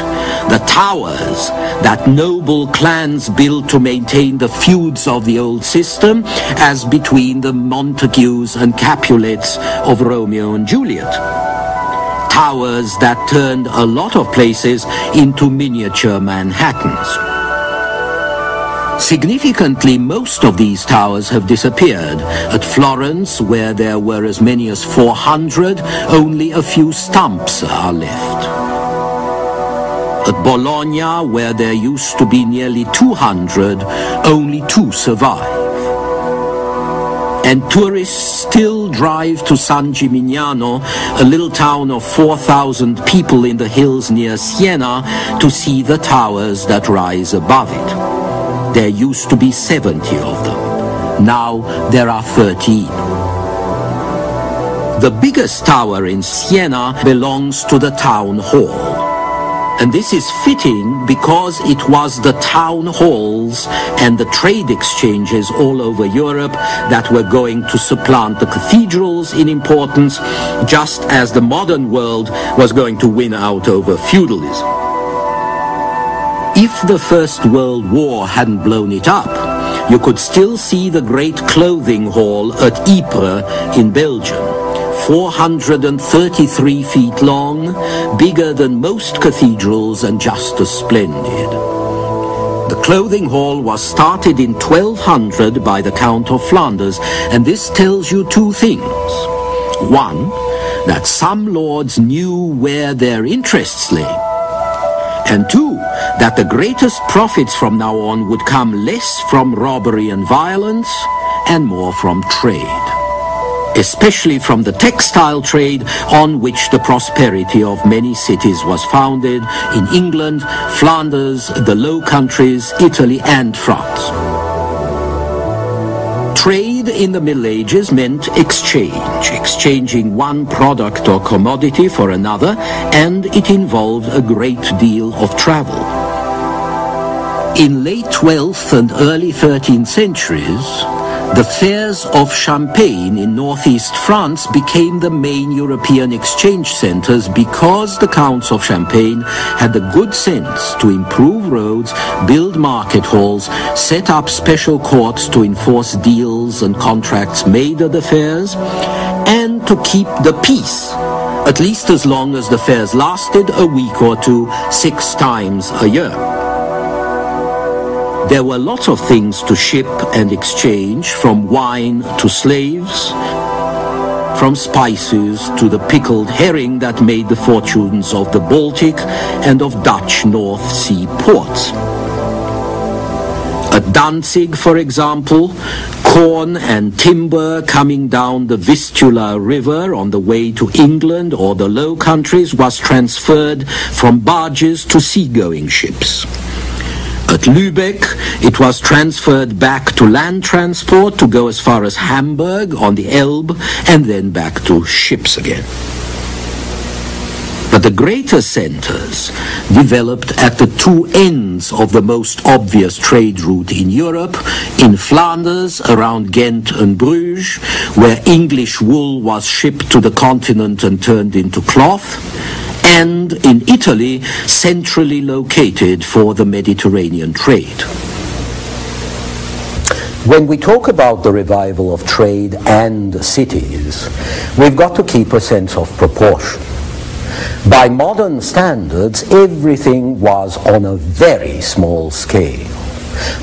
The towers that noble clans built to maintain the feuds of the old system, as between the Montagues and Capulets of Romeo and Juliet. Towers that turned a lot of places into miniature Manhattans. Significantly, most of these towers have disappeared. At Florence, where there were as many as 400, only a few stumps are left. At Bologna, where there used to be nearly 200, only 2 survive. And tourists still drive to San Gimignano, a little town of 4,000 people in the hills near Siena, to see the towers that rise above it. There used to be 70 of them. Now there are 13. The biggest tower in Siena belongs to the town hall. And this is fitting because it was the town halls and the trade exchanges all over Europe that were going to supplant the cathedrals in importance, just as the modern world was going to win out over feudalism. If the First World War hadn't blown it up, you could still see the great clothing hall at Ypres in Belgium. 433 feet long, bigger than most cathedrals and just as splendid. The clothing hall was started in 1200 by the Count of Flanders, and this tells you 2 things. One, that some lords knew where their interests lay. And 2, that the greatest profits from now on would come less from robbery and violence and more from trade. Especially from the textile trade on which the prosperity of many cities was founded in England, Flanders, the Low Countries, Italy and France. Trade in the Middle Ages meant exchange, exchanging one product or commodity for another, and it involved a great deal of travel. In late 12th and early 13th centuries, the fairs of Champagne in northeast France became the main European exchange centers because the counts of Champagne had the good sense to improve roads, build market halls, set up special courts to enforce deals and contracts made at the fairs, and to keep the peace, at least as long as the fairs lasted a week or two, 6 times a year. There were lots of things to ship and exchange, from wine to slaves, from spices to the pickled herring that made the fortunes of the Baltic and of Dutch North Sea ports. At Danzig, for example, corn and timber coming down the Vistula River on the way to England or the Low Countries was transferred from barges to seagoing ships. At Lübeck, it was transferred back to land transport to go as far as Hamburg on the Elbe and then back to ships again. But the greater centers developed at the two ends of the most obvious trade route in Europe, in Flanders around Ghent and Bruges, where English wool was shipped to the continent and turned into cloth, and in Italy, centrally located for the Mediterranean trade. When we talk about the revival of trade and cities, we've got to keep a sense of proportion. By modern standards, everything was on a very small scale.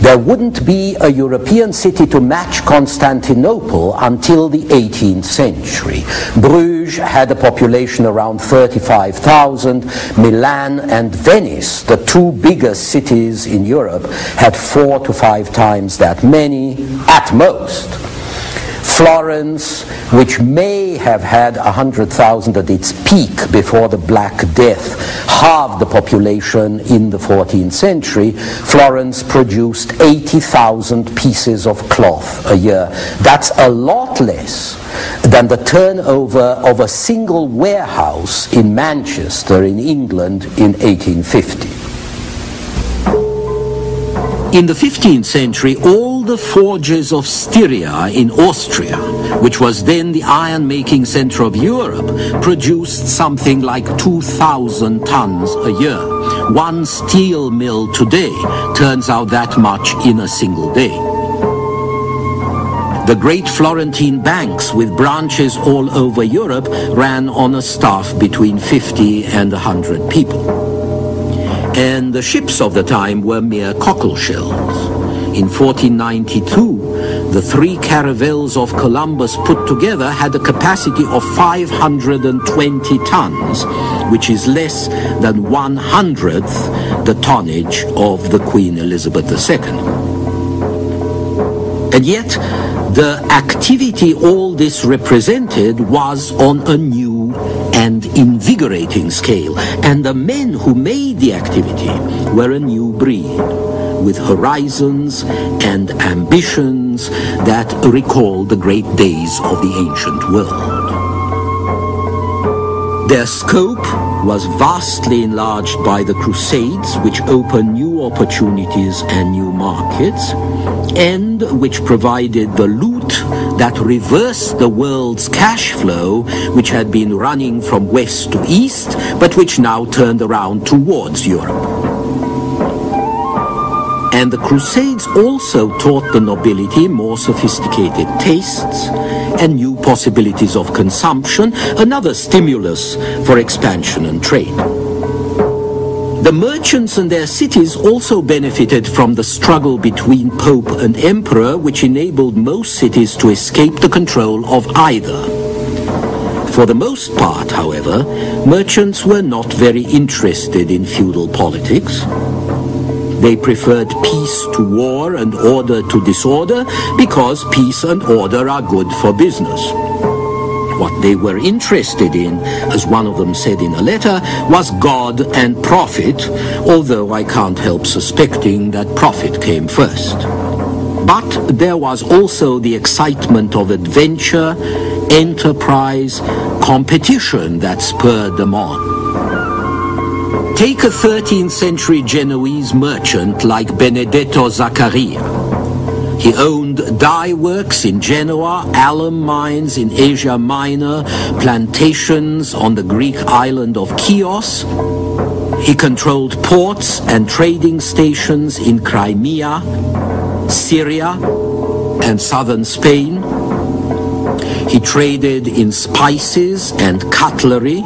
There wouldn't be a European city to match Constantinople until the 18th century. Bruges had a population around 35,000. Milan and Venice, the two biggest cities in Europe, had 4 to 5 times that many at most. Florence, which may have had 100,000 at its peak before the Black Death, halved the population in the 14th century. Florence produced 80,000 pieces of cloth a year. That's a lot less than the turnover of a single warehouse in Manchester in England in 1850. In the 15th century, all the forges of Styria in Austria, which was then the iron-making center of Europe, produced something like 2,000 tons a year. One steel mill today turns out that much in a single day. The great Florentine banks with branches all over Europe ran on a staff between 50 and 100 people. And the ships of the time were mere cockle shells. In 1492, the 3 caravels of Columbus put together had a capacity of 520 tons, which is less than 1/100th the tonnage of the Queen Elizabeth II. And yet, the activity all this represented was on a new and invigorating scale, and the men who made the activity were a new breed, with horizons and ambitions that recall the great days of the ancient world. Their scope was vastly enlarged by the Crusades, which opened new opportunities and new markets, and which provided the loot that reversed the world's cash flow, which had been running from west to east, but which now turned around towards Europe. And the Crusades also taught the nobility more sophisticated tastes and new possibilities of consumption, another stimulus for expansion and trade. The merchants and their cities also benefited from the struggle between Pope and Emperor, which enabled most cities to escape the control of either. For the most part, however, merchants were not very interested in feudal politics. They preferred peace to war and order to disorder because peace and order are good for business. What they were interested in, as one of them said in a letter, was God and profit, although I can't help suspecting that profit came first. But there was also the excitement of adventure, enterprise, competition that spurred them on. Take a 13th century Genoese merchant like Benedetto Zaccaria. He owned dye works in Genoa, alum mines in Asia Minor, plantations on the Greek island of Chios. He controlled ports and trading stations in Crimea, Syria, and southern Spain. He traded in spices and cutlery,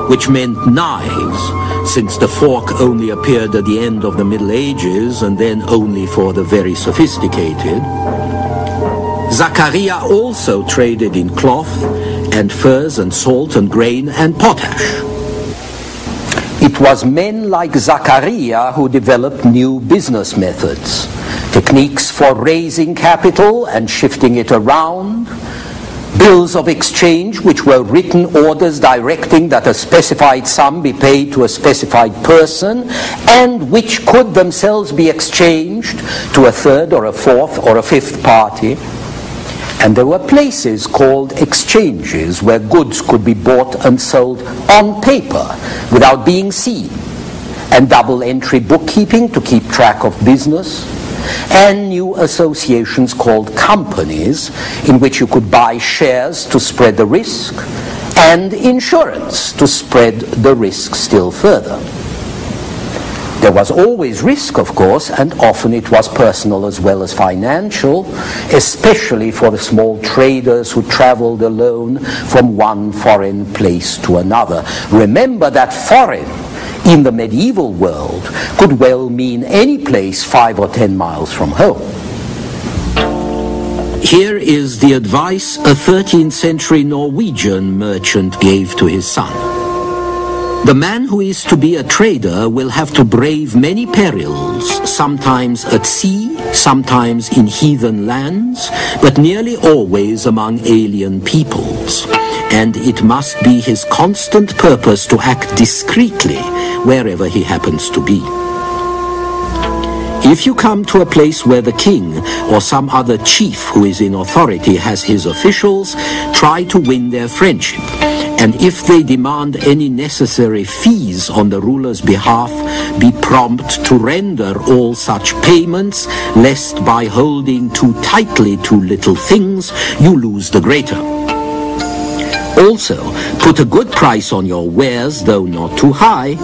which meant knives, since the fork only appeared at the end of the Middle Ages and then only for the very sophisticated. Zaccaria also traded in cloth and furs and salt and grain and potash. It was men like Zaccaria who developed new business methods, techniques for raising capital and shifting it around, bills of exchange which were written orders directing that a specified sum be paid to a specified person and which could themselves be exchanged to a third or a fourth or a fifth party. And there were places called exchanges where goods could be bought and sold on paper without being seen, and double entry bookkeeping to keep track of business, and new associations called companies in which you could buy shares to spread the risk, and insurance to spread the risk still further. There was always risk, of course, and often it was personal as well as financial, especially for the small traders who traveled alone from one foreign place to another. Remember that foreign in the medieval world could well mean any place 5 or 10 miles from home. Here is the advice a 13th century Norwegian merchant gave to his son. The man who is to be a trader will have to brave many perils, sometimes at sea, sometimes in heathen lands, but nearly always among alien peoples. And it must be his constant purpose to act discreetly wherever he happens to be. If you come to a place where the king or some other chief who is in authority has his officials, try to win their friendship. And if they demand any necessary fees on the ruler's behalf, be prompt to render all such payments, lest by holding too tightly to little things, you lose the greater. Also, put a good price on your wares, though not too high,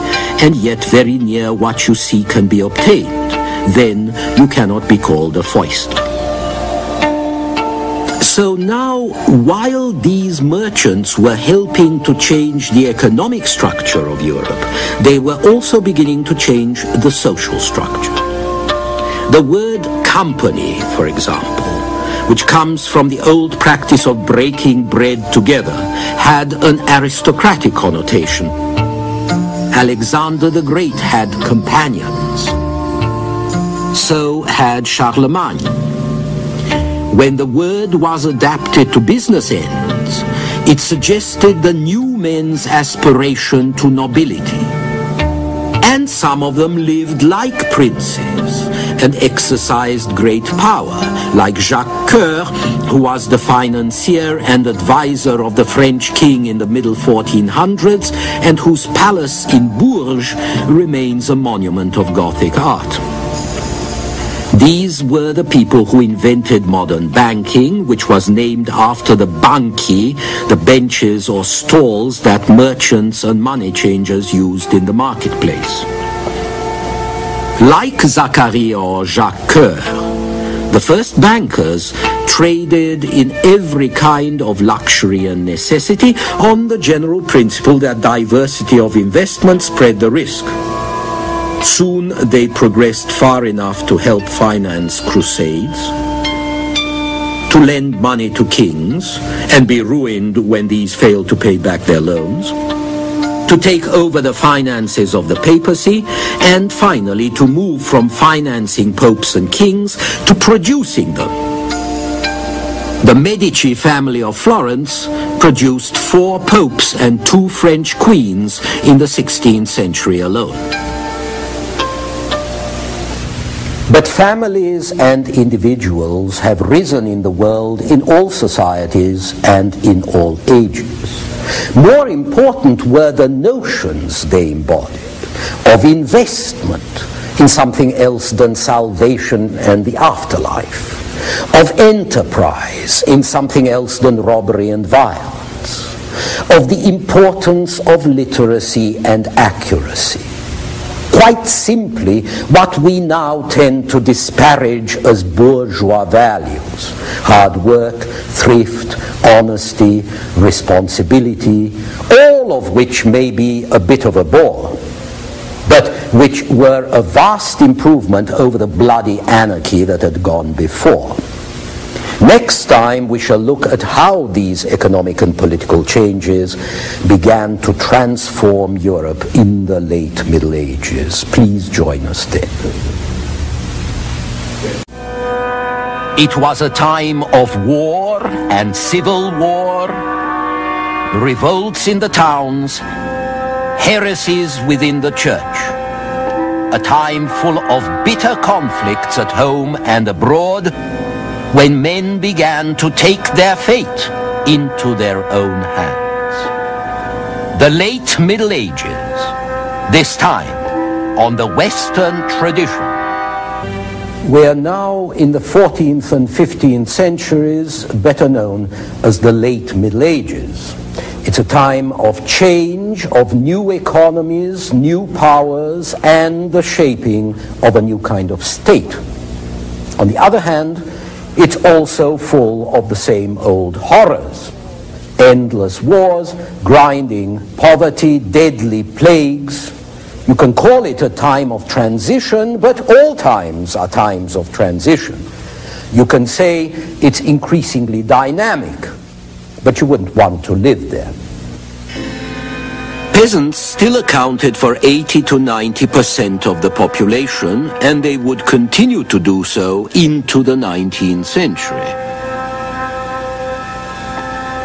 and yet very near what you see can be obtained. Then you cannot be called a foister. So now, while these merchants were helping to change the economic structure of Europe, they were also beginning to change the social structure. The word company, for example, which comes from the old practice of breaking bread together, had an aristocratic connotation. Alexander the Great had companions. So had Charlemagne. When the word was adapted to business ends, it suggested the new men's aspiration to nobility. And some of them lived like princes and exercised great power, like Jacques Coeur, who was the financier and advisor of the French king in the middle 1400s, and whose palace in Bourges remains a monument of Gothic art. These were the people who invented modern banking, which was named after the banchi, the benches or stalls that merchants and money changers used in the marketplace. Like Zaccaria or Jacques Coeur, the first bankers traded in every kind of luxury and necessity on the general principle that diversity of investment spread the risk. Soon they progressed far enough to help finance crusades, to lend money to kings and be ruined when these failed to pay back their loans, to take over the finances of the papacy, and finally to move from financing popes and kings to producing them. The Medici family of Florence produced 4 popes and 2 French queens in the 16th century alone. But families and individuals have risen in the world in all societies and in all ages. More important were the notions they embodied of investment in something else than salvation and the afterlife, of enterprise in something else than robbery and violence, of the importance of literacy and accuracy. Quite simply, what we now tend to disparage as bourgeois values: hard work, thrift, honesty, responsibility, all of which may be a bit of a bore, but which were a vast improvement over the bloody anarchy that had gone before. Next time we shall look at how these economic and political changes began to transform Europe in the late Middle Ages. Please join us then. It was a time of war and civil war, revolts in the towns, heresies within the church. A time full of bitter conflicts at home and abroad, when men began to take their fate into their own hands. The late Middle Ages, this time on the Western tradition. We are now in the 14th and 15th centuries, better known as the late Middle Ages. It's a time of change, of new economies, new powers, and the shaping of a new kind of state. On the other hand, it's also full of the same old horrors. Endless wars, grinding poverty, deadly plagues. You can call it a time of transition, but all times are times of transition. You can say it's increasingly dynamic, but you wouldn't want to live there. Peasants still accounted for 80 to 90% of the population, and they would continue to do so into the 19th century.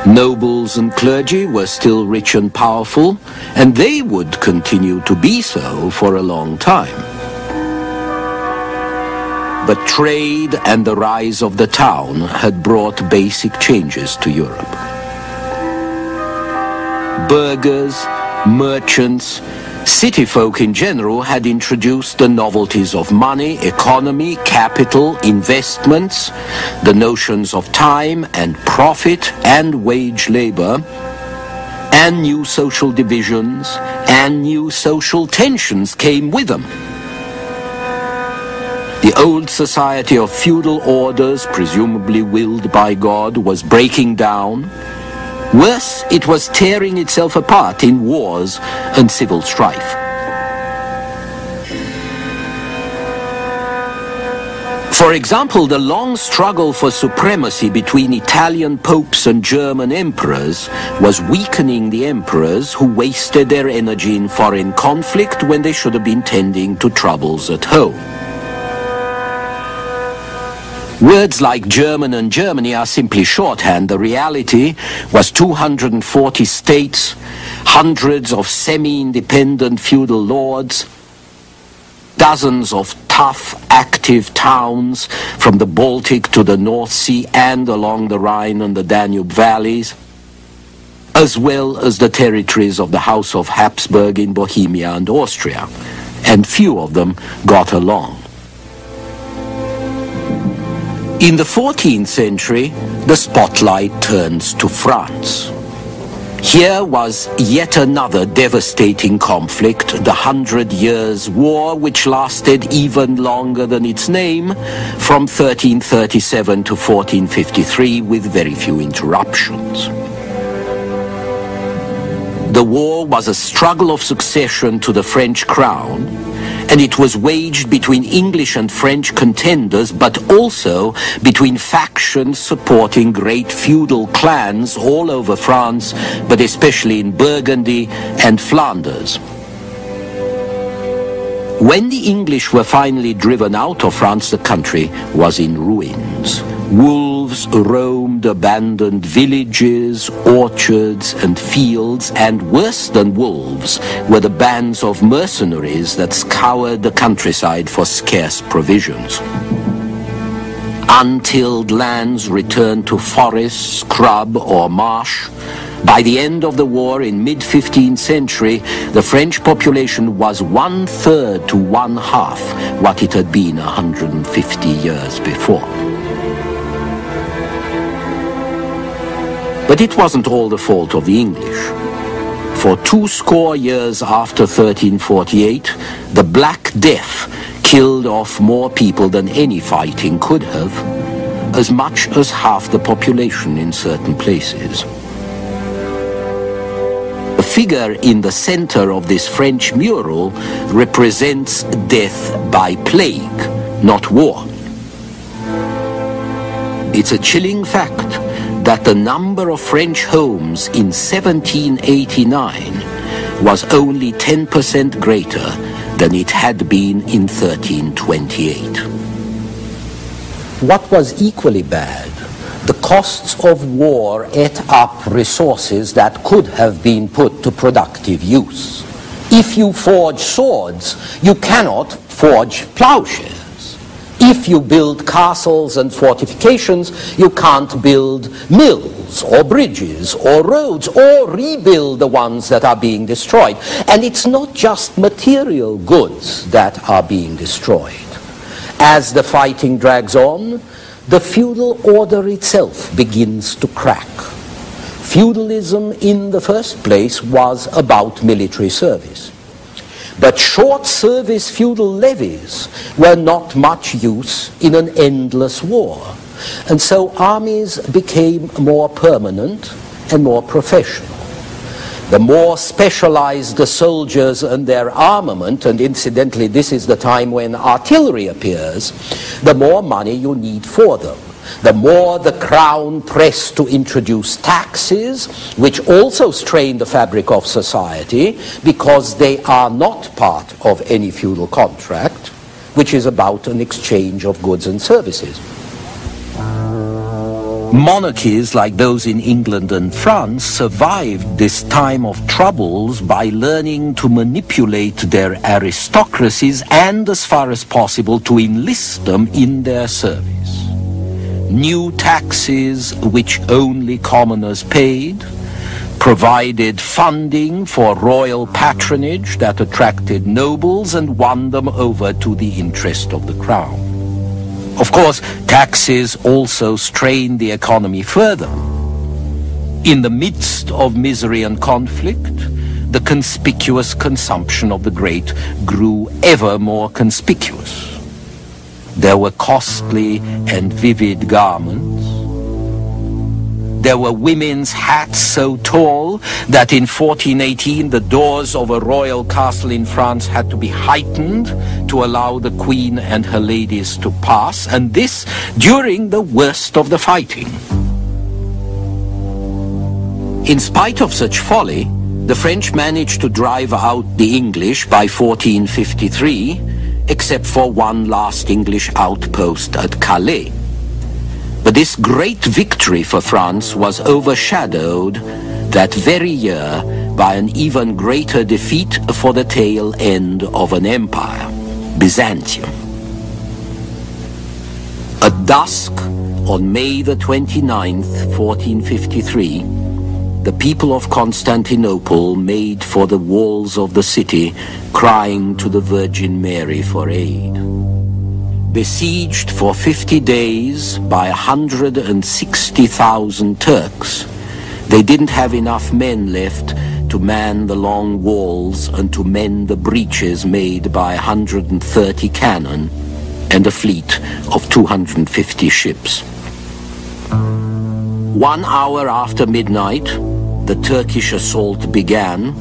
Nobles and clergy were still rich and powerful, and they would continue to be so for a long time. But trade and the rise of the town had brought basic changes to Europe. Burghers, merchants, city folk in general had introduced the novelties of money, economy, capital, investments, the notions of time and profit and wage labor, and new social divisions and new social tensions came with them. The old society of feudal orders, presumably willed by God, was breaking down. Worse, it was tearing itself apart in wars and civil strife. For example, the long struggle for supremacy between Italian popes and German emperors was weakening the emperors who wasted their energy in foreign conflict when they should have been tending to troubles at home. Words like German and Germany are simply shorthand. The reality was 240 states, hundreds of semi-independent feudal lords, dozens of tough, active towns from the Baltic to the North Sea and along the Rhine and the Danube valleys, as well as the territories of the House of Habsburg in Bohemia and Austria, and few of them got along. In the 14th century, the spotlight turns to France. Here was yet another devastating conflict, the 100 Years' War, which lasted even longer than its name, from 1337 to 1453, with very few interruptions. The war was a struggle of succession to the French crown, and it was waged between English and French contenders, but also between factions supporting great feudal clans all over France, but especially in Burgundy and Flanders. When the English were finally driven out of France, the country was in ruins. Wolves roamed abandoned villages, orchards and fields, and worse than wolves were the bands of mercenaries that scoured the countryside for scarce provisions. Untilled lands returned to forest, scrub or marsh. By the end of the war in mid-15th century, the French population was 1/3 to 1/2 what it had been 150 years before. But it wasn't all the fault of the English. For 200 years after 1348, the Black Death killed off more people than any fighting could have, as much as half the population in certain places. The figure in the center of this French mural represents death by plague, not war. It's a chilling fact that the number of French homes in 1789 was only 10% greater than it had been in 1328. What was equally bad, the costs of war ate up resources that could have been put to productive use. If you forge swords, you cannot forge plowshares. If you build castles and fortifications, you can't build mills or bridges or roads or rebuild the ones that are being destroyed. And it's not just material goods that are being destroyed. As the fighting drags on, the feudal order itself begins to crack. Feudalism in the first place was about military service. But short-service feudal levies were not much use in an endless war. And so armies became more permanent and more professional. The more specialized the soldiers and their armament, and incidentally this is the time when artillery appears, the more money you need for them. The more the crown pressed to introduce taxes, which also strain the fabric of society, because they are not part of any feudal contract, which is about an exchange of goods and services. Monarchies like those in England and France survived this time of troubles by learning to manipulate their aristocracies and, as far as possible, to enlist them in their service. New taxes, which only commoners paid, provided funding for royal patronage that attracted nobles and won them over to the interest of the crown. Of course, taxes also strained the economy further. In the midst of misery and conflict, the conspicuous consumption of the great grew ever more conspicuous. There were costly and vivid garments. There were women's hats so tall that in 1418 the doors of a royal castle in France had to be heightened to allow the queen and her ladies to pass, and this during the worst of the fighting. In spite of such folly, the French managed to drive out the English by 1453, except for one last English outpost at Calais. But this great victory for France was overshadowed that very year by an even greater defeat for the tail end of an empire, Byzantium. At dusk, on May the 29th, 1453, the people of Constantinople made for the walls of the city, crying to the Virgin Mary for aid. Besieged for 50 days by 160,000 Turks, they didn't have enough men left to man the long walls and to mend the breaches made by 130 cannon and a fleet of 250 ships. 1 hour after midnight, the Turkish assault began.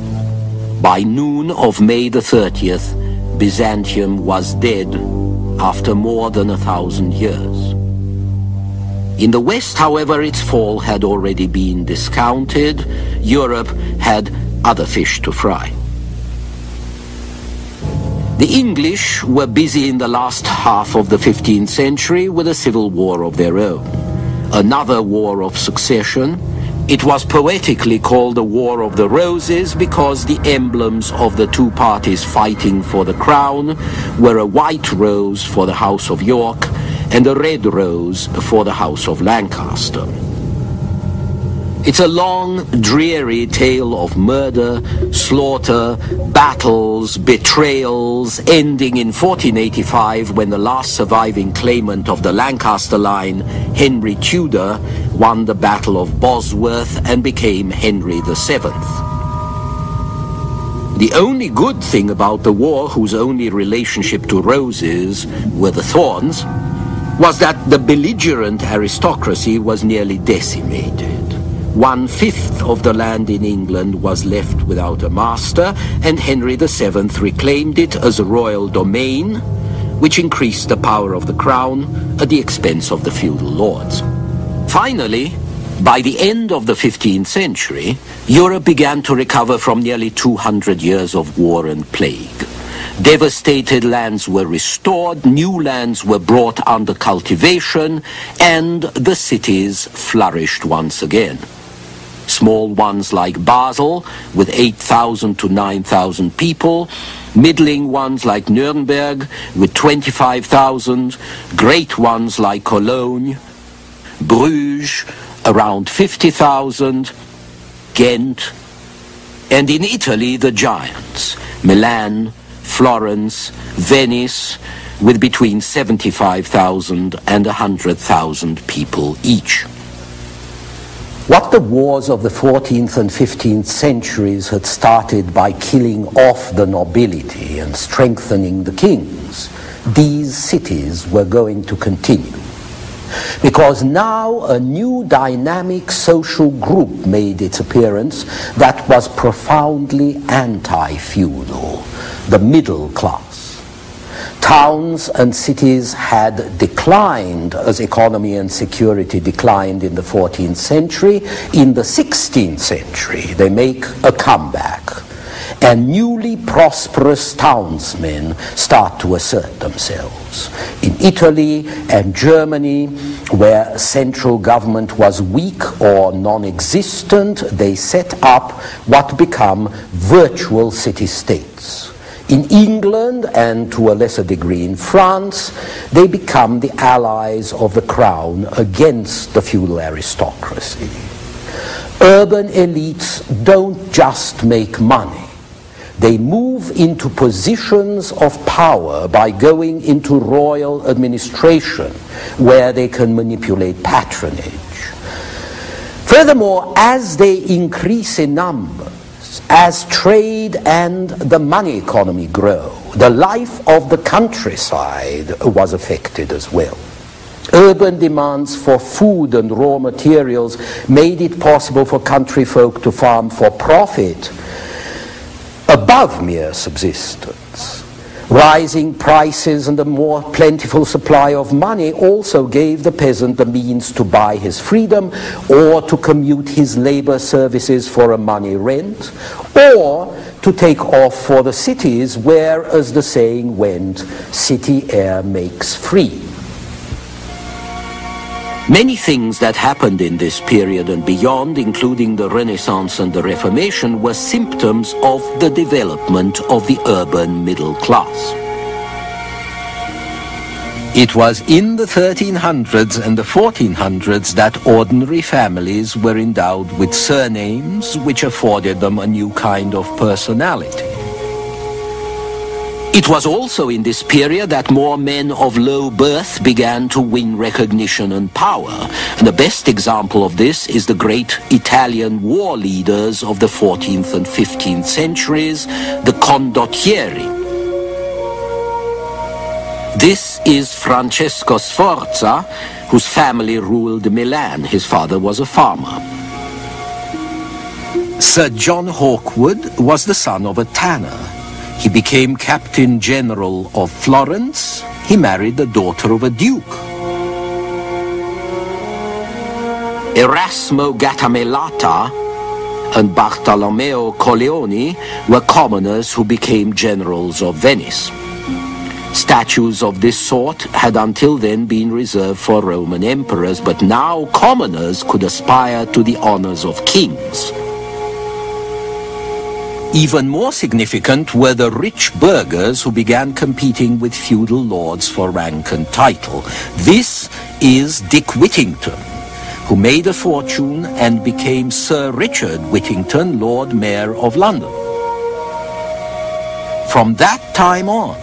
By noon of May the 30th, Byzantium was dead after more than 1,000 years. In the West, however, its fall had already been discounted. Europe had other fish to fry. The English were busy in the last half of the 15th century with a civil war of their own. Another war of succession. It was poetically called the War of the Roses because the emblems of the two parties fighting for the crown were a white rose for the House of York and a red rose for the House of Lancaster. It's a long, dreary tale of murder, slaughter, battles, betrayals, ending in 1485 when the last surviving claimant of the Lancaster line, Henry Tudor, won the Battle of Bosworth and became Henry VII. The only good thing about the war, whose only relationship to roses were the thorns, was that the belligerent aristocracy was nearly decimated. 1/5 of the land in England was left without a master, and Henry VII reclaimed it as a royal domain, which increased the power of the crown at the expense of the feudal lords. Finally, by the end of the 15th century, Europe began to recover from nearly 200 years of war and plague. Devastated lands were restored, new lands were brought under cultivation, and the cities flourished once again. Small ones like Basel, with 8,000 to 9,000 people, middling ones like Nuremberg, with 25,000, great ones like Cologne, Bruges, around 50,000, Ghent, and in Italy the giants, Milan, Florence, Venice, with between 75,000 and 100,000 people each. What the wars of the 14th and 15th centuries had started by killing off the nobility and strengthening the kings, these cities were going to continue. Because now a new dynamic social group made its appearance that was profoundly anti-feudal, the middle class. Towns and cities had declined as economy and security declined in the 14th century. In the 16th century, they make a comeback, and newly prosperous townsmen start to assert themselves. In Italy and Germany, where central government was weak or non-existent, they set up what become virtual city-states. In England, and to a lesser degree in France, they become the allies of the crown against the feudal aristocracy. Urban elites don't just make money. They move into positions of power by going into royal administration, where they can manipulate patronage. Furthermore, as they increase in number, as trade and the money economy grow, the life of the countryside was affected as well. Urban demands for food and raw materials made it possible for country folk to farm for profit above mere subsistence. Rising prices and a more plentiful supply of money also gave the peasant the means to buy his freedom or to commute his labor services for a money rent or to take off for the cities where, as the saying went, city air makes free. Many things that happened in this period and beyond, including the Renaissance and the Reformation, were symptoms of the development of the urban middle class. It was in the 1300s and the 1400s that ordinary families were endowed with surnames which afforded them a new kind of personality. It was also in this period that more men of low birth began to win recognition and power. And the best example of this is the great Italian war leaders of the 14th and 15th centuries, the condottieri. This is Francesco Sforza, whose family ruled Milan. His father was a farmer. Sir John Hawkwood was the son of a tanner. He became Captain General of Florence. He married the daughter of a duke. Erasmo Gattamelata, and Bartolomeo Colleoni were commoners who became generals of Venice. Statues of this sort had until then been reserved for Roman emperors, but now commoners could aspire to the honors of kings. Even more significant were the rich burghers who began competing with feudal lords for rank and title. This is Dick Whittington, who made a fortune and became Sir Richard Whittington, Lord Mayor of London. From that time on,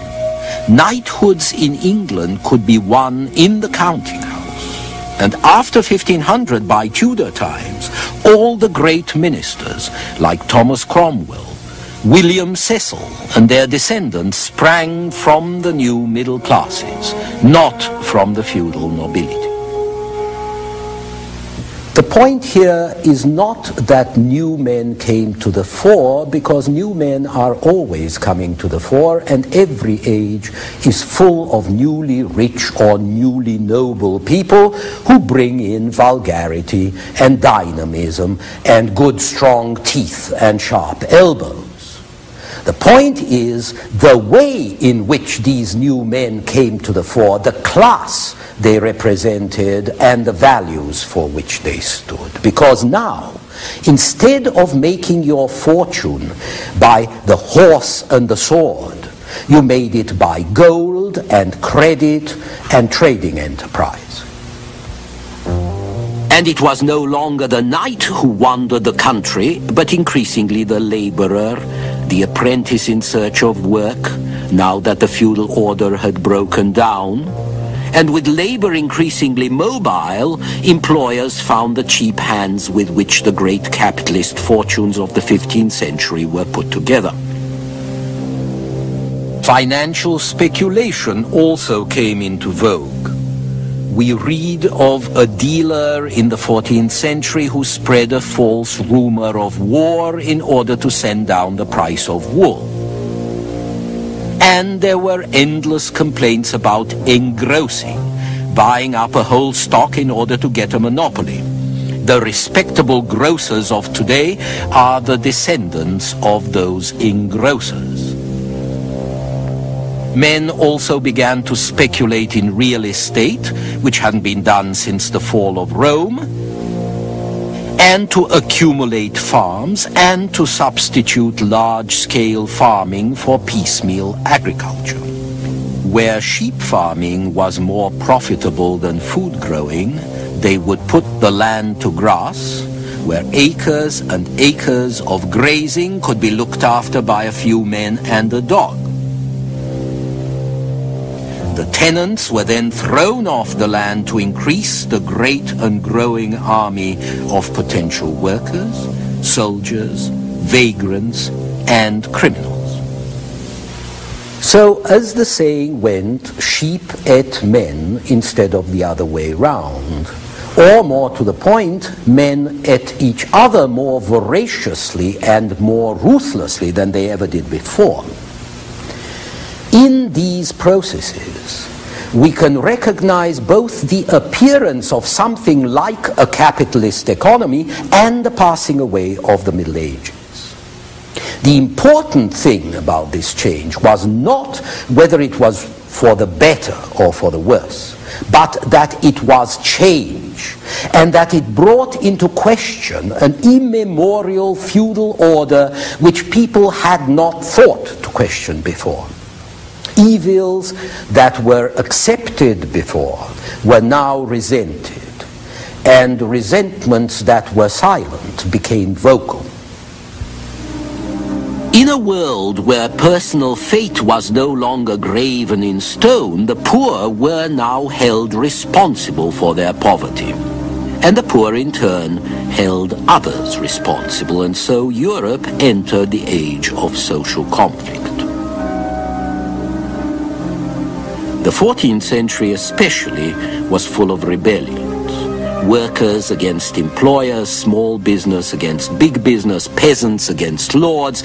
knighthoods in England could be won in the counting house. And after 1500, by Tudor times, all the great ministers, like Thomas Cromwell, William Cecil, and their descendants sprang from the new middle classes, not from the feudal nobility. The point here is not that new men came to the fore, because new men are always coming to the fore, and every age is full of newly rich or newly noble people who bring in vulgarity and dynamism and good strong teeth and sharp elbows. The point is the way in which these new men came to the fore, the class they represented, and the values for which they stood. Because now, instead of making your fortune by the horse and the sword, you made it by gold and credit and trading enterprise. And it was no longer the knight who wandered the country, but increasingly the laborer, the apprentice in search of work, now that the feudal order had broken down. And with labor increasingly mobile, employers found the cheap hands with which the great capitalist fortunes of the 15th century were put together. Financial speculation also came into vogue. We read of a dealer in the 14th century who spread a false rumor of war in order to send down the price of wool. And there were endless complaints about engrossing, buying up a whole stock in order to get a monopoly. The respectable grocers of today are the descendants of those engrossers. Men also began to speculate in real estate, which hadn't been done since the fall of Rome, and to accumulate farms and to substitute large-scale farming for piecemeal agriculture. Where sheep farming was more profitable than food growing, they would put the land to grass, where acres and acres of grazing could be looked after by a few men and a dog. The tenants were then thrown off the land to increase the great and growing army of potential workers, soldiers, vagrants, and criminals. So, as the saying went, sheep ate men instead of the other way round. Or, more to the point, men ate each other more voraciously and more ruthlessly than they ever did before. In these processes, we can recognize both the appearance of something like a capitalist economy and the passing away of the Middle Ages. The important thing about this change was not whether it was for the better or for the worse, but that it was change, and that it brought into question an immemorial feudal order which people had not thought to question before. Evils that were accepted before were now resented, and resentments that were silent became vocal. In a world where personal fate was no longer graven in stone, the poor were now held responsible for their poverty. And the poor in turn held others responsible, and so Europe entered the age of social conflict. The 14th century especially was full of rebellions. Workers against employers, small business against big business, peasants against lords,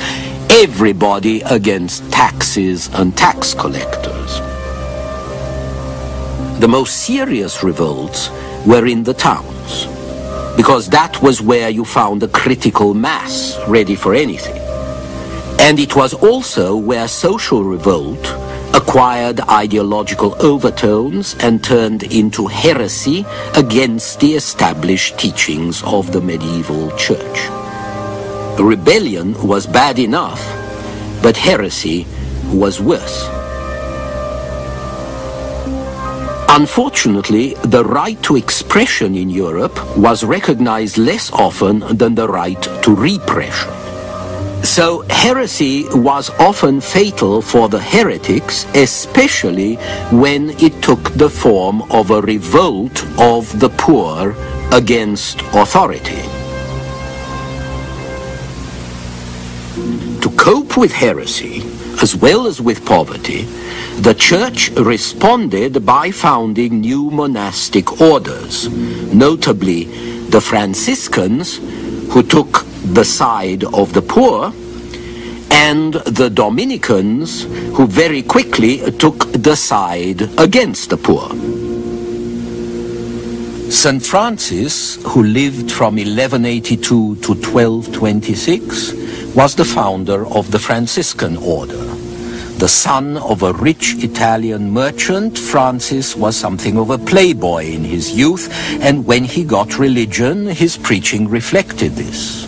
everybody against taxes and tax collectors. The most serious revolts were in the towns. because that was where you found a critical mass ready for anything. And it was also where social revolt acquired ideological overtones and turned into heresy against the established teachings of the medieval church. Rebellion was bad enough, but heresy was worse. Unfortunately, the right to expression in Europe was recognized less often than the right to repression. So heresy was often fatal for the heretics, especially when it took the form of a revolt of the poor against authority. To cope with heresy, as well as with poverty, the Church responded by founding new monastic orders, notably the Franciscans, who took the side of the poor, and the Dominicans, who very quickly took the side against the poor. St. Francis, who lived from 1182 to 1226, was the founder of the Franciscan order. The son of a rich Italian merchant, Francis was something of a playboy in his youth, and when he got religion, his preaching reflected this.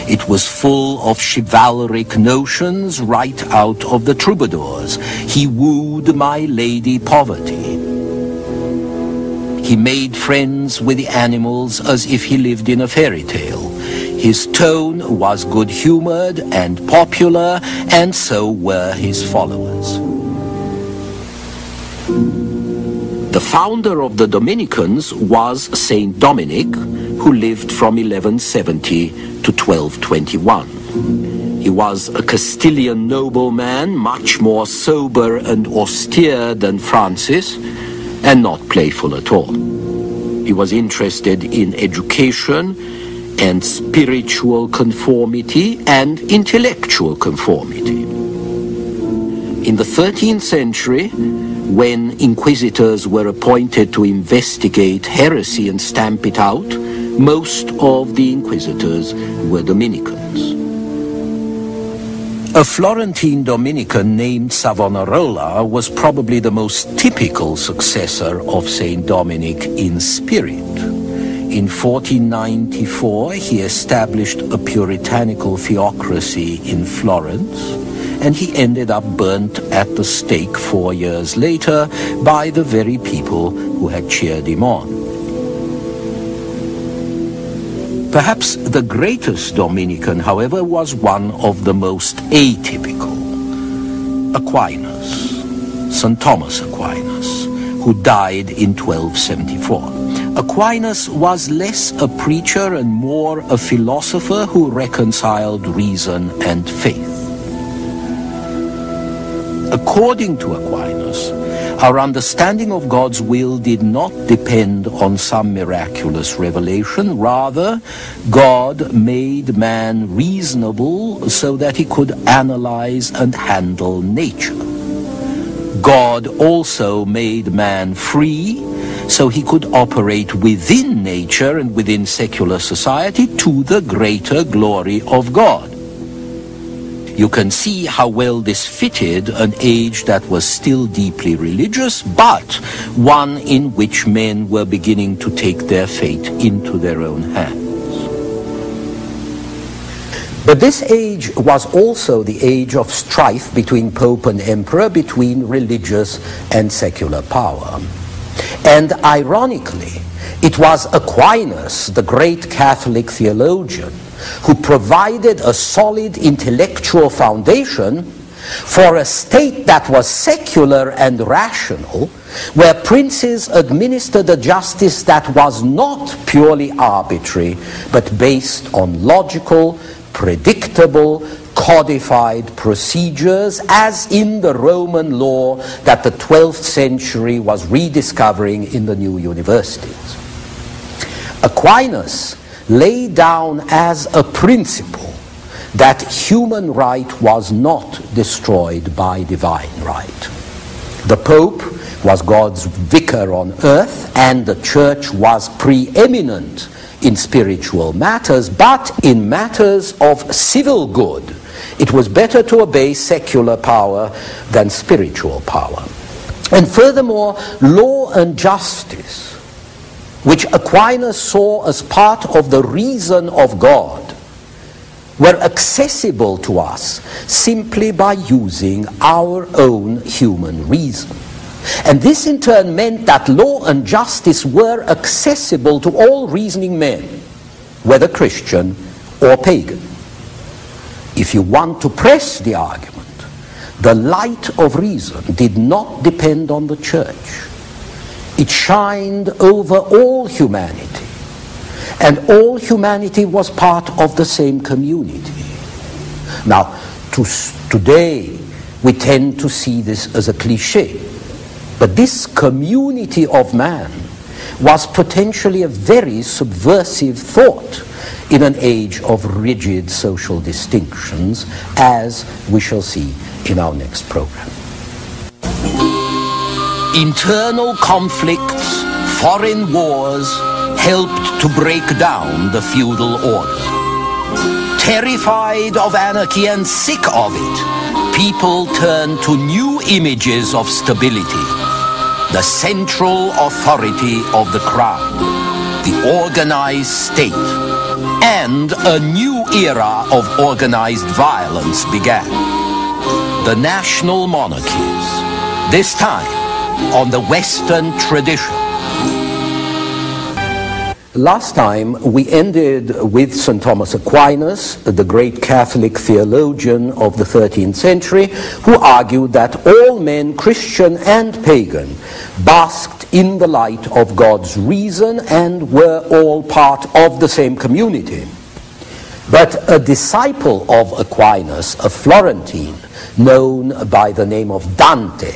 It was full of chivalric notions right out of the troubadours. He wooed my lady poverty. He made friends with the animals as if he lived in a fairy tale. His tone was good-humored and popular, and so were his followers. The founder of the Dominicans was Saint Dominic, who lived from 1170 to 1221. He was a Castilian nobleman, much more sober and austere than Francis, and not playful at all. He was interested in education and spiritual conformity and intellectual conformity. In the 13th century, when inquisitors were appointed to investigate heresy and stamp it out, most of the inquisitors were Dominicans. A Florentine Dominican named Savonarola was probably the most typical successor of Saint Dominic in spirit. In 1494, he established a puritanical theocracy in Florence, and he ended up burnt at the stake 4 years later by the very people who had cheered him on. Perhaps the greatest Dominican, however, was one of the most atypical, Aquinas, St. Thomas Aquinas, who died in 1274. Aquinas was less a preacher and more a philosopher who reconciled reason and faith. According to Aquinas, our understanding of God's will did not depend on some miraculous revelation. Rather, God made man reasonable so that he could analyze and handle nature. God also made man free so he could operate within nature and within secular society to the greater glory of God. You can see how well this fitted an age that was still deeply religious, but one in which men were beginning to take their fate into their own hands. But this age was also the age of strife between Pope and Emperor, between religious and secular power. And ironically, it was Aquinas, the great Catholic theologian, who provided a solid intellectual foundation for a state that was secular and rational, where princes administered a justice that was not purely arbitrary, but based on logical, predictable, codified procedures, as in the Roman law that the 12th century was rediscovering in the new universities. Aquinas laid down as a principle that human right was not destroyed by divine right. The Pope was God's vicar on earth, and the church was preeminent in spiritual matters, but in matters of civil good, it was better to obey secular power than spiritual power. And furthermore, law and justice, which Aquinas saw as part of the reason of God, were accessible to us simply by using our own human reason. And this in turn meant that law and justice were accessible to all reasoning men, whether Christian or pagan. If you want to press the argument, the light of reason did not depend on the church. It shined over all humanity, and all humanity was part of the same community. Now, today we tend to see this as a cliché, but this community of man was potentially a very subversive thought in an age of rigid social distinctions, as we shall see in our next program. Internal conflicts, foreign wars, helped to break down the feudal order. Terrified of anarchy and sick of it, people turned to new images of stability. The central authority of the crown, the organized state, and a new era of organized violence began. The national monarchies, this time on the Western tradition. Last time we ended with St. Thomas Aquinas, the great Catholic theologian of the 13th century, who argued that all men, Christian and pagan, basked in the light of God's reason and were all part of the same community. But a disciple of Aquinas, a Florentine, known by the name of Dante,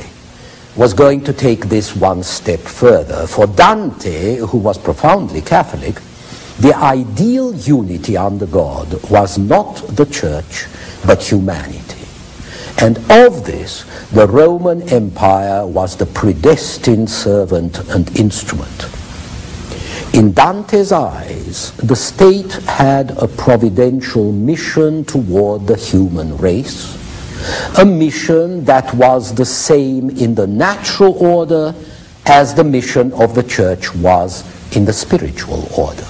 was going to take this one step further. For Dante, who was profoundly Catholic, the ideal unity under God was not the church, but humanity. And of this, the Roman Empire was the predestined servant and instrument. In Dante's eyes, the state had a providential mission toward the human race, a mission that was the same in the natural order as the mission of the church was in the spiritual order.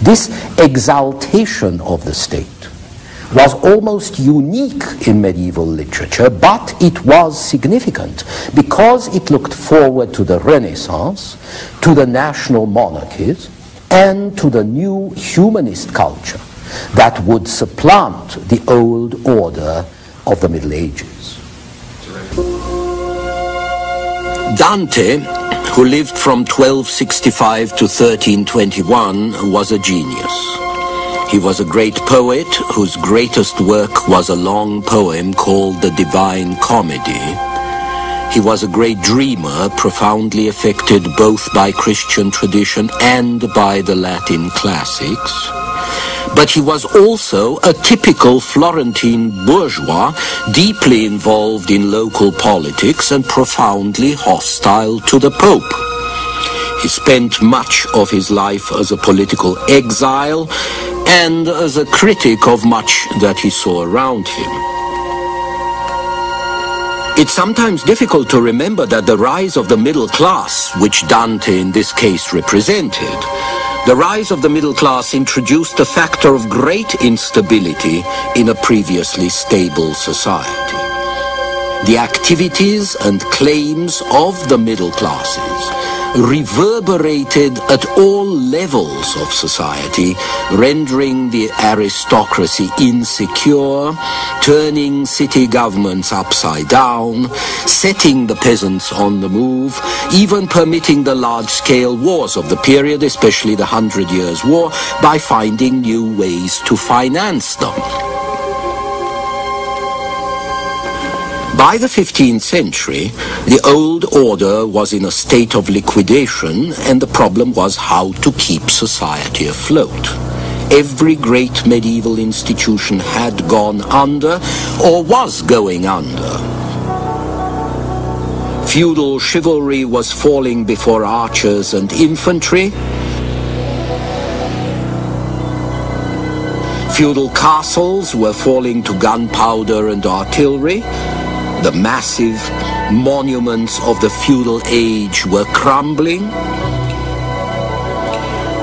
This exaltation of the state was almost unique in medieval literature, but it was significant because it looked forward to the Renaissance, to the national monarchies, and to the new humanist culture that would supplant the old order of the Middle Ages. Dante, who lived from 1265 to 1321, was a genius. He was a great poet whose greatest work was a long poem called the Divine Comedy. He was a great dreamer, profoundly affected both by Christian tradition and by the Latin classics. But he was also a typical Florentine bourgeois, deeply involved in local politics and profoundly hostile to the Pope. He spent much of his life as a political exile and as a critic of much that he saw around him. It's sometimes difficult to remember that the rise of the middle class, which Dante in this case represented, the rise of the middle class introduced a factor of great instability in a previously stable society. The activities and claims of the middle classes reverberated at all levels of society, rendering the aristocracy insecure, turning city governments upside down, setting the peasants on the move, even permitting the large-scale wars of the period, especially the 100 Years' War, by finding new ways to finance them. By the 15th century, the old order was in a state of liquidation, and the problem was how to keep society afloat. Every great medieval institution had gone under or was going under. Feudal chivalry was falling before archers and infantry. Feudal castles were falling to gunpowder and artillery. The massive monuments of the feudal age were crumbling.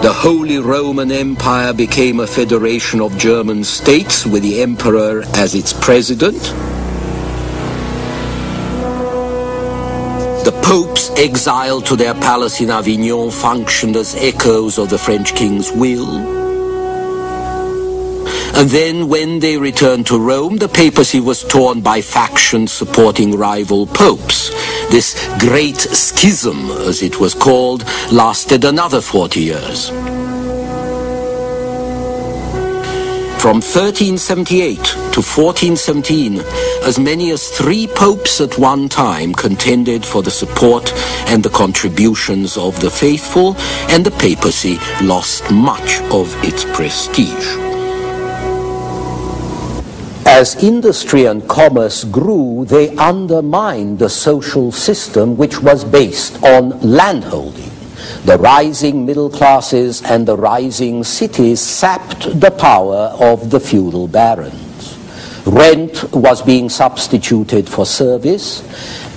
The Holy Roman Empire became a federation of German states with the emperor as its president. The popes exiled to their palace in Avignon functioned as echoes of the French king's will. And then when they returned to Rome, the papacy was torn by factions supporting rival popes. This great schism, as it was called, lasted another 40 years. From 1378 to 1417, as many as 3 popes at one time contended for the support and the contributions of the faithful, and the papacy lost much of its prestige. As industry and commerce grew, they undermined the social system which was based on landholding. The rising middle classes and the rising cities sapped the power of the feudal barons. Rent was being substituted for service,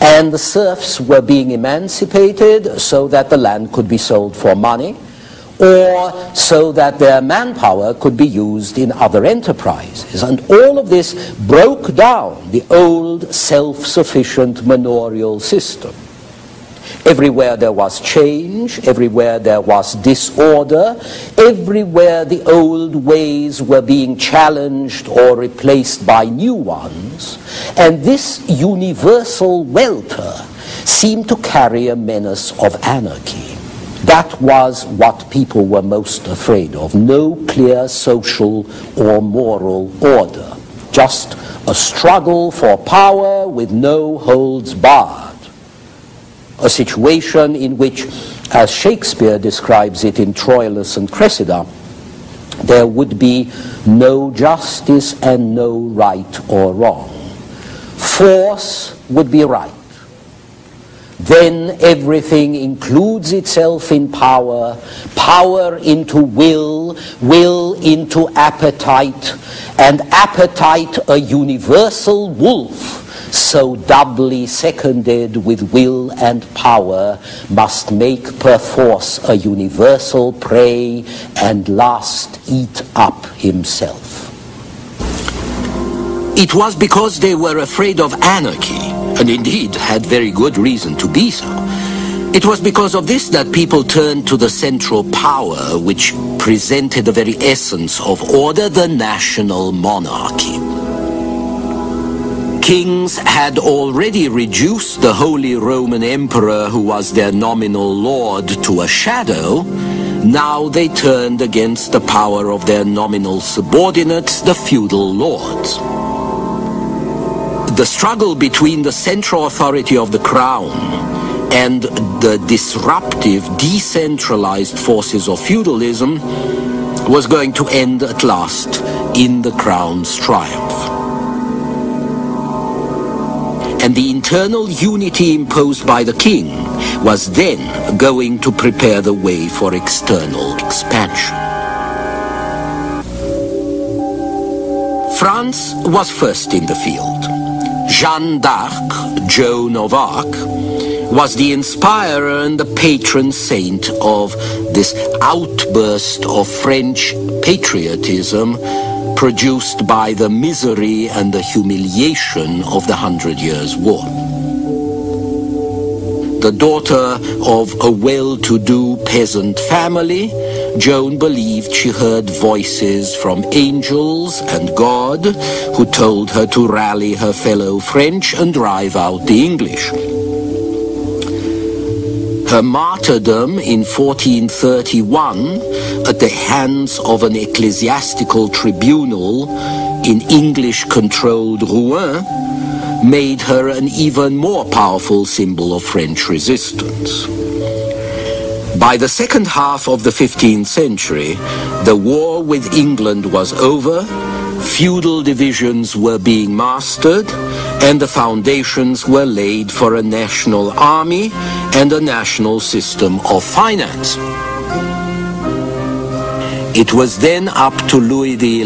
and the serfs were being emancipated so that the land could be sold for money, or so that their manpower could be used in other enterprises. And all of this broke down the old self-sufficient manorial system. Everywhere there was change, everywhere there was disorder, everywhere the old ways were being challenged or replaced by new ones, and this universal welter seemed to carry a menace of anarchy. That was what people were most afraid of. No clear social or moral order. Just a struggle for power with no holds barred. A situation in which, as Shakespeare describes it in Troilus and Cressida, there would be no justice and no right or wrong. Force would be right. Then everything includes itself in power, power into will, will into appetite, and appetite a universal wolf, so doubly seconded with will and power, must make perforce a universal prey and last eat up himself. It was because they were afraid of anarchy, and indeed had very good reason to be so. It was because of this that people turned to the central power which presented the very essence of order, the national monarchy. Kings had already reduced the Holy Roman Emperor, who was their nominal lord, to a shadow. Now they turned against the power of their nominal subordinates, the feudal lords. The struggle between the central authority of the crown and the disruptive, decentralized forces of feudalism was going to end at last in the crown's triumph. And the internal unity imposed by the king was then going to prepare the way for external expansion. France was first in the field. Jeanne d'Arc, Joan of Arc, was the inspirer and the patron saint of this outburst of French patriotism produced by the misery and the humiliation of the 100 Years' War. The daughter of a well-to-do peasant family, Joan believed she heard voices from angels and God who told her to rally her fellow French and drive out the English. Her martyrdom in 1431 at the hands of an ecclesiastical tribunal in English-controlled Rouen made her an even more powerful symbol of French resistance. By the second half of the 15th century, the war with England was over, feudal divisions were being mastered, and the foundations were laid for a national army and a national system of finance. It was then up to Louis XI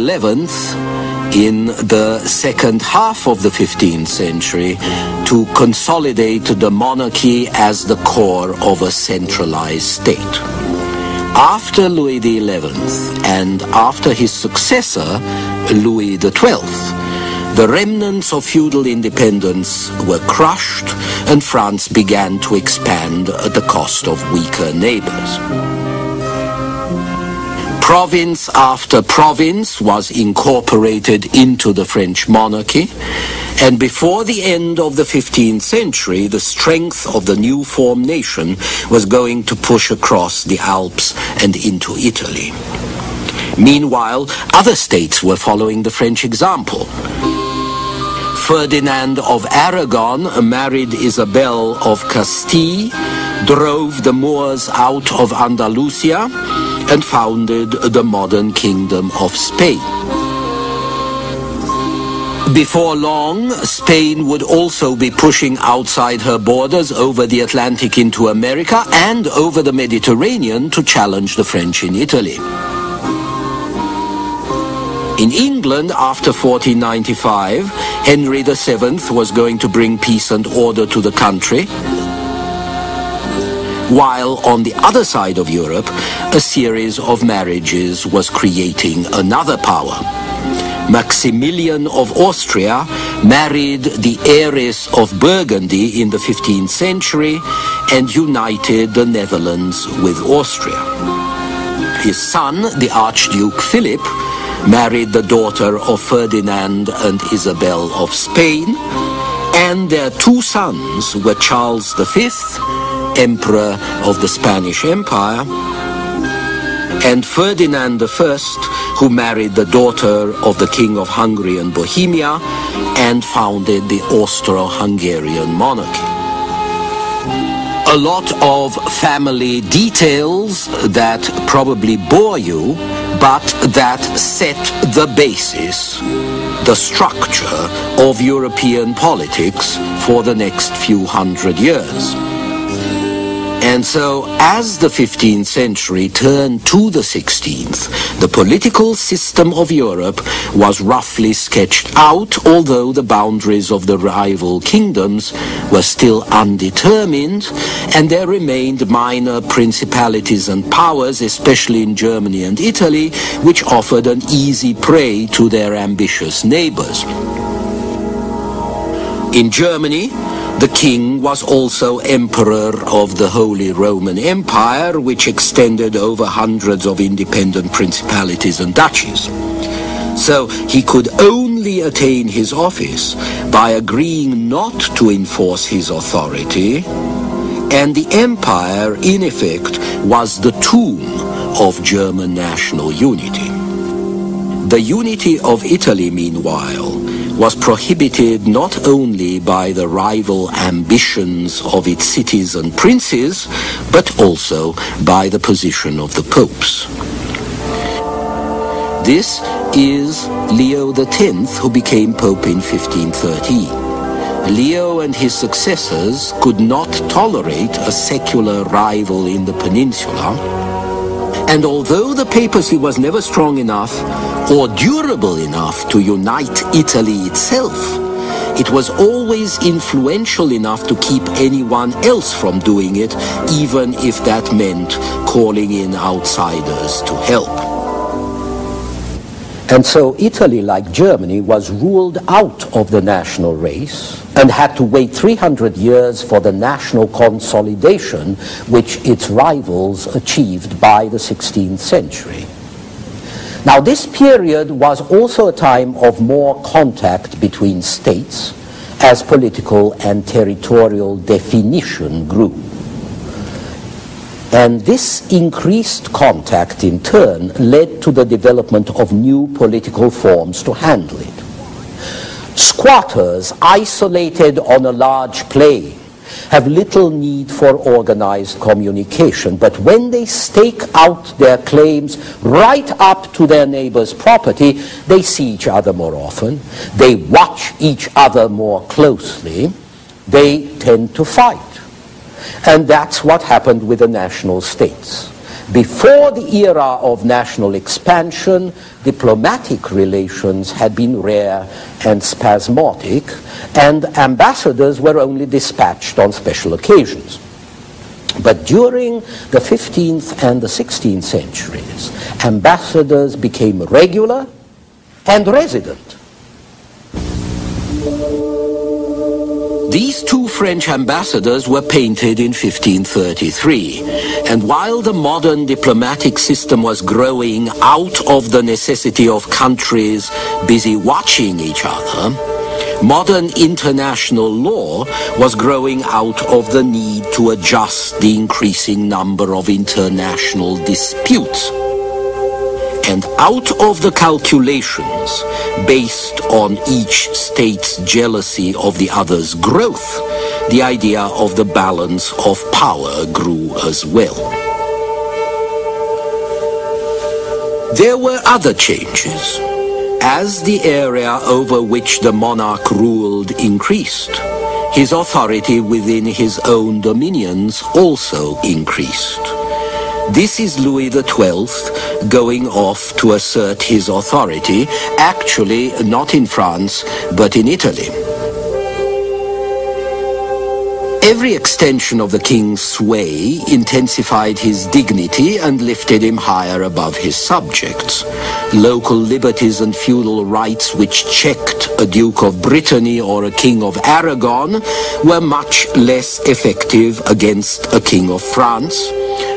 in the second half of the 15th century to consolidate the monarchy as the core of a centralized state. After Louis XI and after his successor, Louis XII, the remnants of feudal independence were crushed and France began to expand at the cost of weaker neighbors. Province after province was incorporated into the French monarchy, and before the end of the 15th century, the strength of the new formed nation was going to push across the Alps and into Italy. Meanwhile, other states were following the French example. Ferdinand of Aragon married Isabel of Castile, drove the Moors out of Andalusia, and founded the modern Kingdom of Spain. Before long, Spain would also be pushing outside her borders over the Atlantic into America and over the Mediterranean to challenge the French in Italy. In England, after 1495, Henry VII was going to bring peace and order to the country, while on the other side of Europe, a series of marriages was creating another power. Maximilian of Austria married the heiress of Burgundy in the 15th century and united the Netherlands with Austria. His son, the Archduke Philip, married the daughter of Ferdinand and Isabel of Spain, and their two sons were Charles V, Emperor of the Spanish Empire, and Ferdinand I, who married the daughter of the King of Hungary and Bohemia and founded the Austro-Hungarian monarchy. A lot of family details that probably bore you, but that set the basis, the structure of European politics for the next few hundred years. And so, as the 15th century turned to the 16th, the political system of Europe was roughly sketched out, although the boundaries of the rival kingdoms were still undetermined, and there remained minor principalities and powers, especially in Germany and Italy, which offered an easy prey to their ambitious neighbors. In Germany, the king was also emperor of the Holy Roman Empire, which extended over hundreds of independent principalities and duchies. So he could only attain his office by agreeing not to enforce his authority, and the empire, in effect, was the tomb of German national unity. The unity of Italy, meanwhile, was prohibited not only by the rival ambitions of its cities and princes, but also by the position of the popes. This is Leo X, who became Pope in 1513. Leo and his successors could not tolerate a secular rival in the peninsula, and although the papacy was never strong enough or durable enough to unite Italy itself, it was always influential enough to keep anyone else from doing it, even if that meant calling in outsiders to help. And so Italy, like Germany, was ruled out of the national race and had to wait 300 years for the national consolidation which its rivals achieved by the 16th century. Now, this period was also a time of more contact between states as political and territorial definition grew. And this increased contact, in turn, led to the development of new political forms to handle it. Squatters isolated on a large plain have little need for organized communication, but when they stake out their claims right up to their neighbor's property, they see each other more often, they watch each other more closely, they tend to fight. And that's what happened with the national states. Before the era of national expansion, diplomatic relations had been rare and spasmodic, and ambassadors were only dispatched on special occasions. But during the 15th and the 16th centuries, ambassadors became regular and resident. These two French ambassadors were painted in 1533, and while the modern diplomatic system was growing out of the necessity of countries busy watching each other, modern international law was growing out of the need to adjust the increasing number of international disputes. And out of the calculations based on each state's jealousy of the other's growth, the idea of the balance of power grew as well. There were other changes. As the area over which the monarch ruled increased, his authority within his own dominions also increased. This is Louis XII going off to assert his authority, actually not in France, but in Italy. Every extension of the king's sway intensified his dignity and lifted him higher above his subjects. Local liberties and feudal rights which checked a Duke of Brittany or a King of Aragon were much less effective against a King of France,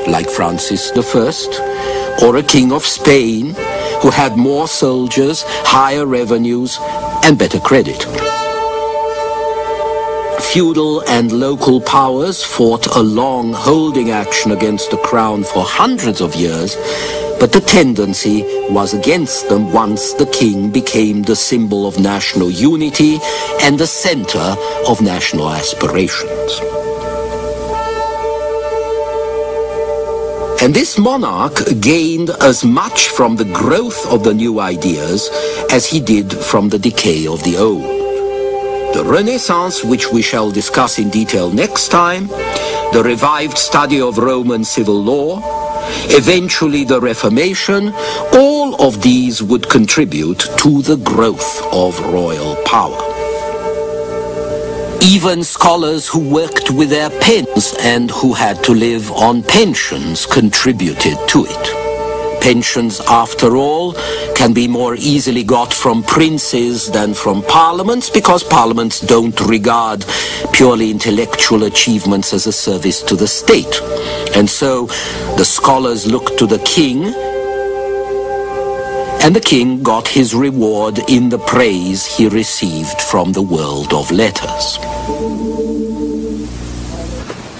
like Francis I, or a King of Spain, who had more soldiers, higher revenues, and better credit. Feudal and local powers fought a long holding action against the crown for hundreds of years, but the tendency was against them once the king became the symbol of national unity and the center of national aspirations. And this monarch gained as much from the growth of the new ideas as he did from the decay of the old. The Renaissance, which we shall discuss in detail next time, the revived study of Roman civil law, eventually the Reformation, all of these would contribute to the growth of royal power. Even scholars who worked with their pens and who had to live on pensions contributed to it. Pensions, after all, can be more easily got from princes than from parliaments, because parliaments don't regard purely intellectual achievements as a service to the state. And so the scholars looked to the king, and the king got his reward in the praise he received from the world of letters.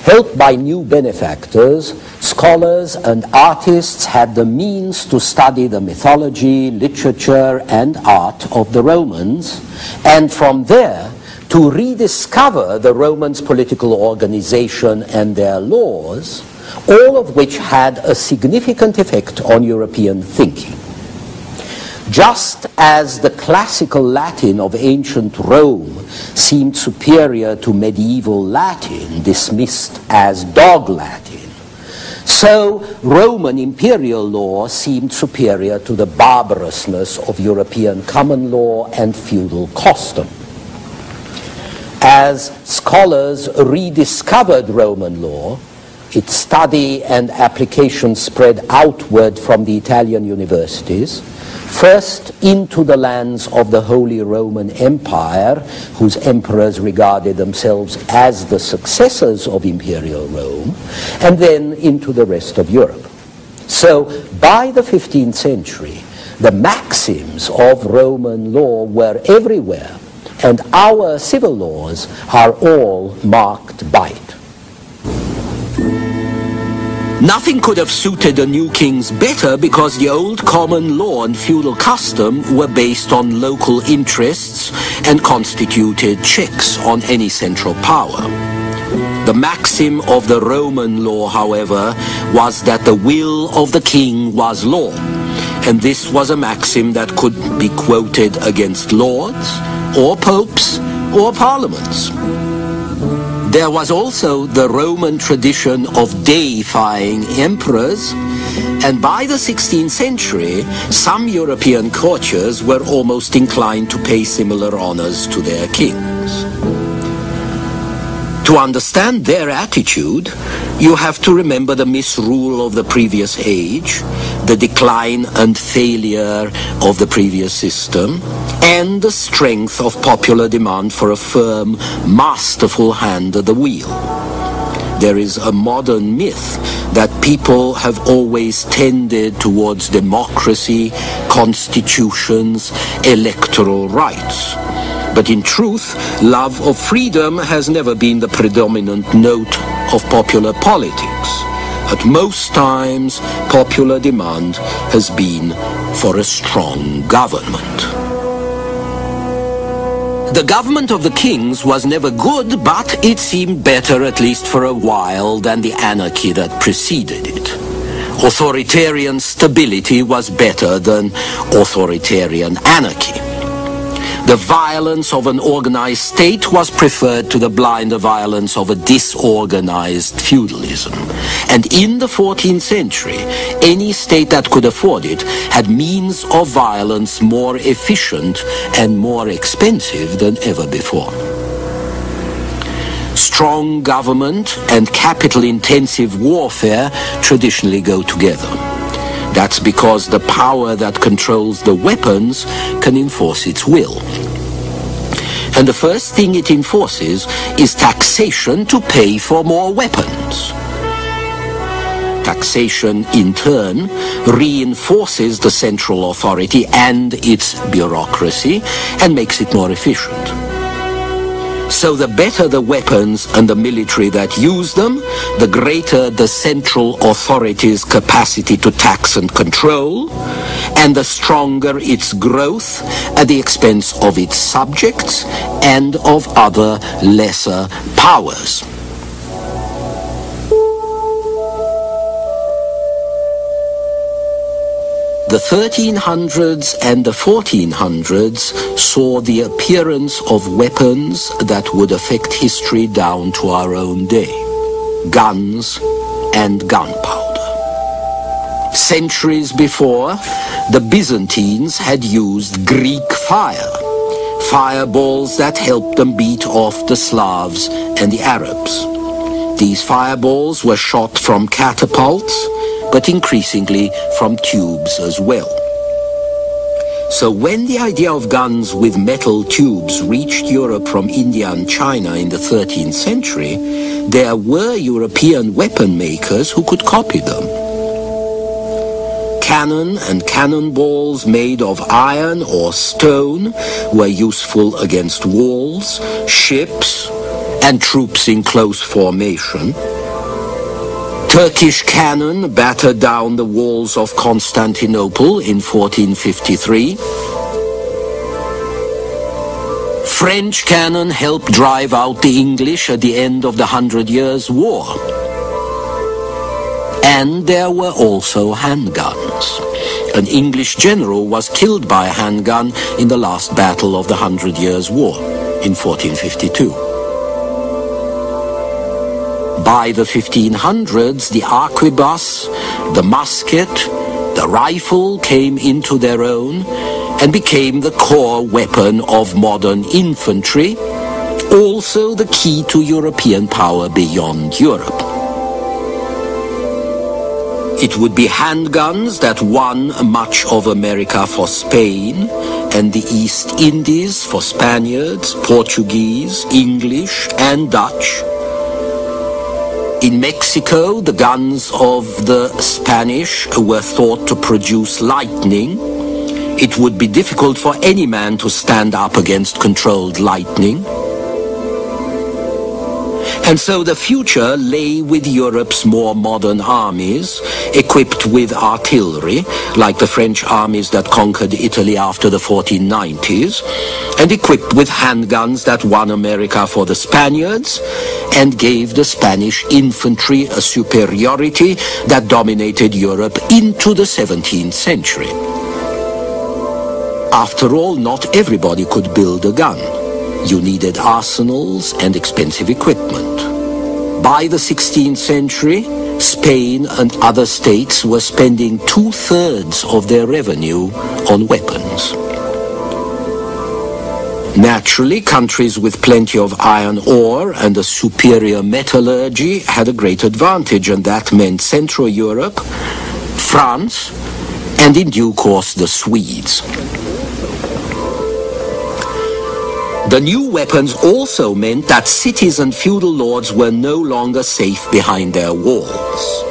Helped by new benefactors, scholars and artists had the means to study the mythology, literature, and art of the Romans, and from there to rediscover the Romans' political organization and their laws, all of which had a significant effect on European thinking. Just as the classical Latin of ancient Rome seemed superior to medieval Latin, dismissed as dog Latin, so Roman imperial law seemed superior to the barbarousness of European common law and feudal custom. As scholars rediscovered Roman law, its study and application spread outward from the Italian universities, first into the lands of the Holy Roman Empire, whose emperors regarded themselves as the successors of imperial Rome, and then into the rest of Europe. So by the 15th century, the maxims of Roman law were everywhere, and our civil laws are all marked by it. Nothing could have suited the new kings better, because the old common law and feudal custom were based on local interests and constituted checks on any central power. The maxim of the Roman law, however, was that the will of the king was law, and this was a maxim that could be quoted against lords, or popes, or parliaments. There was also the Roman tradition of deifying emperors, and by the 16th century, some European courtiers were almost inclined to pay similar honors to their kings. To understand their attitude, you have to remember the misrule of the previous age, the decline and failure of the previous system, and the strength of popular demand for a firm, masterful hand at the wheel. There is a modern myth that people have always tended towards democracy, constitutions, electoral rights. But in truth, love of freedom has never been the predominant note of popular politics. At most times, popular demand has been for a strong government. The government of the kings was never good, but it seemed better, at least for a while, than the anarchy that preceded it. Authoritarian stability was better than authoritarian anarchy. The violence of an organized state was preferred to the blinder violence of a disorganized feudalism. And in the 14th century, any state that could afford it had means of violence more efficient and more expensive than ever before. Strong government and capital-intensive warfare traditionally go together. That's because the power that controls the weapons can enforce its will. And the first thing it enforces is taxation to pay for more weapons. Taxation, in turn, reinforces the central authority and its bureaucracy and makes it more efficient. So the better the weapons and the military that use them, the greater the central authority's capacity to tax and control, and the stronger its growth at the expense of its subjects and of other lesser powers. The 1300s and the 1400s saw the appearance of weapons that would affect history down to our own day: guns and gunpowder. Centuries before, the Byzantines had used Greek fire, fireballs that helped them beat off the Slavs and the Arabs. These fireballs were shot from catapults, but increasingly from tubes as well. So when the idea of guns with metal tubes reached Europe from India and China in the 13th century, there were European weapon makers who could copy them. Cannon and cannonballs made of iron or stone were useful against walls, ships, and troops in close formation. Turkish cannon battered down the walls of Constantinople in 1453. French cannon helped drive out the English at the end of the 100 Years' War. And there were also handguns. An English general was killed by a handgun in the last battle of the 100 Years' War in 1452. By the 1500s, the arquebus, the musket, the rifle came into their own and became the core weapon of modern infantry, also the key to European power beyond Europe. It would be handguns that won much of America for Spain and the East Indies for Spaniards, Portuguese, English, and Dutch. In Mexico, the guns of the Spanish were thought to produce lightning. It would be difficult for any man to stand up against controlled lightning. And so the future lay with Europe's more modern armies, equipped with artillery, like the French armies that conquered Italy after the 1490s, and equipped with handguns that won America for the Spaniards, and gave the Spanish infantry a superiority that dominated Europe into the 17th century. After all, not everybody could build a gun. You needed arsenals and expensive equipment. By the 16th century, Spain and other states were spending 2/3 of their revenue on weapons. Naturally, countries with plenty of iron ore and a superior metallurgy had a great advantage, and that meant Central Europe, France, and in due course the Swedes. The new weapons also meant that cities and feudal lords were no longer safe behind their walls.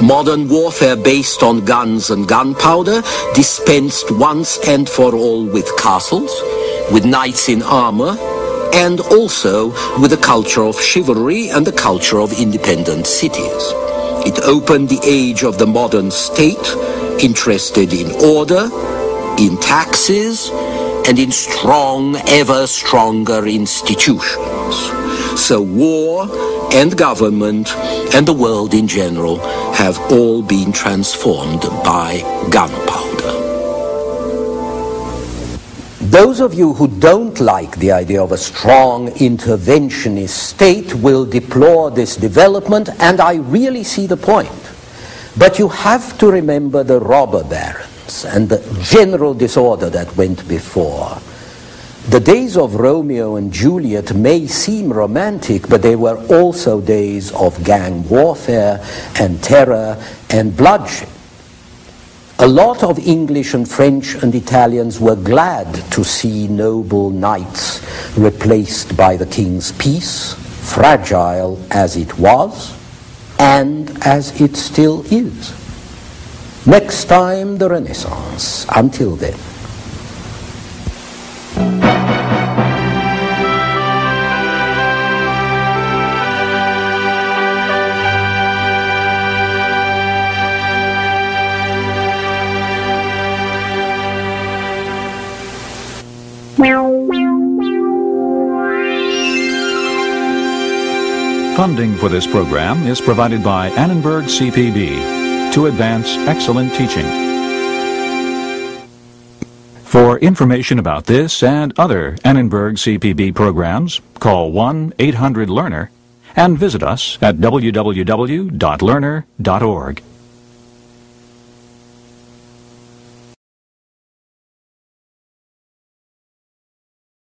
Modern warfare based on guns and gunpowder dispensed once and for all with castles, with knights in armor, and also with the culture of chivalry and the culture of independent cities. It opened the age of the modern state, interested in order, in taxes, and in strong, ever stronger institutions. So war and government and the world in general have all been transformed by gunpowder. Those of you who don't like the idea of a strong interventionist state will deplore this development, and I really see the point. But you have to remember the robber barons and the general disorder that went before. The days of Romeo and Juliet may seem romantic, but they were also days of gang warfare and terror and bloodshed. A lot of English and French and Italians were glad to see noble knights replaced by the king's peace, fragile as it was, and as it still is. Next time, the Renaissance. Until then. Funding for this program is provided by Annenberg CPB to advance excellent teaching. For information about this and other Annenberg CPB programs, call 1-800-LEARNER and visit us at www.learner.org.